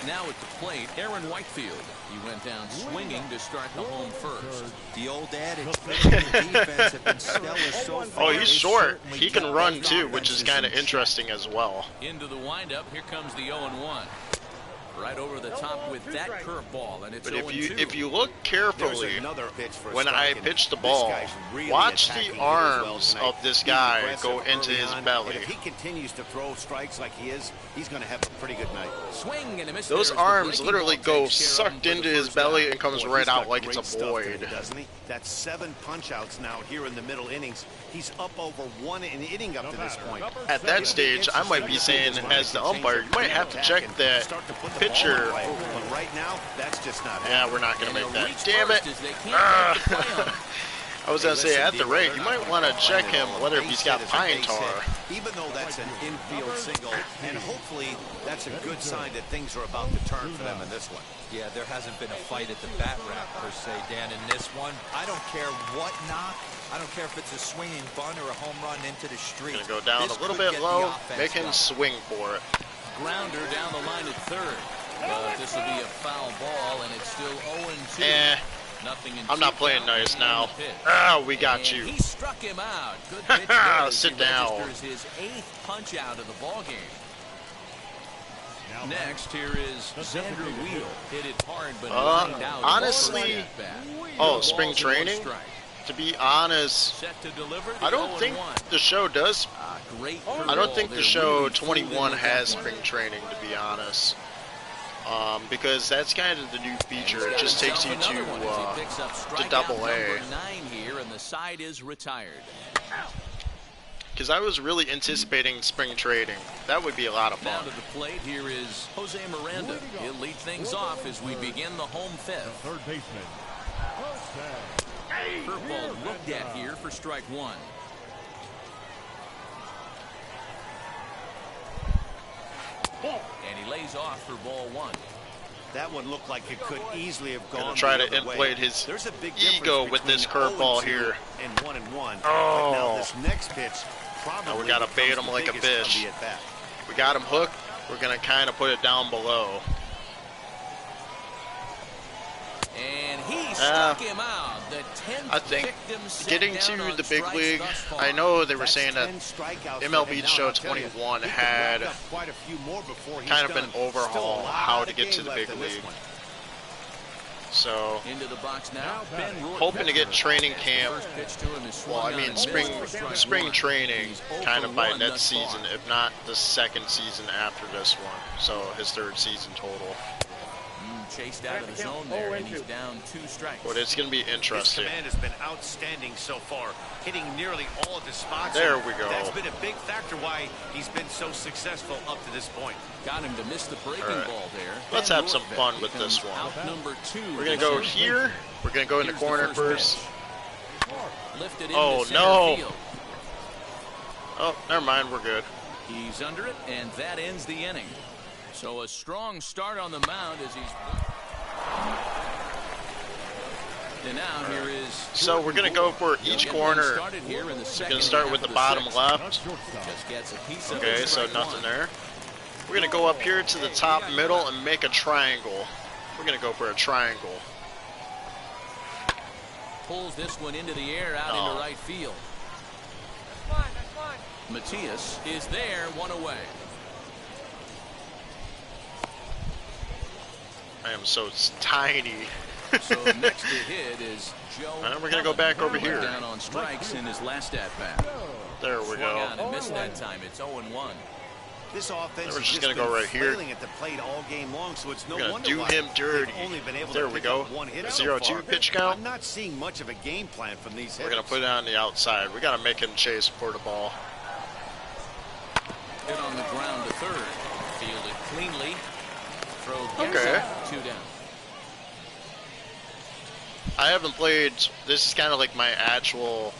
Now at the plate, Aaron Whitefield. He went down swinging to start the home first. The old adage, defense have been stellar so far. Oh, he's short. He can run too, which is kind of interesting as well. Into the windup, here comes the 0-1. Right over the top with that curveball, and it's 0-2. If you look carefully when I pitch the ball, watch the arms of this guy go into his belly. If he continues to throw strikes like he is, he's going to have a pretty good night. Swing and a miss. Those arms literally go sucked into his belly and comes right out like it's a void. Doesn't he? That's 7 punch-outs now here in the middle innings. He's up over 1 inning up to this point. At that stage, I might be saying, as the umpire, you might have to check that pitcher. But right now, that's just not. Yeah, we're not going to make that. Damn it! I was going to say, at the rate, you might want to check him whether he's got pine tar. Even though that's an infield single, and hopefully that's a good sign that things are about to turn for them in this one. Yeah, there hasn't been a fight at the bat rack, per se, Dan, in this one. I don't care what knock. I don't care if it's a swinging bunt or a home run into the street. Going to go down a little bit low, make him swing for it. Grounder down the line at third. But this will be a foul ball, and it's still 0-2. I'm not playing nice now. Ah, we got you. He struck him out. Good pitch. Sit down. His 8th punch out of the ball game. Next, here is Xander Wheel. Hit it hard, but lined out. Honestly, spring training. To be honest, I don't think the show does. I don't think the show 21 has spring training, to be honest. Because that's kind of the new feature. It just takes you to double A. Here, and the side is retired. Because I was really anticipating spring training. That would be a lot of fun. Down to the plate, here is Jose Miranda. He'll lead things off as we begin the home fifth. Third baseman. Curveball looked at here for strike 1. And he lays off for ball 1. That one looked like it could easily have gone. Gonna try to inflate his ego with this curveball here. And 1-1. Oh. But now this next pitch, probably now we gotta bait him like a fish. We got him hooked. We're gonna kind of put it down below. And he struck him out. I think getting to the big league, I know they were saying that MLB The Show 21 had kind of been overhauled how to get to the big league. So, into the box now. Hoping to get training camp, well, I mean spring training kind of by next season, if not the second season after this one. So his third season total. Chased out of the zone there, and he's down 2 strikes. But it's going to be interesting. His command has been outstanding so far, hitting nearly all of his spots. There we go. That's been a big factor why he's been so successful up to this point. Got him to miss the breaking ball there. Let's have some fun with this one. We're going to go here. We're going to go in the corner first. Oh, no. Oh, never mind. We're good. He's under it, and that ends the inning. So a strong start on the mound as he's... And now here is... So we're going to go for each corner. We're going to start with the bottom left. Okay, so nothing there. We're going to go up here to the top middle and make a triangle. We're going to go for a triangle. Pulls this one into the air out into right field. Matias is there, 1 away. I am so tiny. So next to hit is Joe. And we're going to go back over here. Down on strikes in his last at bat. There we go. And missed that time. It's 0-1. This offense we're just going to go right here. At the plate all game long, so it's no we're going to do him dirty. There we go. 0-2 pitch count. I'm not seeing much of a game plan from these hitters. We're going to put it on the outside. We got to make him chase for the ball. Hit on the ground to third. Fielded cleanly. Okay. 2 down. I haven't played. This is kind of like my actual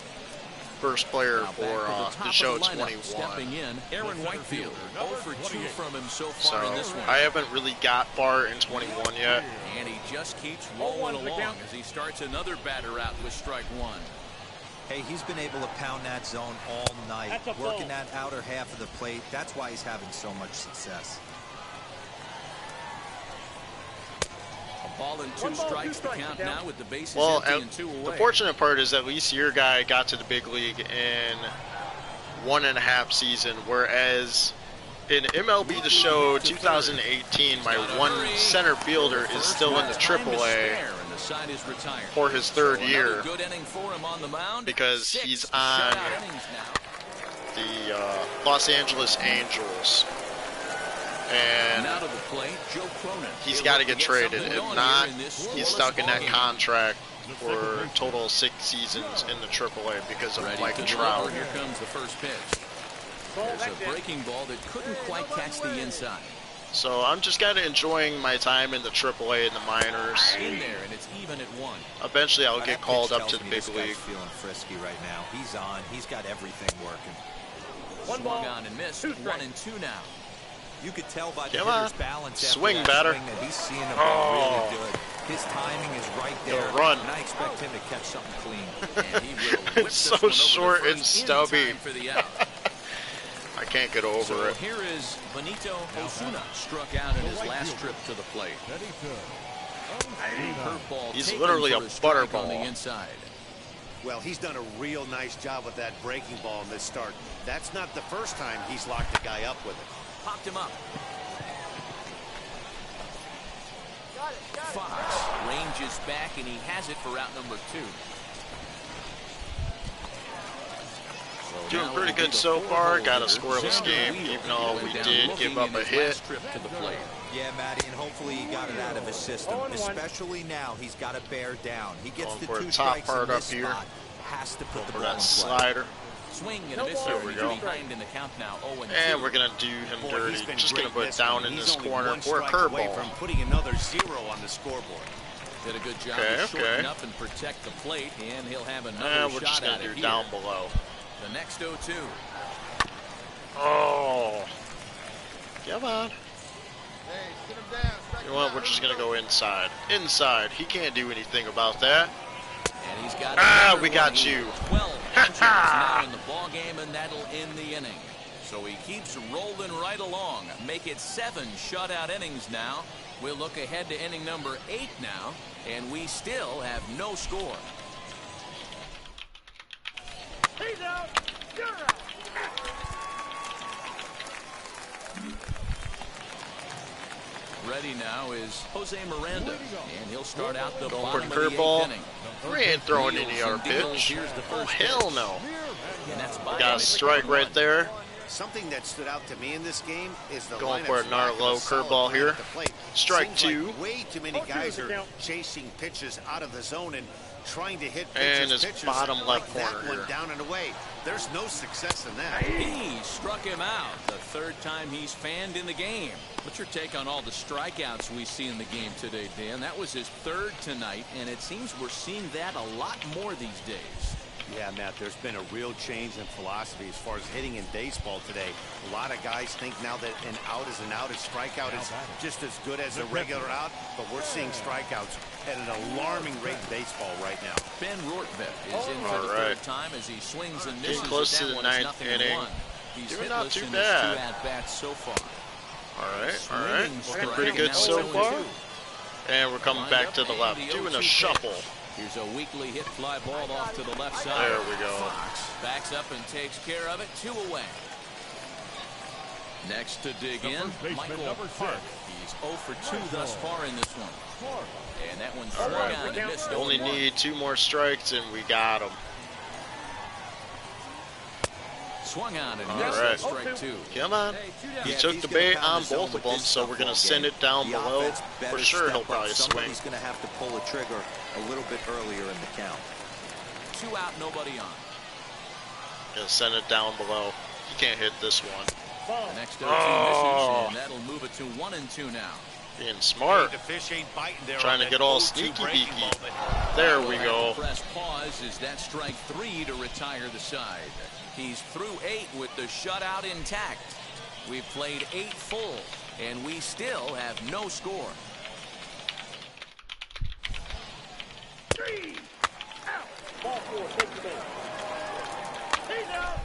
first player for the show 21. Stepping in, Aaron Whitefield. 0 for 2 from him so far in this one. I haven't really got far in 21 yet. And he just keeps rolling along as he starts another batter out with strike 1. Hey, he's been able to pound that zone all night, working that outer half of the plate. That's why he's having so much success. Ball and 2 strikes, the count now with the bases empty and 2 away. The fortunate part is at least your guy got to the big league in 1.5 season, whereas in MLB The Show 2018, my one center fielder is still in the AAA for his 3rd year because he's on the Los Angeles Angels. And out of the plate, Joe Cronin. He's got to get traded. If not, he's stuck in that contract for a total of 6 seasons in the AAA because of Mike Trout. Here comes the first pitch. There's a breaking ball that couldn't quite catch the inside. So I'm just kind of enjoying my time in the AAA and the minors. In there, and it's even at 1. Eventually, I'll get called up to the big league. Feeling frisky right now. He's on. He's got everything working. Swung on and missed. 1 and 2 now. You could tell by the hitter's balance swing after batter. Swing that he's seeing the ball really good. His timing is right there. Run. And I expect him to catch something clean. And he will it's so short and stubby. I can't get over it. Here is Benito Osuna, struck out in his last trip to the plate. He's literally a butterball on the inside. Well, he's done a real nice job with that breaking ball in this start. That's not the first time he's locked a guy up with it. Popped him up. Fox ranges back, and he has it for out number 2. Doing pretty good so far. Got a scoreless game, even though we did give up a hit. Yeah, Matty, and hopefully he got it out of his system. Especially now, he's got to bear down. He gets the 2 strikes in this spot. Has to put the ball in play. Slider. Swing and a miss. There we go. Behind in the count now. 0-2. And we're gonna do him dirty. Just gonna put it down in this corner for a curveball. From putting another 0 on the scoreboard. Did a good job to shorten up and protect the plate, and he'll have another shot. We're just gonna do down below. The next 0-2. Oh, come on. You know what? We're just gonna go inside. Inside. He can't do anything about that. And he's got we got you. 12 punches now in the ball game, and that'll end the inning. So he keeps rolling right along. Make it 7 shutout innings now. We'll look ahead to inning number 8 now, and we still have no score. He's out. You're out. Ready now is Jose Miranda, and he'll start out the going for bottom the of the curveball. 8th inning. We ain't throwing any other pitch. Oh, hell no. Got a strike right there. Something that stood out to me in this game is the going for another low curveball here. Strike two. Like way too many guys are chasing pitches out of the zone and trying to hit and pitches. his bottom left corner that here. One down and away. There's no success in that. He struck him out the third time he's fanned in the game. What's your take on all the strikeouts we see in the game today, Dan? That was his third tonight, and it seems we're seeing that a lot more these days. Yeah, Matt, there's been a real change in philosophy as far as hitting in baseball today. A lot of guys think now that an out is an out, a strikeout is just as good as a regular out, but we're seeing strikeouts at an alarming rate in baseball right now. Ben Rortvedt is in for the third time as he swings and misses. Getting close to the ninth inning. Doing not too bad. 2 at-bats so far. All right. Looking pretty good so far. And we're coming back to the left, doing a shuffle. Here's a weakly hit fly ball off to the left side. There we go. Fox backs up and takes care of it. 2 away. Next to dig in, Michael Park. He's 0 for 2 thus far in this one. And that one's swung on and missed. Only need 2 more strikes and we got him. Swung on and missed. Strike 2. Come on. He took the bait on both of them, so we're going to send it down below. For sure, he'll probably swing. He's going to have to pull a trigger a little bit earlier in the count. 2 out, nobody on. Gonna send it down below. He can't hit this one. The next 0-2 misses, and that'll move it to 1-2 now. Being smart. Trying to get all sneaky beaky. There we go. Press pause is that strike 3 to retire the side. He's through 8 with the shutout intact. We've played 8 full, and we still have no score. 3 out. Ball 4, take the base. He's out.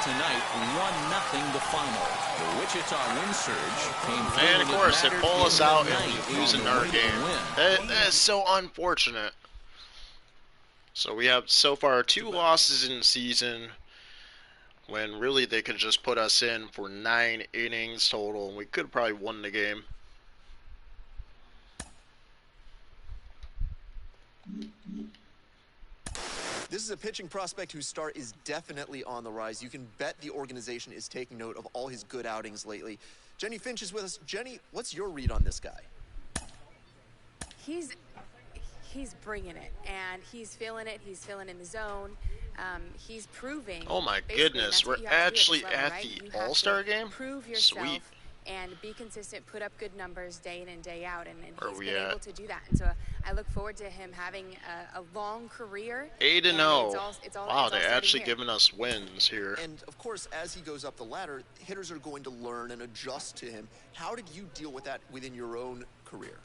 Tonight, 1-0 the final. The Wichita win surge came through. And of course, they pull us out and we lose in our game. That is so unfortunate. So we have so far 2 losses in the season, when really they could just put us in for 9 innings total, and we could have probably won the game. This is a pitching prospect whose start is definitely on the rise. You can bet the organization is taking note of all his good outings lately. Jenny Finch is with us. Jenny, what's your read on this guy? He's bringing it, and he's feeling it. He's feeling in the zone. He's proving. Oh my goodness, we're actually at the All-Star game? Prove yourself. Sweet. And be consistent, put up good numbers day in and day out, and he's been at? able to do that. And so I look forward to him having a long career. 8-0. Wow, they're actually giving us wins here. And of course, as he goes up the ladder, hitters are going to learn and adjust to him. How did you deal with that within your own career?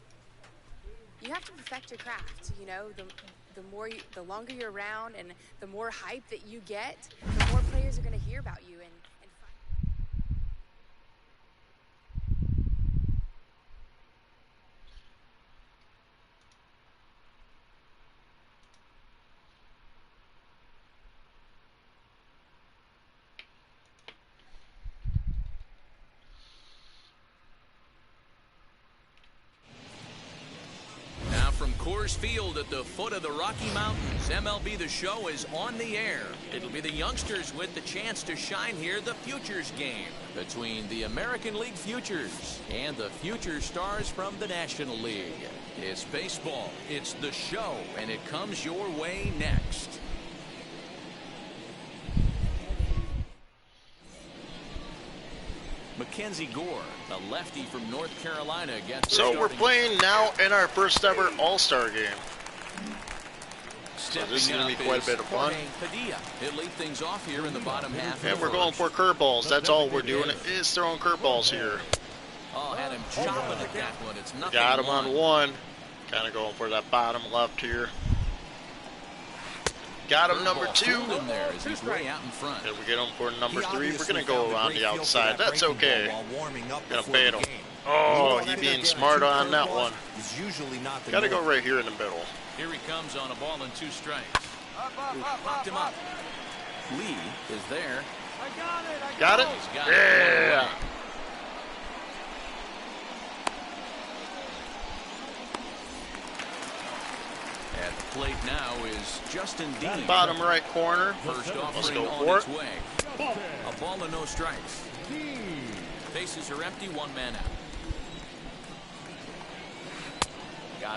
You have to perfect your craft. You know, the longer you're around, and the more hype that you get, the more players are going to hear about you. And From Coors Field at the foot of the Rocky Mountains, MLB The Show is on the air. It'll be the youngsters with the chance to shine here, the Futures game between the American League Futures and the Future Stars from the National League. It's baseball, it's The Show, and it comes your way next. Mackenzie Gore, the lefty from North Carolina, gets. So we're playing now in our first ever All-Star game. So this is going to be quite a bit of fun. He'll lead things off here in the bottom half. And we're going for curveballs. That's all we're doing is throwing curveballs here. Oh, had him chopping at that one. It's nothing. Got him on 1. Kind of going for that bottom left here. got him number 2. In there as he's way out in front. And we get him for number 3. We're going to go around the outside. That's okay. Going to bait him. Oh, he being smart on that one. Got to go right here in the middle. Here he comes on a ball and 2 strikes. Popped him up. Lee is there. Got it? Yeah. At the plate now is Justin Dean. Bottom right corner. First Let's offering go on for its it. way. A ball and no strikes. Bases are empty, 1 man out.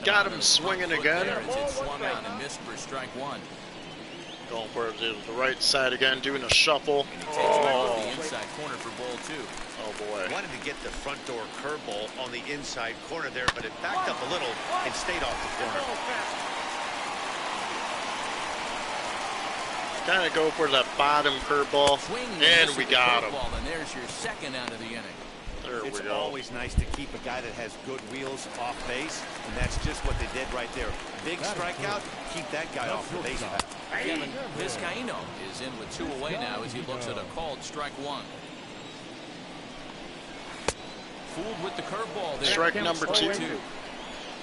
Got him swinging again. It swung out and missed for strike 1. Going for the right side again, doing a shuffle. And he takes back to the inside corner for ball 2. Oh boy. Wanted to get the front door curveball on the inside corner there, but it backed up a little and stayed off the corner. Kind of go for that bottom curveball, and we got him. And there's your second out of the inning. There we go. It's always nice to keep a guy that has good wheels off base, and that's just what they did right there. Big strikeout, keep that guy off the base path. Kevin Vizcaino is in with 2 away now as he looks at a called strike 1. Fooled with the curveball there. Strike number 2.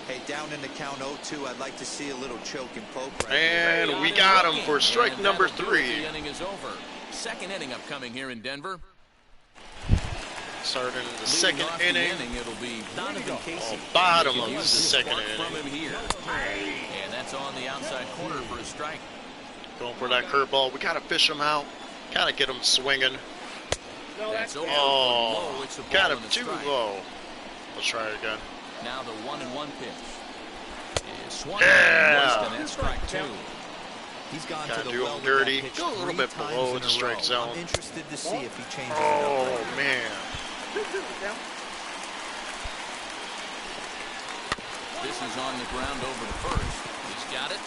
Hey, down in the count 0-2, I'd like to see a little choke and poke right and here. We got him for strike number 3. The inning is over. Second inning upcoming here in Denver. Starting the second inning. It'll be Donovan Casey. Bottom of the second inning. From him here. And that's on the outside corner for a strike. Going for that curveball. We got to fish him out. Kind of get him swinging. That's over. Oh, it's a ball got him and a too strike. low. Let's try it again. Now the 1-1 pitch. Is swung Yeah. and that's strike 2. He's gone Gotta to the do well him with that dirty. pitch Go a little 3 bit times below in the a strike row. zone. I'm interested to see if he changes it Oh, up later. man. This is on the ground over to first. He's got it.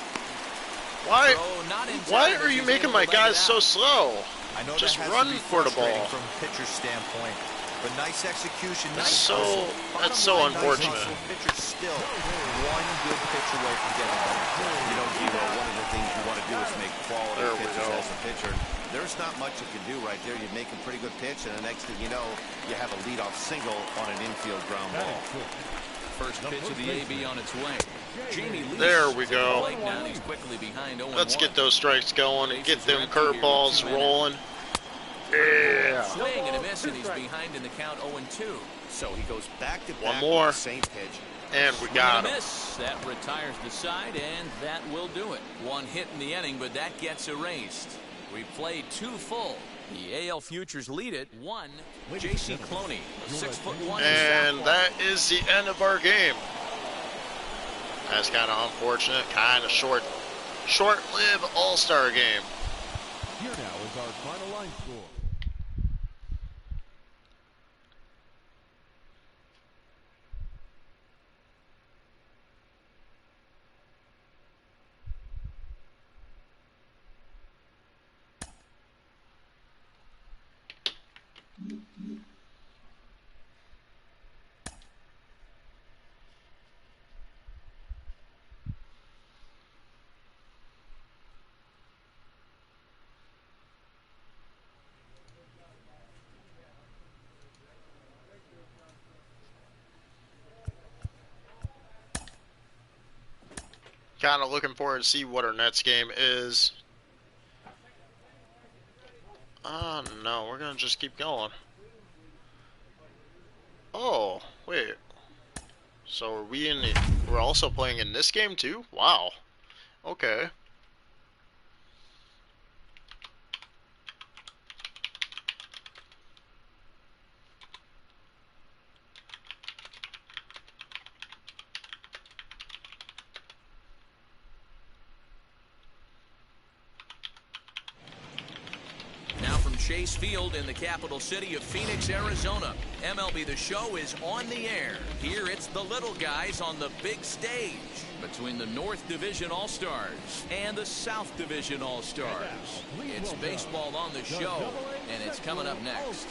Why? Throw not in Why time, are as you he's making able my to let guys it so out. slow? I know Just that has run to be for the frustrating ball. From a pitcher's standpoint, but nice execution. That's Nice so- hustle. that's Bottom so line, nice unfortunate. hustle. Pitcher's still 1 good pitch away from getting better. You know, Gino, one of the things you want to do is make quality There we pitches go. as a pitcher. There's not much you can do right there. You make a pretty good pitch, and the next thing you know, you have a leadoff single on an infield ground ball. First pitch of the AB on its way. Jamie Lee. There we go. Now he's quickly behind 0-1. Let's get those strikes going and get them curveballs rolling. Yeah. Swing and a miss, and he's behind in the count 0-2. So he goes back to One back more. with the same pitch. And we Swing got and a him. miss. That retires the side, and that will do it. 1 hit in the inning, but that gets erased. We played 2 full. The AL Futures lead it 1. J.C. Cloney, a 6'1". And that is the end of our game. That's kind of unfortunate. Kind of short-lived All-Star game. Here now is our final line score. Kind of looking forward to see what our next game is. Oh, no, we're going to just keep going. Oh, wait. So are we in the... We're also playing in this game too? Wow. Okay. Chase Field in the capital city of Phoenix, Arizona. MLB The Show is on the air. Here it's the little guys on the big stage between the North Division All-Stars and the South Division All-Stars. It's baseball on the show, and it's coming up next.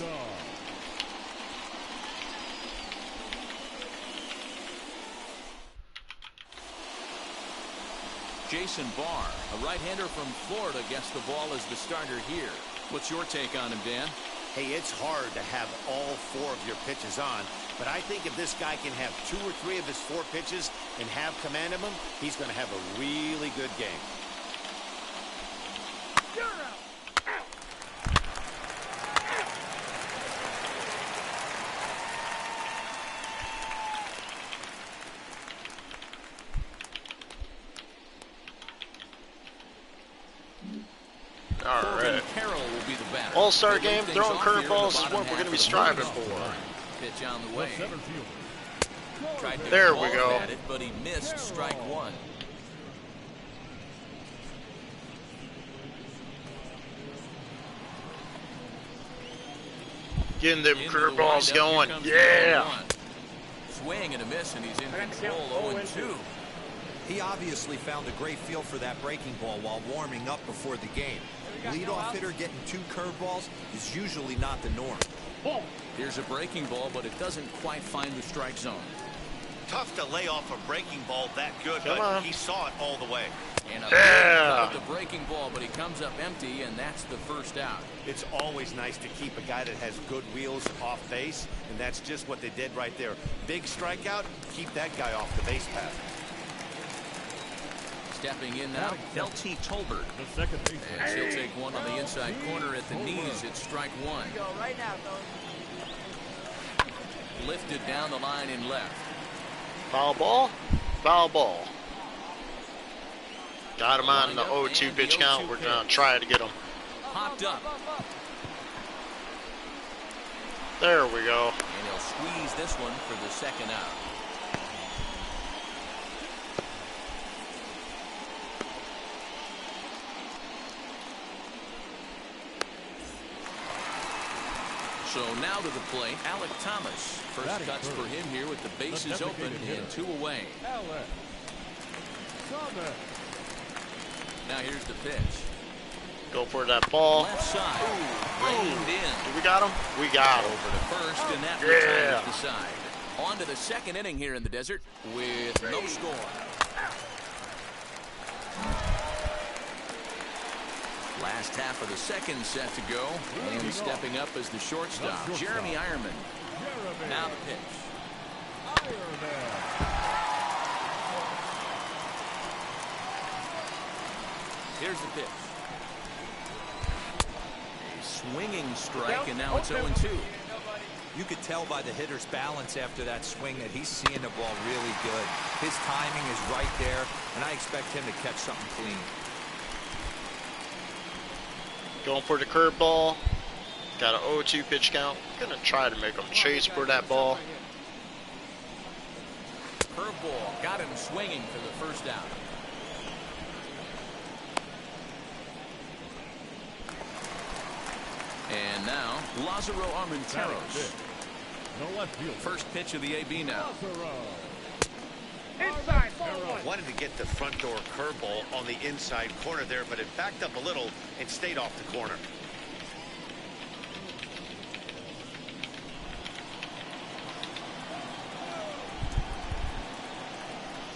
Jason Barr, a right-hander from Florida, gets the ball as the starter here. What's your take on him, Dan? Hey, it's hard to have all 4 of your pitches on, but I think if this guy can have 2 or 3 of his 4 pitches and have command of them, he's going to have a really good game. All-star game, throwing curveballs is what we're going to be striving for. Pitch on the way. There we go. It, but he missed strike 1. Getting them curveballs going. Yeah. Swing and a miss, and he's in control. 0-2. He obviously found a great feel for that breaking ball while warming up before the game. Leadoff hitter getting 2 curveballs is usually not the norm. Here's a breaking ball, but it doesn't quite find the strike zone. Tough to lay off a breaking ball that good, but he saw it all the way. And a the breaking ball, but he comes up empty, and that's the first out. It's always nice to keep a guy that has good wheels off base, and that's just what they did right there. Big strikeout, keep that guy off the base path. Stepping in now, L.T. Tolbert. The second baseman. And he'll take one on the inside corner at the knees. It's strike 1. Go right now, Lifted down the line in left. Foul ball. Foul ball. Got him on the 0-2 pitch count. We're going to try to get him. Popped up. There we go. And he'll squeeze this one for the second out. So now to the plate, Alec Thomas. First cuts for him here with the bases open and 2 away. Now here's the pitch. Go for that ball. Left side. Reined in. We got him? We got him. Over to first, and that retires the side. On to the second inning here in the desert with no score. Last half of the second set to go, and stepping up as the shortstop, Jeremy Ironman. Now the pitch. Here's the pitch. A swinging strike, and now it's 0-2. You could tell by the hitter's balance after that swing that he's seeing the ball really good. His timing is right there, and I expect him to catch something clean. Going for the curveball. Got an 0-2 pitch count. Gonna try to make him chase for that ball. Curveball got him swinging for the first out. And now Lázaro Armenteros. No left field. First pitch of the AB now. Inside. Wanted to get the front door curveball on the inside corner there, but it backed up a little and stayed off the corner.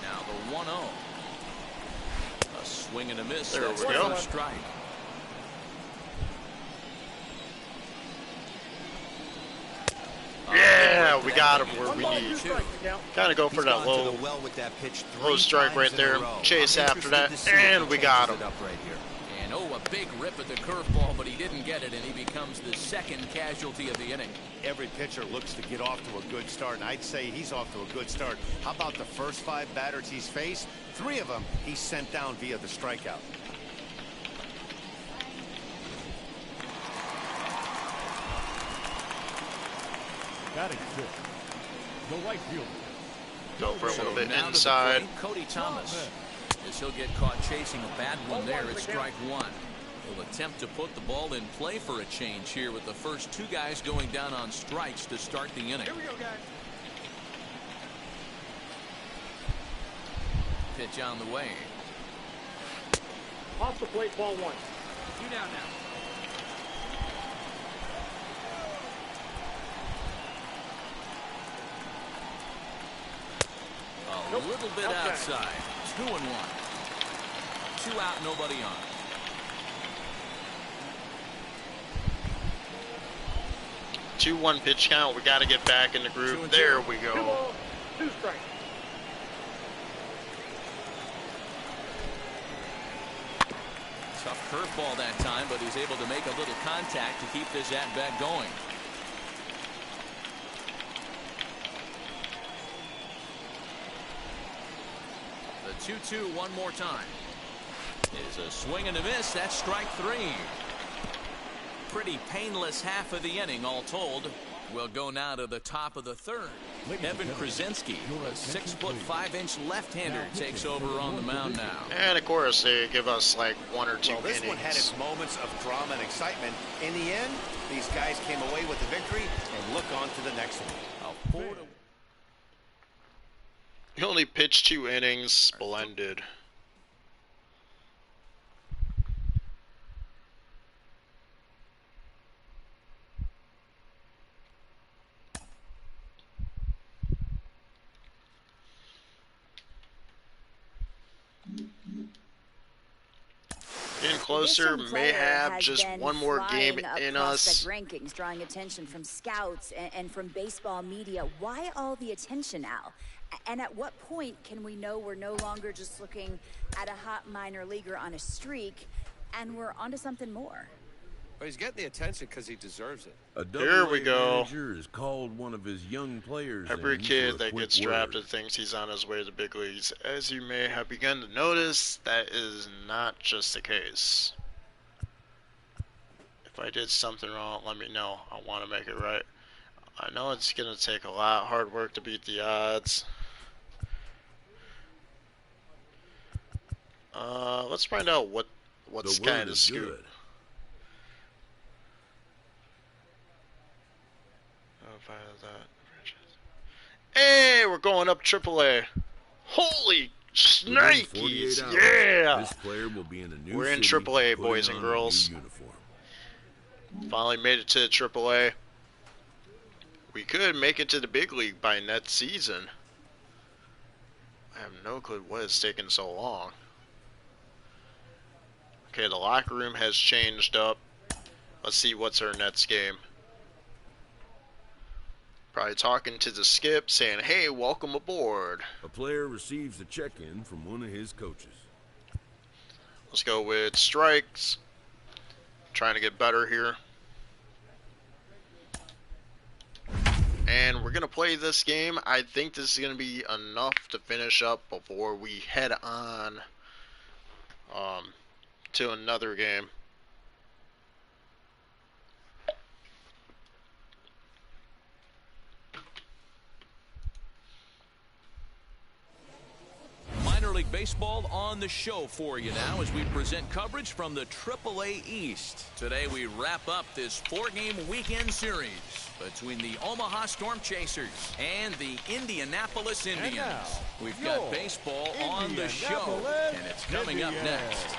Now the 1-0. A swing and a miss. There That's we the go. first strike. Yeah, we got him where we need. Kind of go for that low, low strike right there. Chase after that, and we got him. And a big rip at the curveball, but he didn't get it, and he becomes the second casualty of the inning. Every pitcher looks to get off to a good start, and I'd say he's off to a good start. How about the first 5 batters he's faced? 3 of them he's sent down via the strikeout. Batting 6. The right fielder. Go for a little bit now inside. Cody Thomas. As he'll get caught chasing a bad one there at strike 1. He'll attempt to put the ball in play for a change here with the first 2 guys going down on strikes to start the inning. Here we go, guys. Pitch on the way. Off the plate, ball 1. 2 down now. A little bit outside. 2-1. 2 out, nobody on. Two 1 pitch count. We got to get back in the groove. There we go. 2 balls, 2 strikes. Tough curveball that time, but he's able to make a little contact to keep this at-bat going. The 2-2 one more time. Is a swing and a miss. That's strike 3. Pretty painless half of the inning, all told. We'll go now to the top of the 3rd. Evan Krasinski, a 6'5" left-hander, takes over on the mound now. And of course, they give us like 1 or 2 well, this innings. one had its moments of drama and excitement. In the end, these guys came away with the victory and look on to the next one. He only pitched 2 innings. Splendid. Getting closer, may have just one more game in us. Rankings drawing attention from scouts and from baseball media. Why all the attention now? And at what point can we know we're no longer just looking at a hot minor leaguer on a streak and we're onto something more? Well, he's getting the attention because he deserves it. A there we go. Manager has called one of his young players. Every kid that gets drafted thinks he's on his way to the big leagues. As you may have begun to notice, that is not just the case. If I did something wrong, let me know. I want to make it right. I know it's going to take a lot of hard work to beat the odds. Let's find out what's kind of scoop. Hey, we're going up AAA. Holy shnikes! Yeah! This player will be in a new we're in AAA, boys and girls. Finally made it to AAA. We could make it to the big league by next season. I have no clue what is taking so long. Okay, the locker room has changed up. Let's see what's our next game. Probably talking to the skip, saying, hey, welcome aboard. A player receives a check-in from one of his coaches. Let's go with strikes. Trying to get better here. And we're going to play this game. I think this is going to be enough to finish up before we head on to another game. Minor League Baseball on the show for you now as we present coverage from the AAA East. Today we wrap up this 4-game weekend series between the Omaha Storm Chasers and the Indianapolis Indians. We've got baseball on the show, and it's coming up next.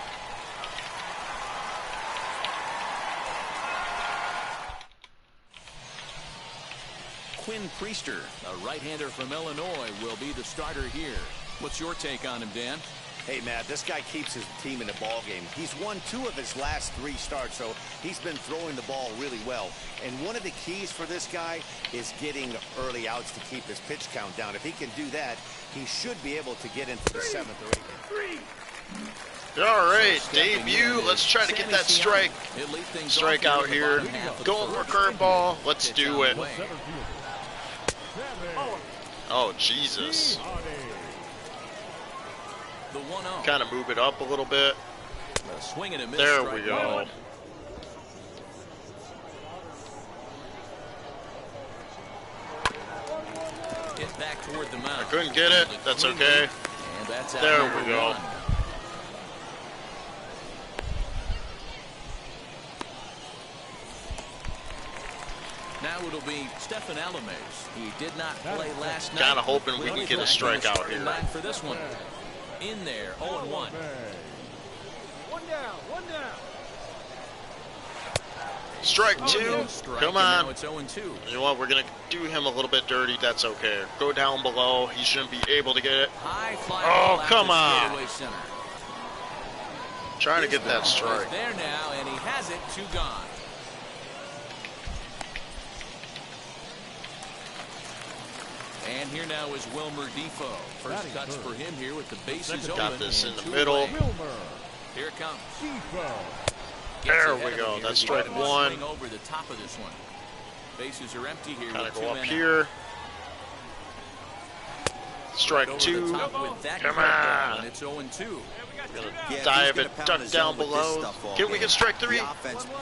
Quinn Priester, a right-hander from Illinois, will be the starter here. What's your take on him, Dan? Hey, Matt, this guy keeps his team in the ball game. He's won 2 of his last 3 starts, so he's been throwing the ball really well. And one of the keys for this guy is getting early outs to keep his pitch count down. If he can do that, he should be able to get into the 7th or 8th. All right, debut. Let's try to get that strike out here. Going for curveball. Let's do it. Oh, Jesus. Kind of move it up a little bit. There we go. Hit back toward the mound. I couldn't get it. That's okay. There we go. Now it'll be Stephen Alames. He did not play last night. Kind of hoping we can get a strikeout here. For this one. In there, 0-1. One down, one down. Strike 2. Come on. Now it's 0-2. You know what? We're going to do him a little bit dirty. That's okay. Go down below. He shouldn't be able to get it. High fly oh, come on. Trying to get that strike. There now, and he has it. 2 gone. And here now is Wilmer Defoe. First touch for him here with the bases open. Got this in the middle. Here it comes. There we go. That's strike 1. Over the top of this one. Bases are empty here. Gotta go up here. Strike 2. Come on. It's 0-2. Gonna dive and duck down below. Can we get strike 3?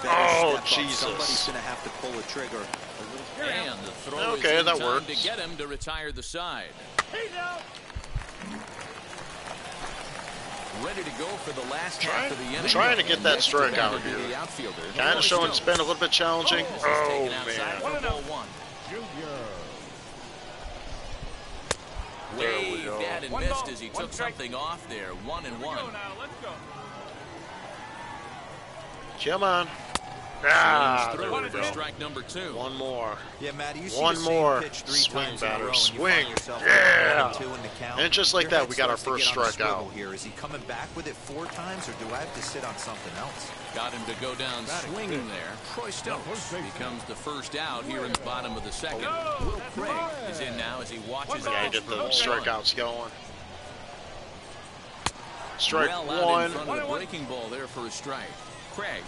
Oh, Jesus. Somebody's gonna have to pull a trigger. And the throw okay, is in that time works. to get him to retire the side. Ready to go for the last half of the inning. Trying to get that strike out here. Kind of showing it's been a little bit challenging. Oh, man. Waved at and missed as he took something off there. 1-1. Come on. Ah, there we go. Strike number 2. One more. Yeah, Matty, you see one the same more. pitch 3 Swing, times in a batter, row and you swing. find yourself Yeah. 1-2 in the count. And just like Your that, head we got our starts first to get on a strikeout. swivel here. Is he coming back with it 4 times, or do I have to sit on something else? Got him to go down swinging there. Troy Stokes becomes the first out here in the bottom of the second. Will Craig is in now as he watches it. Yeah, get the strikeouts going. Strike well 1. Out in front of the breaking ball there for a strike. Craig,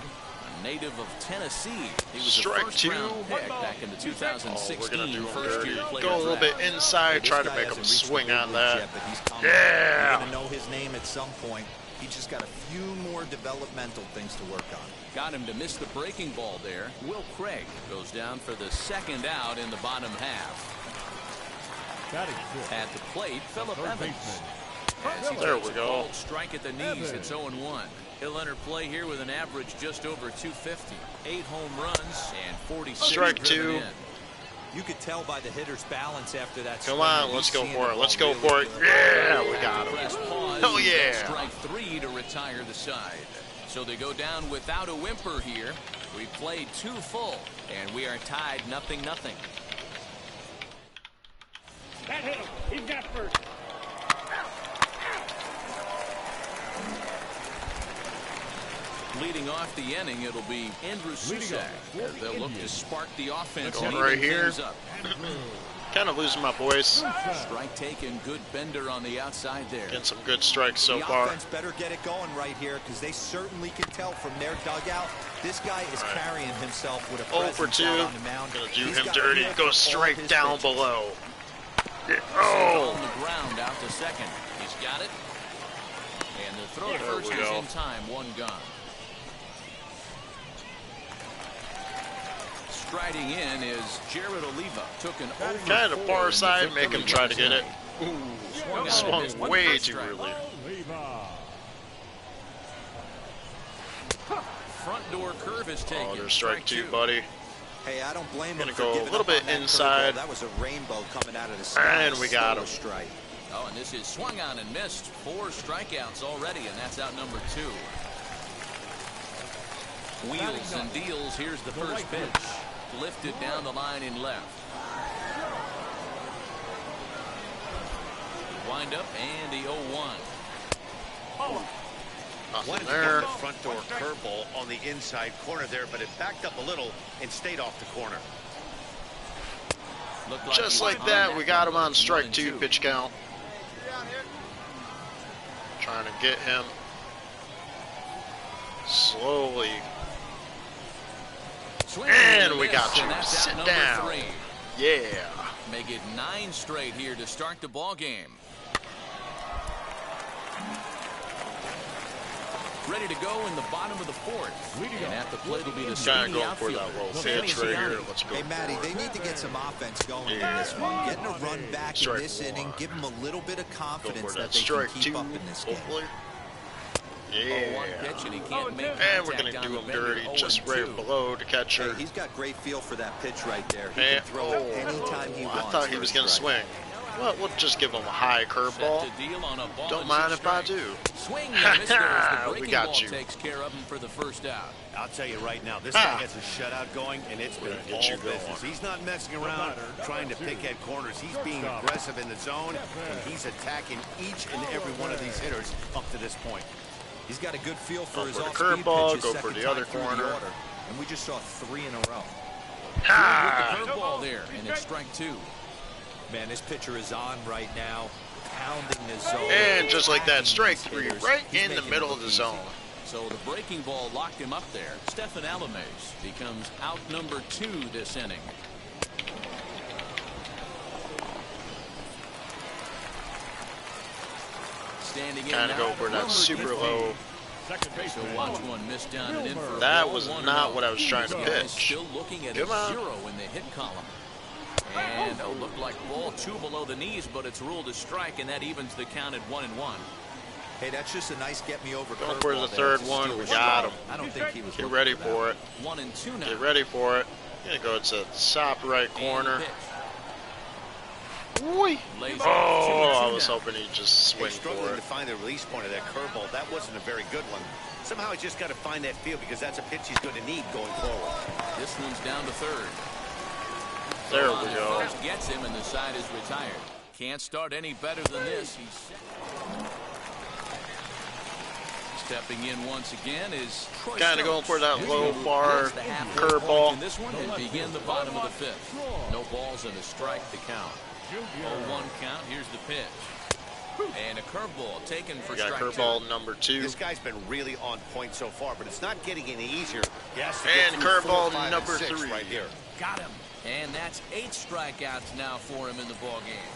a native of Tennessee. He was Strike a first-round pick back in the 2016 we're gonna do him first-year dirty. player Go a little bit draft. inside, try to This guy make him hasn't reached swing the big on leagues that. yet, but he's coming. Yeah. You're gonna know his name at some point. He just got a few more developmental things to work on. Got him to miss the breaking ball there. Will Craig goes down for the second out in the bottom half. At the plate, Phillip Evans. As he There takes we a go. called strike at the knees. It's 0-1. He'll enter play here with an average just over 250. 8 home runs and 46 Strike driven 2. in. You could tell by the hitter's balance after that. Come on, let's go for it. Let's go for it. Yeah, we got him. Hell yeah. Strike 3 to retire the side. So they go down without a whimper here. We played 2 full, and we are tied 0-0. That hit him. He's got first. Leading off the inning, it'll be Andrew Susak. As they'll look to spark the offense. Going and right even here. things up. Kind of losing my voice. Strike taken, good bender on the outside there. Getting some good strikes so the far. offense better get it going right here, because they certainly can tell from their dugout. This guy is carrying himself with a 0 for presence 2. out on the mound. Gonna do He's him got dirty. feel for Go all straight his down pitches. below. Oh. On Oh. the ground out to second. He's got it. And the throw to There first we is go. in time. 1 gone. Striding in is Jared Oliva. Took an over Kind of 4 far in the side, make victory him try to get it. tonight. Ooh, swung way too early. Front door curve is taken. Oh, there's strike 2, buddy. Hey, I don't blame him Gonna for go a giving little up on bit that inside. curveball. That was a rainbow coming out of the sky. And we got Slow him. Strike. Oh, and this is swung on and missed. 4 strikeouts already, and that's out number 2. Wheels and deals. Here's the first pitch. Lifted down the line in left. Wind up and the 0-1. Nothing Wanted to there. get the front door curveball on the inside corner there, but it backed up a little and stayed off the corner. Looked Just he was like that, we got him number. on strike 1-2. 2 pitch count. Trying to get him slowly. Swing And we miss, got you. and that's out Sit number down. 3. Yeah. Make it 9 straight here to start the ball game. Ready to go in the bottom of the 4th. And at the plate will be the Trying to speedy go for that outfielder, little Sammy pitch right here. Gianni. Let's go. Hey, Matty, they need to get some offense going in this one. Getting a run back Strike in this inning, 1. give them a little bit of Go confidence for that that they strike can 2, keep up in this game. hopefully. 0-1 Yeah. pitch, and he can't make And we're going contact to do on him the bender. dirty, just right 0-2. below the catcher. Hey, he's got great feel for that pitch right there. He And, can throw it anytime he wants. I thought he for was a going to strike. swing. Well, we'll just give him a high curveball. Set to deal on a ball Don't and mind 6 if I strikes. do. Swing and miss there as the We breaking got ball you. takes care of him for the first out. I'll tell you right now, this guy has a shutout going, and it's been We're gonna all get you going. business. He's not messing around trying to pick at corners. He's being aggressive in the zone, and he's attacking each and every one of these hitters up to this point. He's got a good feel for his off-speed curveball, go for the other corner. And we just saw 3 in a row. With the curveball there, and it's strike 2. Man, this pitcher is on right now, pounding the zone. And just like that, strike 3 right in the middle of the zone. So the breaking ball locked him up there. Stephen Alamez becomes out number 2 this inning. Standing in kind of go for that super low. So watch one miss down and in for that was not what I was trying to pitch. Still looking at a 0 in the hit column. And it'll look like ball 2 below the knees, but it's ruled a strike, and that evens the count at 1-1. Hey, that's just a nice get me over. Going for the third one. We got him. I don't think he was. Get ready for it. 1-2 now. Get ready for it. Gonna go to the top right corner. Oh, I was hoping he'd just swing for struggling it. to find the release point of that curveball. That wasn't a very good one. Somehow he's just got to find that feel because that's a pitch he's going to need going forward. This one's down to third. There we go. First gets him, and the side is retired. Can't start any better than this. He's stepping in once again is kind of going for that low bar curveball. In this one and begin the bottom of the 5th. No balls and a strike to count. 0-1 count. Here's the pitch. And a curveball taken for strike 2. Curveball number 2. This guy's been really on point so far, but it's not getting any easier. And curveball number 3 right here. Got him. And that's 8 strikeouts now for him in the ball game.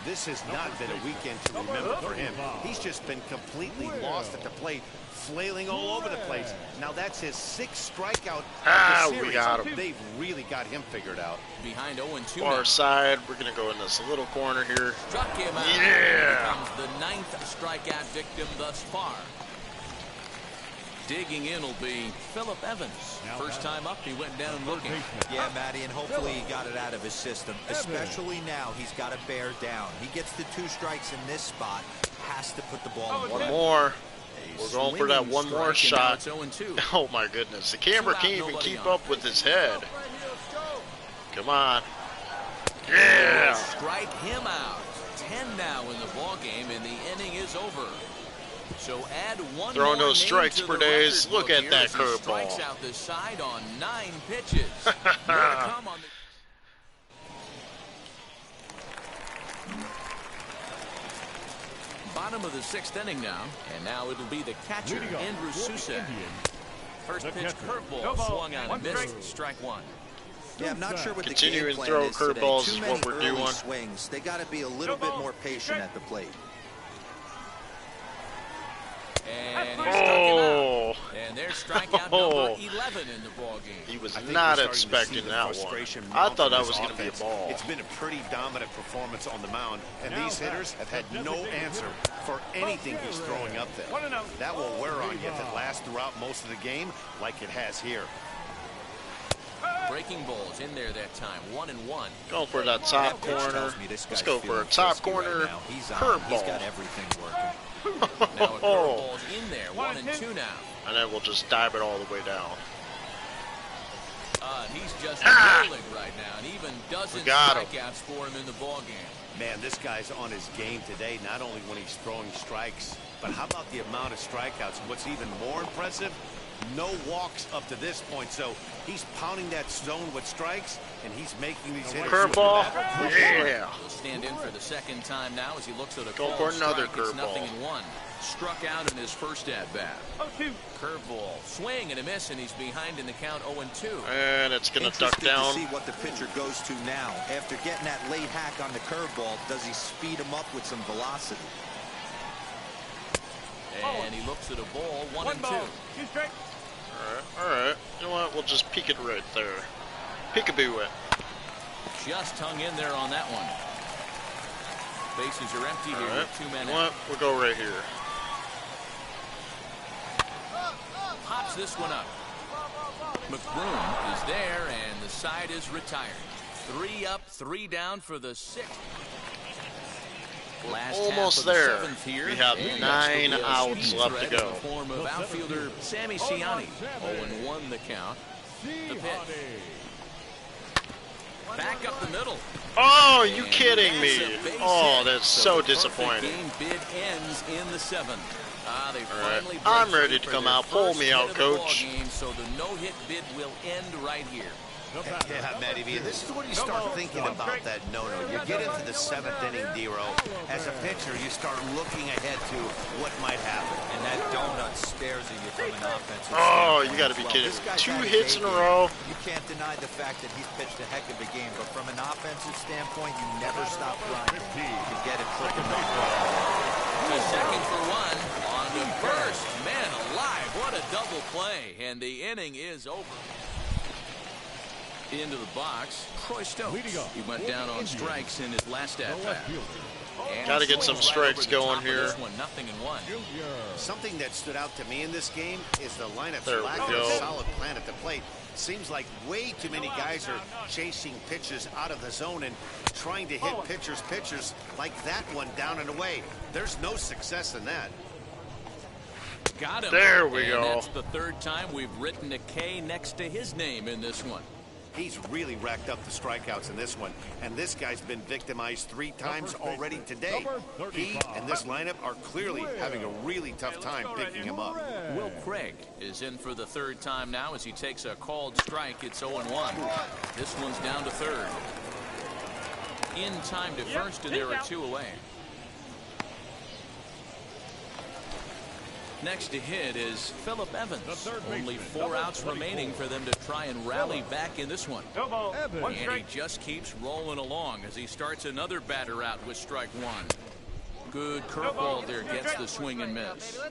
This has not been a weekend to remember for him. He's just been completely lost at the plate, flailing all over the place. Now that's his 6th strikeout of the series. We got him. They've really got him figured out. Behind 0-2. Far side, we're gonna go in this little corner here. Struck him out. Yeah. Becomes the 9th strikeout victim thus far. Digging in will be Phillip Evans. First time up, he went down looking. Yeah, Matty, and hopefully he got it out of his system. Especially now, he's got to bear down. He gets the 2 strikes in this spot. Has to put the ball in. One more. We're going for that one more shot. Oh my goodness, the camera can't even keep up with his head. Come on. Yeah. Strike him out. 10 now in the ball game, and the inning is over. So add one throwing more those strikes per days. Look at that curveball. Strikes out this side on 9 pitches. Come on bottom of the 6th inning now, and now it'll be the catcher, Andrew Susak. First pitch curveball swung out and missed. Strike 1. Yeah, I'm not sure what the continuing game plan throw is today. curveballs Too is many what we're early doing. Swings. They got to be a little bit more patient at the plate. And he struck him out. And there's strikeout number 11 in the ball game. He was not expecting that one. I thought that was going to be a ball. It's been a pretty dominant performance on the mound, and these hitters have had no answer for anything he's throwing up there. That will wear on you if it lasts throughout most of the game like it has here. Breaking balls in there that time. 1-1. Going for that top corner. Let's go for a top corner curveball. He's got everything working. Now a curveball's in there. 1-2 now. And then we'll just dive it all the way down. He's just rolling right now, and even dozen strikeouts for him in the ball game. Man, this guy's on his game today, not only when he's throwing strikes, but how about the amount of strikeouts? What's even more impressive, no walks up to this point. So he's pounding that zone with strikes, and he's making these hitters. Curveball. Yeah. He'll stand in for the 2nd time now as he looks at a go for another curveball. 0-1. Struck out in his first at-bat. Curveball, swing and a miss, and he's behind in the count 0-2. And it's going to duck down. To see what the pitcher goes to now. After getting that late hack on the curveball, does he speed him up with some velocity? And he looks at a ball, 1-2. All right. You know what? We'll just peek it right there. Peekaboo it. Just hung in there on that one. Bases are empty here with 2 men out. We'll go right here. Pops this one up. McBroom is there, and the side is retired. 3 up, 3 down for the 6th. Last almost there. We have 9 outs left to go. In the form of outfielder Sammy Siani. 0-1 the count. The pitch. Back up the middle. Oh, you kidding me? Oh, that's so disappointing. Game bid ends in the 7th. They finally I'm ready to come out. Pull me out, coach. So the no-hit bid will end right here. Yeah, Matty V, this is when you start thinking about that no-no. You get into the 7th inning, D-Row. As a pitcher, you start looking ahead to what might happen. And that donut stares at you from an offensive standpoint. You got to be kidding me. 2 hits in a row. You can't deny the fact that he's pitched a heck of a game, but from an offensive standpoint, you never stop grinding to get it clicking. The second for 1 on the first. Man alive, what a double play. And the inning is over. Into the box, Troy Stokes. He went down on strikes in his last at-bat. Got to get some strikes going here. This one, 0-1. Something that stood out to me in this game is the lineup's lack of a solid plan at the plate. Seems like way too many guys are chasing pitches out of the zone and trying to hit pitchers like that one down and away. There's no success in that. Got him. There we go. That's the 3rd time we've written a K next to his name in this one. He's really racked up the strikeouts in this one, and this guy's been victimized 3 times already today. He and this lineup are clearly having a really tough time picking him up. Will Craig is in for the 3rd time now as he takes a called strike. It's 0-1. This one's down to 3rd. In time to first, and there are 2 away. Next to hit is Phillip Evans. Only 4 outs remaining for them to try and rally back in this one. And he just keeps rolling along as he starts another batter out with strike 1. Good curveball there, gets the swing and miss.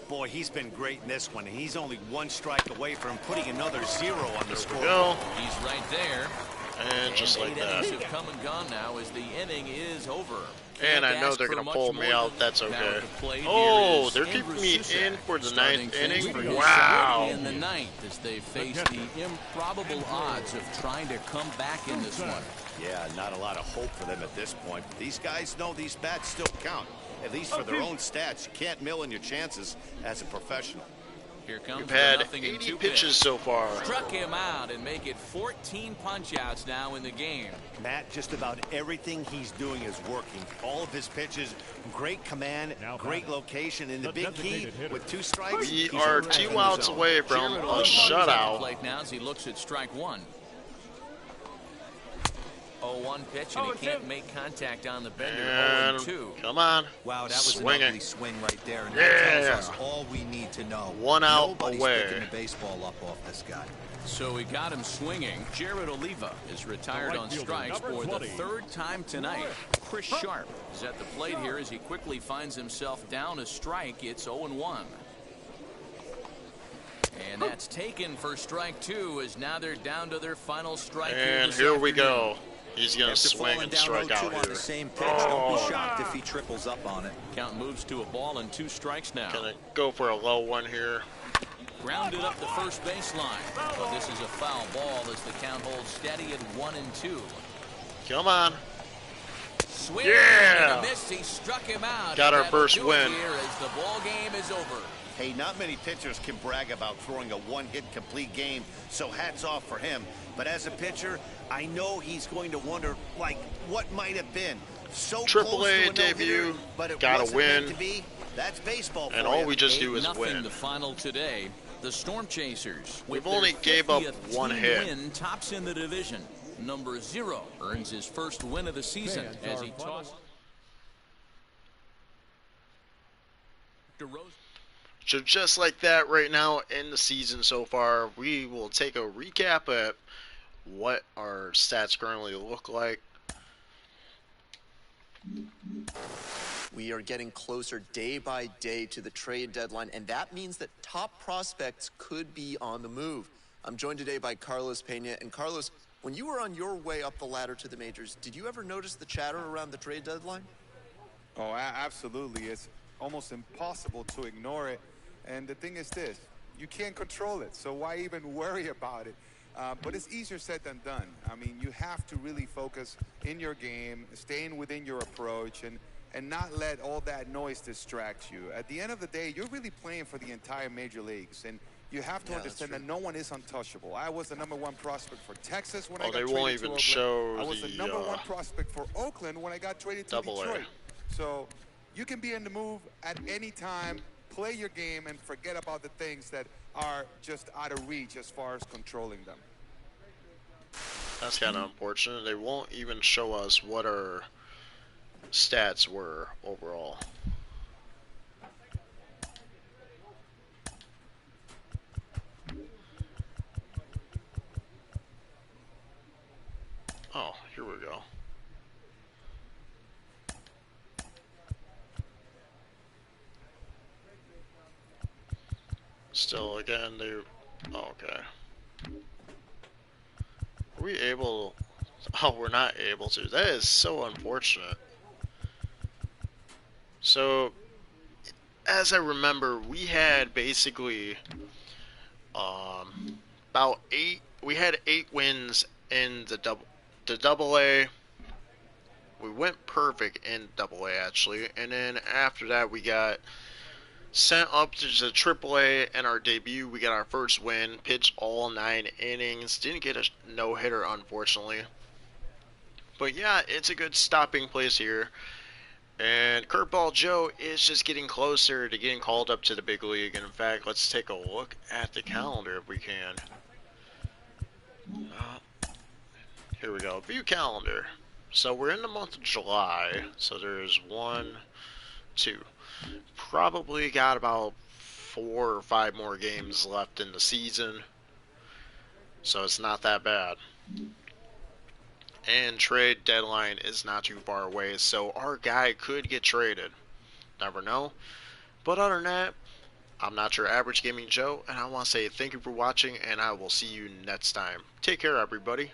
Boy, he's been great in this one. He's only 1 strike away from putting another 0 on the scoreboard. He's right there. And just like that. 8 innings have come and gone now as the inning is over. And I know they're going to pull me out. That's okay. Oh, they're keeping me in for the 9th inning? Wow. In the 9th as they face the improbable odds of trying to come back in this one. Yeah, not a lot of hope for them at this point. These guys know these bats still count. At least for their own stats. You can't mill in your chances as a professional. Here comes We've had 80 pitches so far. Struck him out and make it 14 punch-outs now in the game. Matt, just about everything he's doing is working. All of his pitches, great command, great location in the big key with 2 strikes. We are 2 outs away from a shutout. Now as he looks at strike 1. 0-1 pitch, and he can't make contact on the bender. 0-2. Come on. Wow, that was an ugly swing right there. And that tells us all we need to know. 1 out Nobody's away. picking the baseball up off this guy. So he got him swinging. Jared Oliva is retired on strikes for the 3rd time tonight. Chris Sharp is at the plate here as he quickly finds himself down a strike. It's 0-1. And that's taken for strike 2 as now they're down to their final strike. And here we go. He's going to swing and strike out on here. The same pitch. Don't be shocked if he triples up on it. Count moves to a ball and 2 strikes now. Going to go for a low one here. Grounded up the first baseline. But this is a foul ball as the count holds steady at 1-2. Come on. Swing yeah. And a miss. He struck him out. Got our first win. Here as the ball game is over. Hey, not many pitchers can brag about throwing a 1-hit complete game, so hats off for him. But as a pitcher, I know he's going to wonder, like, what might have been. So AAA debut, but it gotta win. To be. That's baseball. And all we just do is 8-0 win. The final today. The Storm Chasers. We've only gave up 1 hit. Win, tops in the division. Number 0 earns his first win of the season as he tosses. So just like that right now in the season so far, we will take a recap at what our stats currently look like. We are getting closer day by day to the trade deadline, and that means that top prospects could be on the move. I'm joined today by Carlos Pena. And Carlos, when you were on your way up the ladder to the majors, did you ever notice the chatter around the trade deadline? Oh, absolutely. It's almost impossible to ignore it. And the thing is this, you can't control it, so why even worry about it? But it's easier said than done. I mean, you have to really focus in your game, staying within your approach, and not let all that noise distract you. At the end of the day, you're really playing for the entire major leagues, and you have to understand that no one is untouchable. I was the #1 prospect for Texas when I got they traded won't to even Oakland. show I was the the #1 prospect for Oakland when I got traded to Detroit. So you can be in the move at any time, play your game, and forget about the things that are just out of reach as far as controlling them. That's kind of unfortunate. They won't even show us what our stats were overall. Oh, here we go. Still, again, they... Oh, okay. Are we able... Oh, we're not able to. That is so unfortunate. So, as I remember, we had basically about 8... We had 8 wins in the double A. We went perfect in double A, actually. And then after that, we got sent up to the AAA in our debut. We got our first win, pitched all 9 innings. Didn't get a no-hitter, unfortunately. But yeah, it's a good stopping place here. And Curveball Joe is just getting closer to getting called up to the big league. And in fact, let's take a look at the calendar if we can. Here we go, view calendar. So we're in the month of July. So there's 1, 2. Probably got about 4 or 5 more games left in the season, so it's not that bad. And trade deadline is not too far away, so our guy could get traded. Never know. But other than that, I'm not your average gaming Joe, and I want to say thank you for watching, and I will see you next time. Take care, everybody.